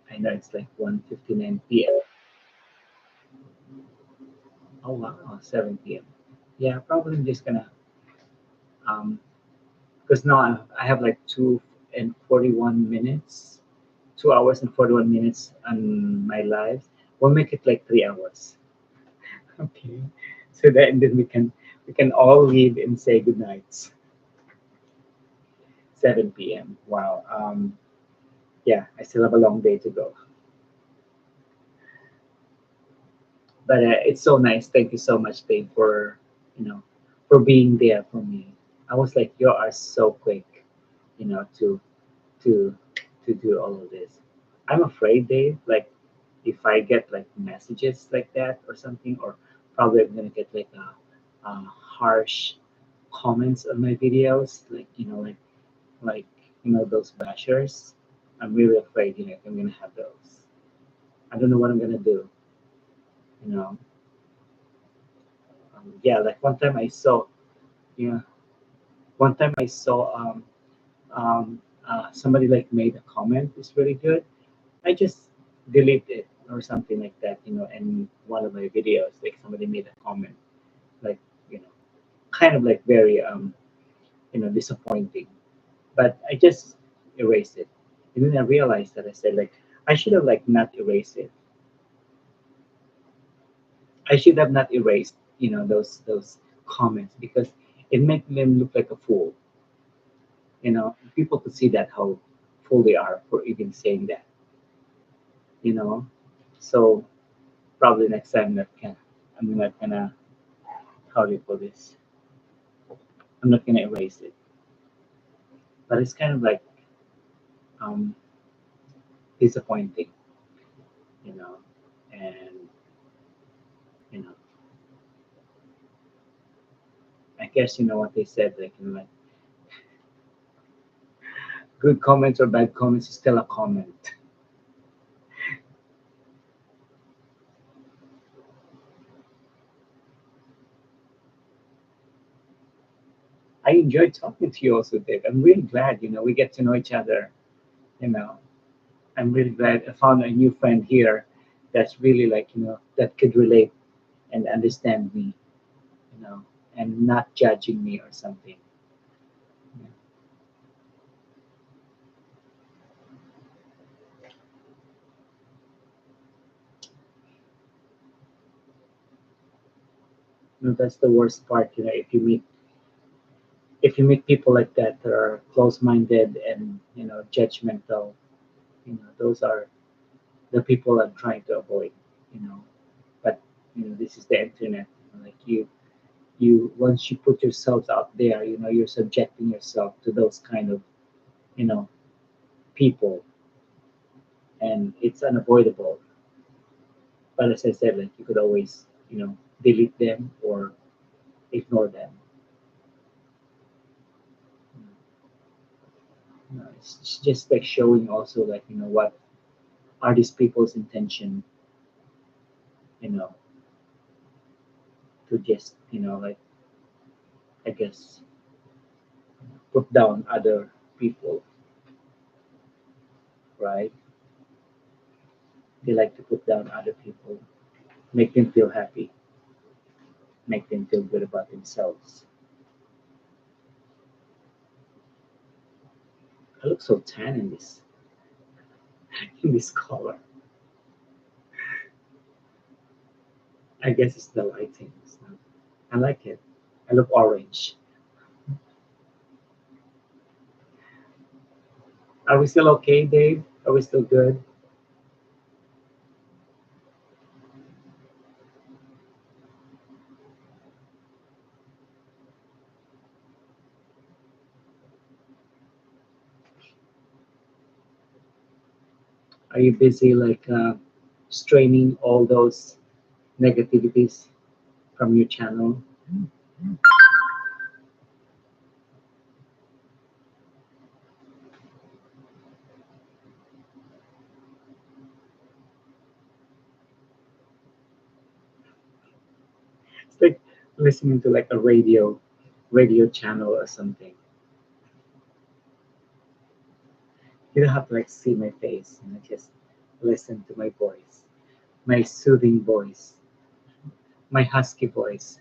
I know it's like 1:59 p.m. Oh wow, 7 p.m. Yeah, probably I'm just gonna um because now I have like 2 and 41 minutes, 2 hours and 41 minutes on my life. We'll make it like 3 hours. Okay. So that and then we can all leave and say good nights. 7 p.m. Wow. Yeah, I still have a long day to go. But it's so nice. Thank you so much, Dave, you know for being there for me. I was like, you are so quick, to to do all of this. I'm afraid, Dave, like if I get like messages like that or something, or probably I'm gonna get like a harsh comments on my videos, like like those bashers. I'm really afraid, I'm gonna have those. I don't know what I'm gonna do. You know, yeah, like one time I saw, yeah, one time I saw somebody like made a comment. It's really good. I just delete it or something like that, and one of my videos, like somebody made a comment, like, you know, kind of like very, disappointing. But I just erased it. And then I realized that I said, like, I should have, like, not erased it. I should have not erased, those comments because it made them look like a fool. People could see that how fool they are for even saying that, you know. So probably next time I'm not gonna, how do you put this? I'm not gonna erase it. But it's kind of like um, disappointing, you know. And you know, I guess you know what they said, like like good comments or bad comments is still a comment. I enjoyed talking to you also, Dave. I'm really glad, we get to know each other, you know. I'm really glad I found a new friend here that's really like, that could relate and understand me, you know, and not judging me or something. Yeah. That's the worst part, if you meet people like that are close-minded and judgmental, those are the people I'm trying to avoid, you know. But this is the internet. Like you once you put yourselves out there, you're subjecting yourself to those kind of you know people, and it's unavoidable. But as I said, like you could always delete them or ignore them. It's just like showing also like what are these people's intention, you know, to just like I guess put down other people, right? They like to put down other people, make them feel happy, make them feel good about themselves. I look so tan in this in this color. I guess it's the lighting. So I like it. I look orange. Are we still okay, Dave? Are we still good? Are you busy like straining all those negativities from your channel? It's like listening to like a radio channel or something. You don't have to like see my face, just listen to my voice, my soothing voice, my husky voice.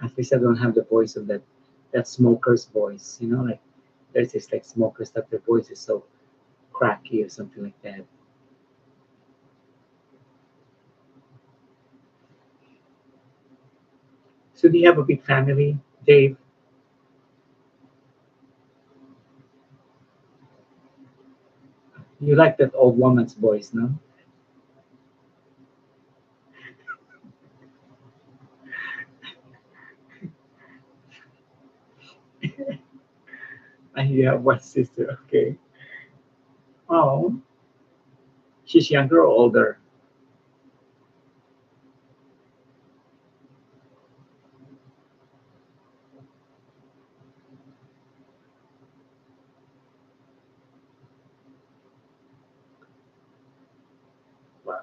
At least I don't have the voice of that smoker's voice. Like there's this like smokers that their voice is so cracky or something like that. So do you have a big family, Dave? You like that old woman's voice, no? You have one sister, okay. Oh, she's younger or older? Wow,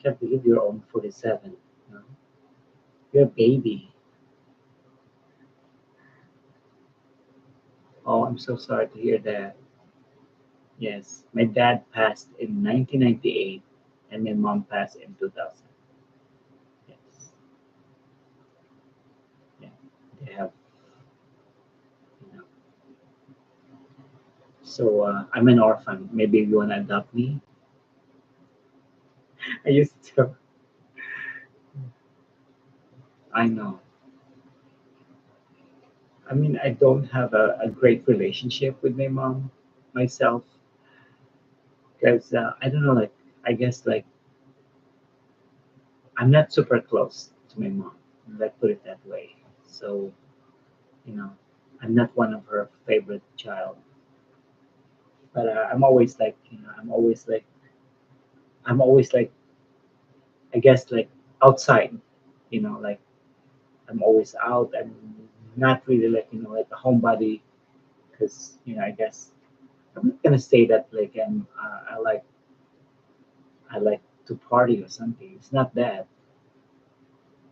can't believe you're only 47. No? You're a baby. Oh, I'm so sorry to hear that. Yes, my dad passed in 1998 and my mom passed in 2000. Yes, yeah, they have, you know. So I'm an orphan. Maybe you want to adopt me? I used to. I know. I mean, I don't have a great relationship with my mom myself because I don't know, like, I guess, like, I'm not super close to my mom. Let's put it that way. So, you know, I'm not one of her favorite child. But I'm always like, I'm always like, I guess, like outside, like I'm always out. I'm not really like, like a homebody because, I guess I'm not gonna say that like I like to party or something. It's not that.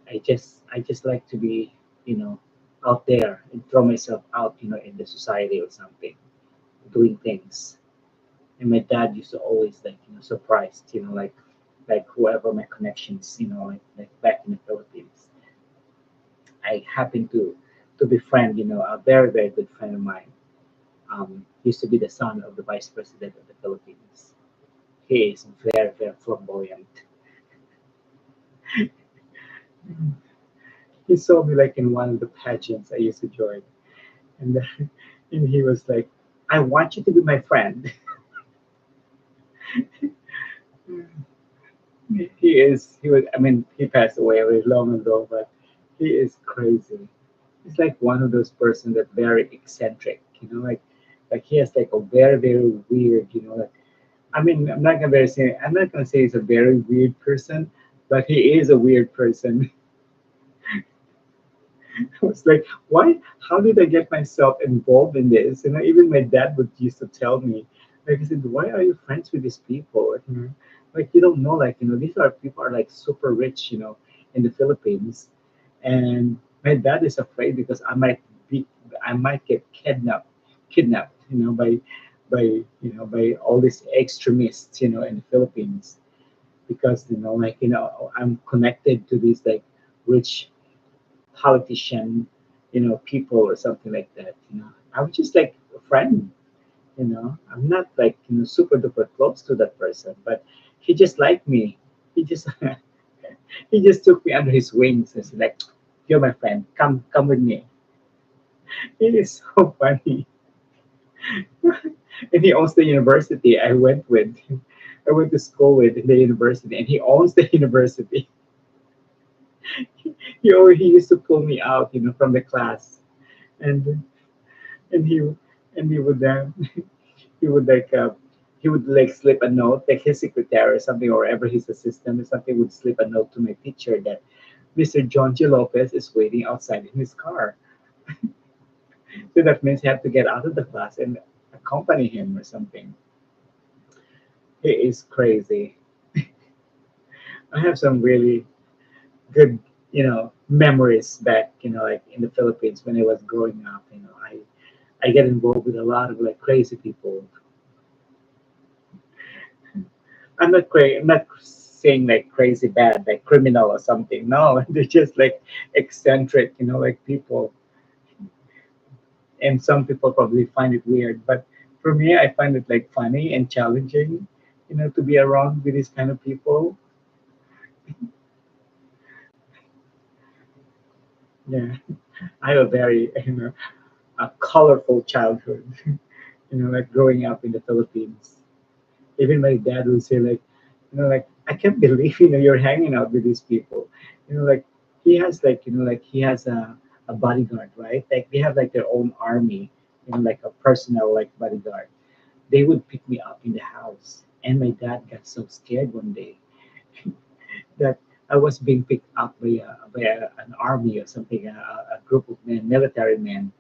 I just like to be, you know, out there and throw myself out, in the society or something, doing things. And my dad used to always like, surprised, like whoever my connections, like back in the Philippines. I happened to befriend, a very, very good friend of mine. Used to be the son of the vice president of the Philippines. He is very, very flamboyant. He saw me like in one of the pageants I used to join, and and he was like, "I want you to be my friend." He is. He was. I mean, he passed away very long ago, but he is crazy. He's like one of those person that very eccentric. Like he has like a very, very weird. Like I mean, I'm not gonna say he's a very weird person, but he is a weird person. I was like, why? How did I get myself involved in this? Even my dad would used to tell me, like, I said, why are you friends with these people? Like, you don't know, like, these are people are like super rich, in the Philippines, and my dad is afraid because be, I might get kidnapped, by all these extremists, in the Philippines, because like I'm connected to these like rich politician people or something like that. I was just like a friend. I'm not like super duper close to that person, but he just liked me. He just he just took me under his wings and said like, "You're my friend. Come with me." It is so funny. And he owns the university I went with. I went to school with in the university, and he owns the university. He used to pull me out, from the class, and and he and he would he would like he would like slip a note, like his secretary or something, or ever his assistant or something would slip a note to my teacher that Mr. John G. Lopez is waiting outside in his car. So that means you have to get out of the class and accompany him or something. It is crazy. I have some really good, memories back, like in the Philippines when I was growing up. I get involved with a lot of like crazy people. I'm not saying like crazy bad, like criminal or something. No, they're just like eccentric, like people. And some people probably find it weird, but for me, I find it like funny and challenging, to be around with these kind of people. Yeah, I have a very, a colorful childhood, like growing up in the Philippines. Even my dad would say like, like I can't believe you're hanging out with these people. Like he has like like he has a bodyguard, right? Like they have like their own army, like a personal like bodyguard. They would pick me up in the house, and my dad got so scared one day that I was being picked up an army or something, a group of men, military men.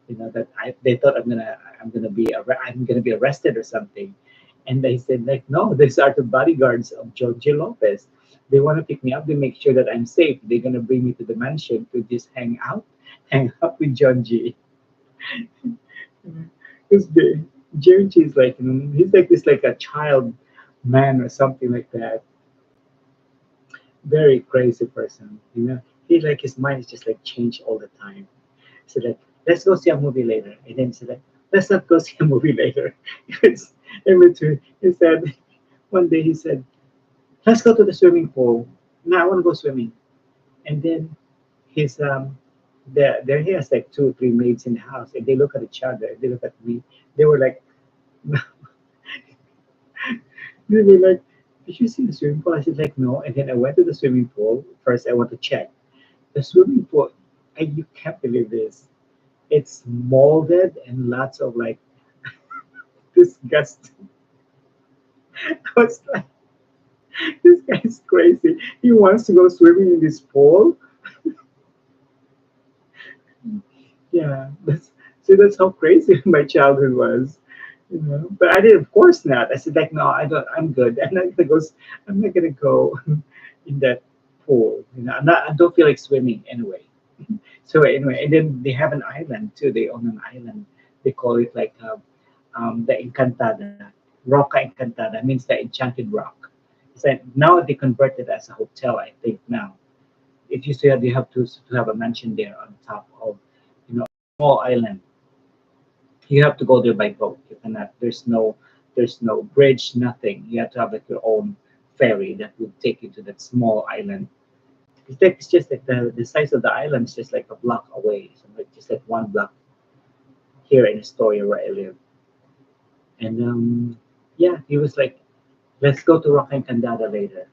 That they thought I'm gonna be arrested or something. And they said like, no, these are the bodyguards of George Lopez. They want to pick me up. They make sure that I'm safe. They're gonna bring me to the mansion to just hang out with John G. Because John G is like, he's like this like a child man or something like that. Very crazy person. He like his mind is just like changed all the time. So like, let's go see a movie later. And then he said like, let's not go see a movie later. It's in between. He said one day he said, let's go to the swimming pool. No, I want to go swimming. And then his there he has like two or three maids in the house, and they look at each other. They look at me. They were like, they were like, did you see the swimming pool? I said like no. And then I went to the swimming pool. First, I want to check the swimming pool. And you can't believe this. It's molded and lots of like disgusting. I was like, this guy's crazy. He wants to go swimming in this pool. Yeah, that's how crazy my childhood was. But I did, of course not. I said like, no, I don't. I'm good. I'm not gonna go in that pool. I don't feel like swimming anyway. So anyway, and then they have an island too. They own an island. They call it like the Encantada, Roca Encantada means the enchanted rock. It's like now they converted it as a hotel. I think now it used to have you have to have a mansion there on top of a small island. You have to go there by boat. You cannot. There's no bridge, nothing. You have to have like your own ferry that will take you to that small island. It's just like the size of the island is just like a block away, so like just like one block here in Astoria where I live. And yeah, he was like, let's go to Rock and Candada later.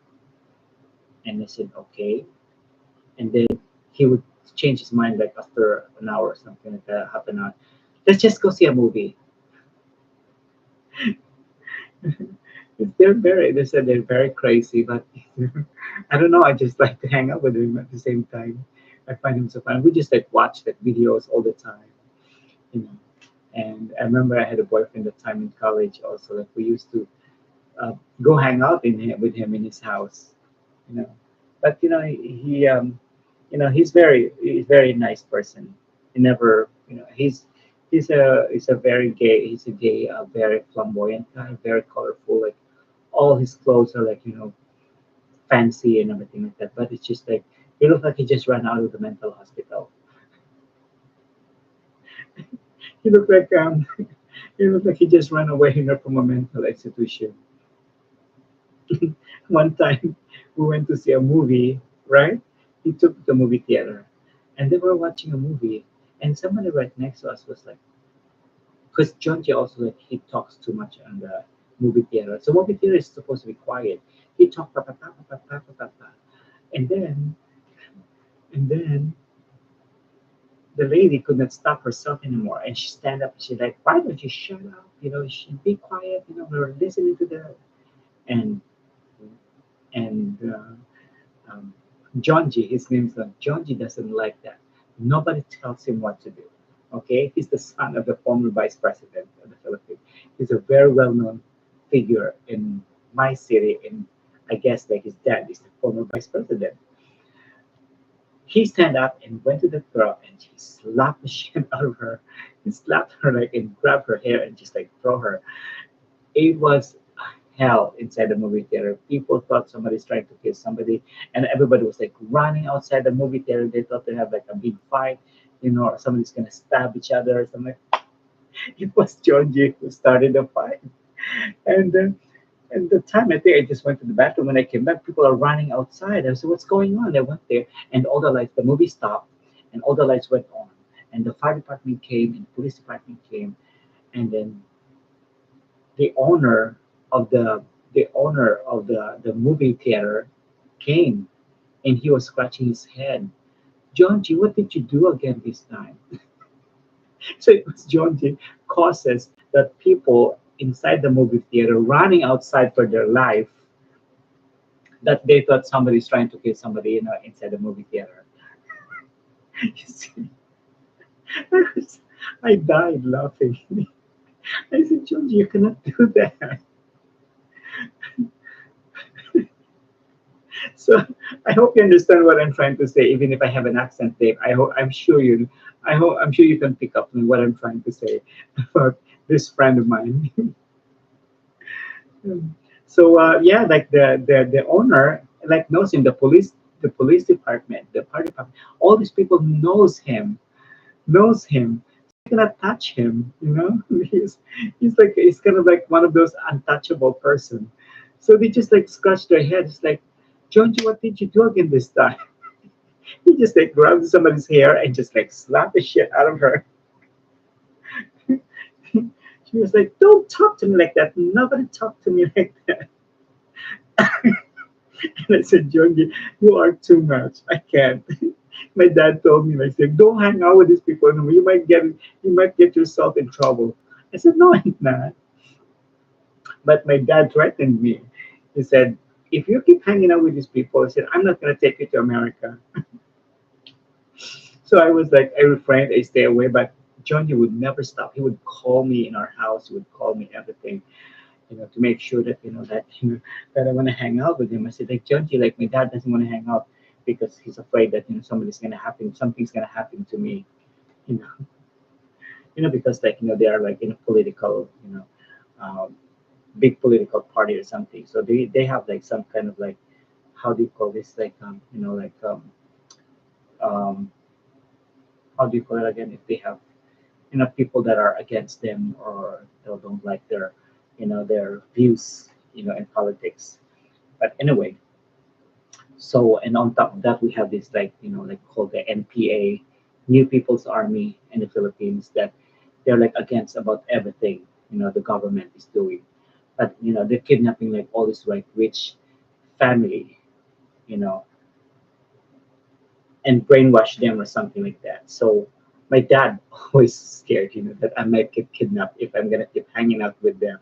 And I said, okay. And then he would change his mind like after an hour or something like that, half an hour. Let's just go see a movie. They said they're very crazy, but I don't know. I just like to hang out with him at the same time. I find him so fun. We just like watch like videos all the time, you know. And I remember I had a boyfriend at the time in college also. Like we used to go hang out with him in his house, you know. But he's very nice person. He never, he's a very gay. He's a gay, very flamboyant guy, very colorful. Like all his clothes are like fancy and everything like that. But it's just like he looks like he just ran out of the mental hospital. He looked like he looked like he just ran away, from a mental institution. One time we went to see a movie, right? He took the movie theater, and they were watching a movie, and somebody right next to us was like, because John Jay also like he talks too much on the movie theater. So movie theater is supposed to be quiet. He talked pa pa pa pa pa pa pa pa, pa. And then and then the lady could not stop herself anymore, and she stand up. She's like, "Why don't you shut up? She be quiet. We're listening to the." And and John G, his name's John G doesn't like that. Nobody tells him what to do. Okay, he's the son of the former vice president of the Philippines. He's a very well-known figure in my city, and I guess like his dad is the former vice president. He stand up and went to the girl and he slapped the shit out of her. He slapped her like and grabbed her hair and just like throw her. It was hell inside the movie theater. People thought somebody's trying to kill somebody, and everybody was like running outside the movie theater. They thought they have like a big fight, or somebody's gonna stab each other or something. It was Georgie who started the fight, and then. And the time I think I just went to the bathroom. When I came back, people are running outside. I said, "What's going on?" I went there, and all the lights. The movie stopped, and all the lights went on. And the fire department came, and the police department came, and then the owner of the movie theater came, and he was scratching his head. John G, what did you do again this time? So it was John G causes that people inside the movie theater running outside for their life, that they thought somebody's trying to kill somebody, inside the movie theater. You see, I, was, I died laughing. I said, John G, you cannot do that. So I hope you understand what I'm trying to say, even if I have an accent there. I'm sure you can pick up on what I'm trying to say about this friend of mine. So yeah, like the owner like knows him, the police department, the fire department, all these people knows him. So you cannot touch him. He's kind of like one of those untouchable person. So they just like scratch their head. It's like, Jonesy, what did you do again this time? He just like grabbed somebody's hair and just like slapped the shit out of her. She was like, "Don't talk to me like that. Nobody talk to me like that." And I said, Jonesy, you are too much. I can't. My dad told me, like, said, "Don't hang out with these people. No, you might get yourself in trouble." I said, "No, I'm not." But my dad threatened me. He said, "If you keep hanging out with these people," he said, "I'm not gonna take you to America." So I was like, I refrained, I stay away. But Johnny would never stop. He would call me in our house. He would call me everything, to make sure that that I want to hang out with him. I said, like, Johnny, like my dad doesn't want to hang out because he's afraid that something's gonna happen to me. You know, because like they are like in a political, um, big political party or something. So they have like some kind of like, how do you call this, like um how do you call it again, if they have people that are against them, or they don't like their views in politics. But anyway, so, and on top of that, we have this like like called the NPA, New People's Army in the Philippines, that they're like against about everything the government is doing. But they're kidnapping like all this like rich family, you know and brainwash them or something like that. So my dad always scared, that I might get kidnapped if I'm gonna keep hanging out with them.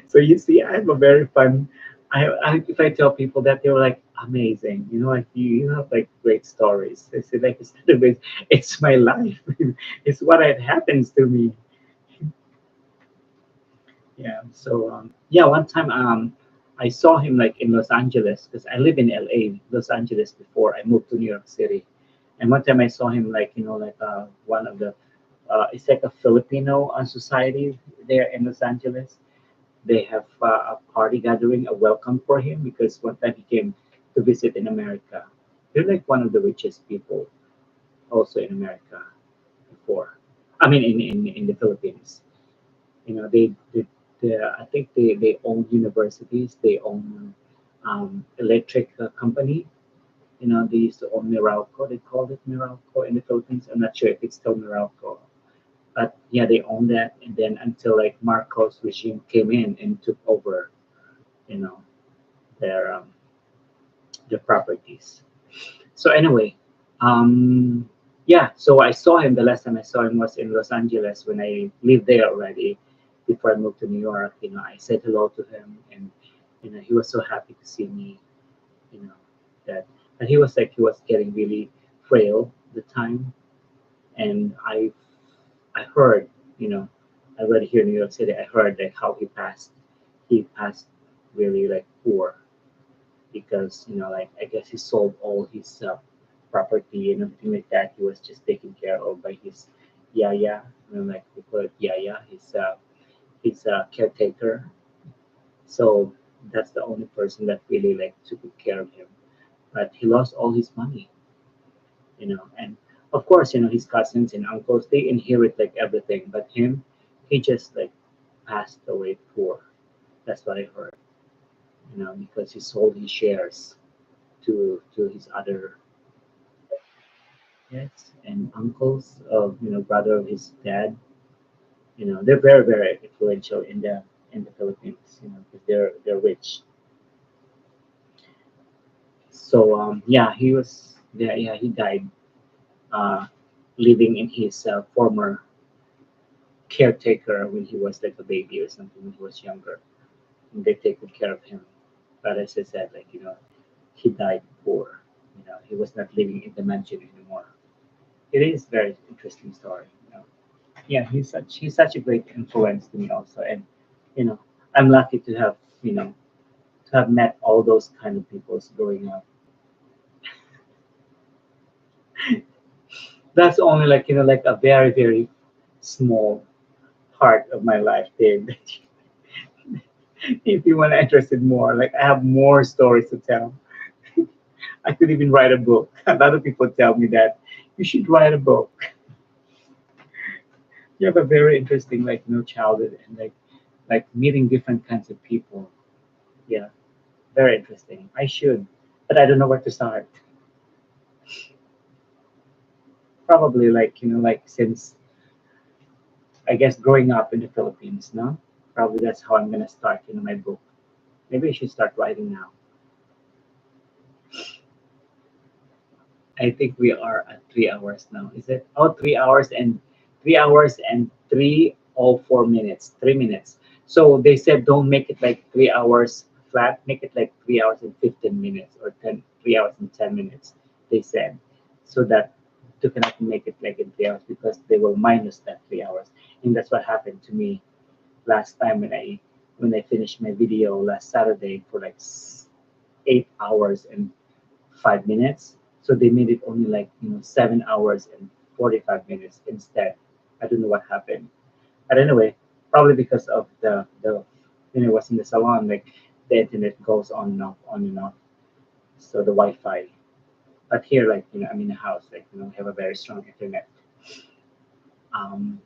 So you see, I have a very fun. If I tell people that, they're like amazing, like you have like great stories. I say like, it's my life. It's what had happens to me. Yeah. So yeah, one time I saw him like in Los Angeles, because I live in LA, Los Angeles, before I moved to New York City. And one time I saw him like like one of the it's like a Filipino society there in Los Angeles. They have a party gathering, a welcome for him, because one time he came to visit in America. They're like one of the richest people. also in America before. I mean, in the Philippines. They I think they own universities. They own electric company. They used to own Meralco. They called it Meralco in the Philippines. I'm not sure if it's still Meralco, but yeah, they own that. And then until like Marcos regime came in and took over, you know, their their properties. So anyway, um, yeah. So I saw him. The last time I saw him was in Los Angeles when I lived there already. Before I moved to New York, I said hello to him, and he was so happy to see me. You know that, and he was getting really frail at the time, and I heard, you know, I read here in New York City. I heard like how he passed. He passed really like poor because like I guess he sold all his property and everything like that. He was just taken care of by his yaya, like we call it yaya, his caretaker. So that's the only person that really like took good care of him. But he lost all his money, and of course, his cousins and uncles they inherit like everything, but him, he just like passed away poor. That's what I heard, because he sold his shares to his other yes and uncles of brother of his dad. They're very very influential in the Philippines, because they're rich. So yeah, he died uh, living in his former caretaker when he was like a baby or something when he was younger, and they take good care of him. But as I said, like he died poor. He was not living in the mansion anymore. It is very interesting story. Yeah, he's such a great influence to me also, and you know I'm lucky to have met all those kind of people growing up. That's only like like a very very small part of my life, Dave. If you want to interested more, like I have more stories to tell. I could even write a book. A lot of people tell me that you should write a book. You have a very interesting childhood and like meeting different kinds of people. Yeah, very interesting. I should, but I don't know where to start. Probably like since I guess growing up in the Philippines, no? Probably that's how I'm gonna start my book. Maybe I should start writing now. I think we are at 3 hours now. Is it? Oh, 3 hours and 3 hours and 3 or 4 minutes. 3 minutes. So they said don't make it like 3 hours flat. Make it like 3 hours and 15 minutes or 3 hours and 10 minutes. They said so that you cannot make it like in 3 hours because they will minus that 3 hours. And that's what happened to me last time when I finished my video last Saturday for like 8 hours and 5 minutes. So they made it only like 7 hours and 45 minutes instead. I don't know what happened. But anyway, probably because of the was in the salon, like the internet goes on and off, on and off. So the Wi-Fi. But here, like I'm in a house, like we have a very strong internet. Um,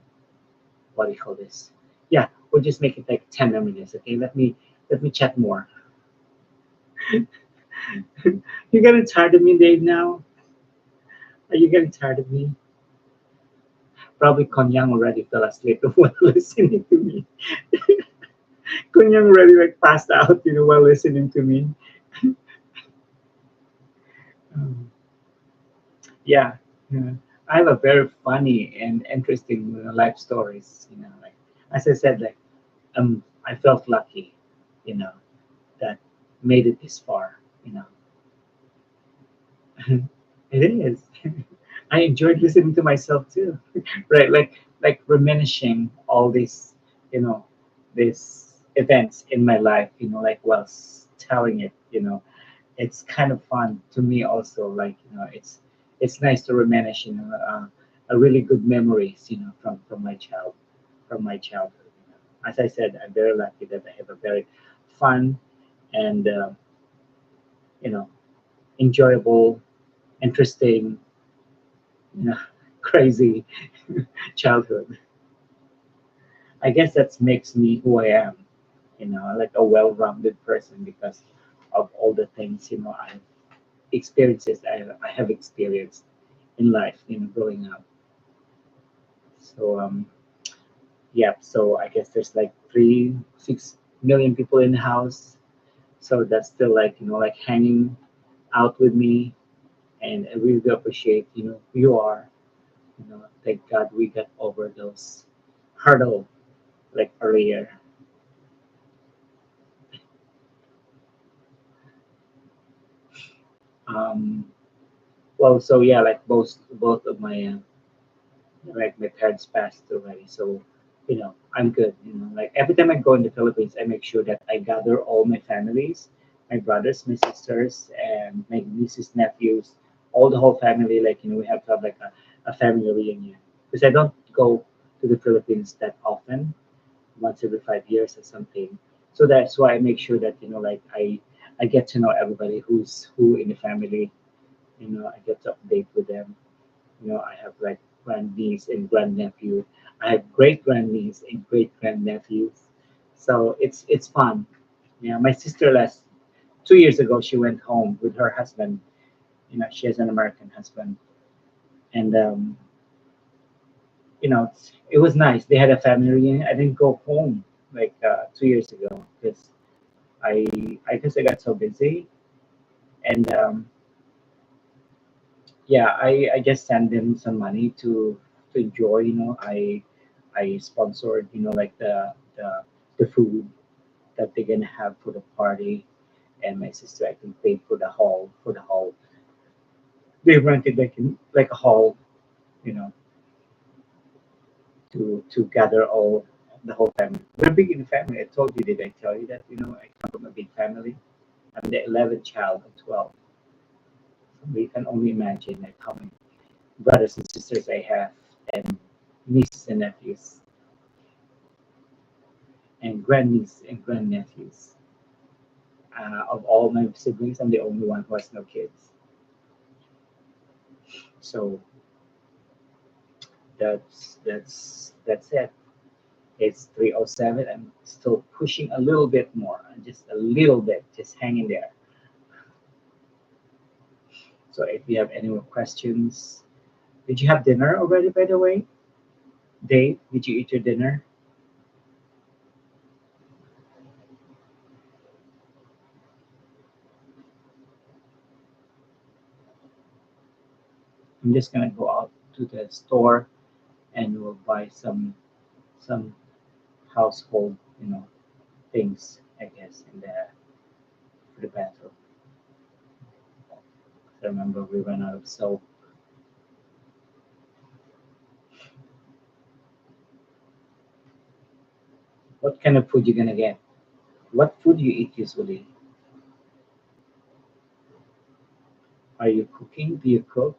what do you call this? Yeah, we'll just make it like 10 minutes. Okay, let me chat more. You getting tired of me, Dave? Now? Are you getting tired of me? Probably Konyang already fell asleep while listening to me. Konyang already like passed out, while listening to me. Um, yeah, yeah. I have a very funny and interesting life stories. Like as I said, like I felt lucky, you know, that made it this far. It is. I enjoyed listening to myself too, right? Like reminiscing all these, you know, these events in my life. Like while telling it. It's kind of fun to me also. Like it's nice to reminisce. A really good memories. From my childhood. As I said, I'm very lucky that I have a very fun and you know enjoyable, interesting you know, crazy childhood. I guess that makes me who I am, like a well-rounded person because of all the things, I have experienced in life, growing up. So yeah, so I guess there's like 6 million people in the house. So that's still like, like hanging out with me, and I really do appreciate, who you are. Thank God we got over those hurdle like earlier. Um, well, so yeah, like both of my like my parents passed already, so I'm good. Like every time I go in the Philippines, I make sure that I gather all my families, my brothers, my sisters, and my nieces, nephews, all the whole family. Like we have to have like a family reunion because I don't go to the Philippines that often, once every 5 years or something. So that's why I make sure that like I get to know everybody who's who in the family. I get to update with them. I have like grandniece and grandnephew. I have great grandniece and great grandnephews. So it's fun. Yeah, my sister last 2 years ago she went home with her husband. She has an American husband, and it was nice. They had a family reunion. I didn't go home like 2 years ago because I I guess I got so busy, and yeah, I just send them some money to enjoy. I sponsored like the food that they're gonna have for the party, and my sister I think paid for the hall. They rented like a hall, you know, to gather all the whole family. We're big in the family. I told you, did I tell you that? I come from a big family. I'm the 11th child of 12. So we can only imagine like how many brothers and sisters I have, and nieces and nephews, and grandnieces and grandnephews. Of all my siblings, I'm the only one who has no kids. So that's it. It's 3:07. I'm still pushing a little bit more, just a little bit, just hanging there. So if you have any more questions, did you have dinner already, by the way? Dave, did you eat your dinner? I'm just gonna go out to the store and we'll buy some household, things, I guess, in the for the bathroom. I remember we ran out of soap. What kind of food you gonna get? What food you eat usually? Are you cooking? Do you cook?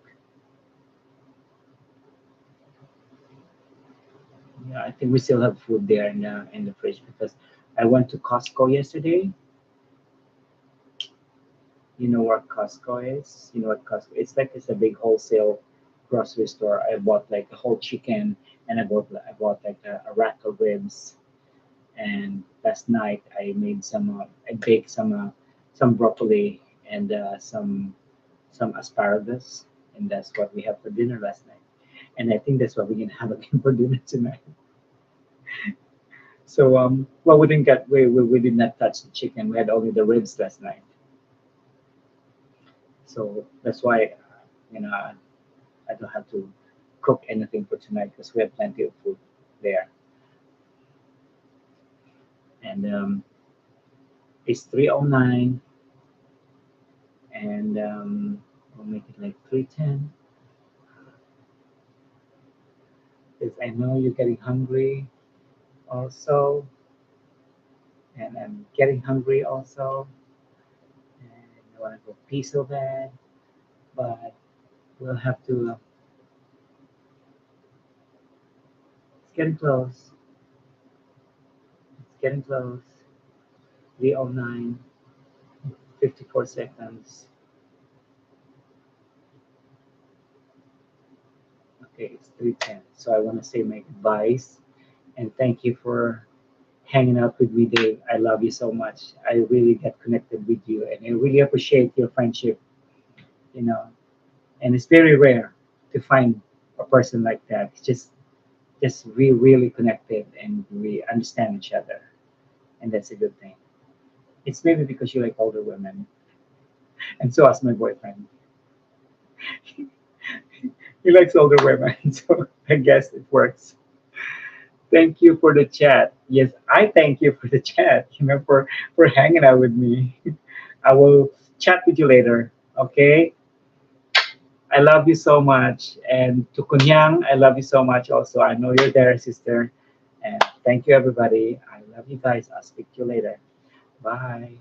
Yeah, I think we still have food there in the fridge because I went to Costco yesterday. You know where Costco is? You know what Costco? It's a big wholesale grocery store. I bought like a whole chicken, and I bought like a rack of ribs. And last night I baked some broccoli and some asparagus, and that's what we had for dinner last night. And I think that's what we're gonna have again for dinner tonight. So well, we did not touch the chicken. We had only the ribs last night. So that's why I don't have to cook anything for tonight because we have plenty of food there. And it's 3:09, and we'll make it like 3:10 because I know you're getting hungry also, and I'm getting hungry also, and I want to go pee so bad, but we'll have to. It's getting close. It's getting close. 3:09, 54 seconds. Okay, it's 3:10. So I want to say my goodbyes and thank you for hanging out with me, Dave. I love you so much. I really get connected with you, and I really appreciate your friendship. You know, and it's very rare to find a person like that. It's just really connected, and we understand each other, and that's a good thing. It's maybe because you like older women, and so as my boyfriend. He likes older women, so I guess it works. Thank you for the chat. Yes, I thank you for the chat. For hanging out with me. I will chat with you later. Okay. I love you so much, and to Kunyang, I love you so much. Also, I know you're there, sister. And thank you, everybody. I love you guys. I'll speak to you later. Bye.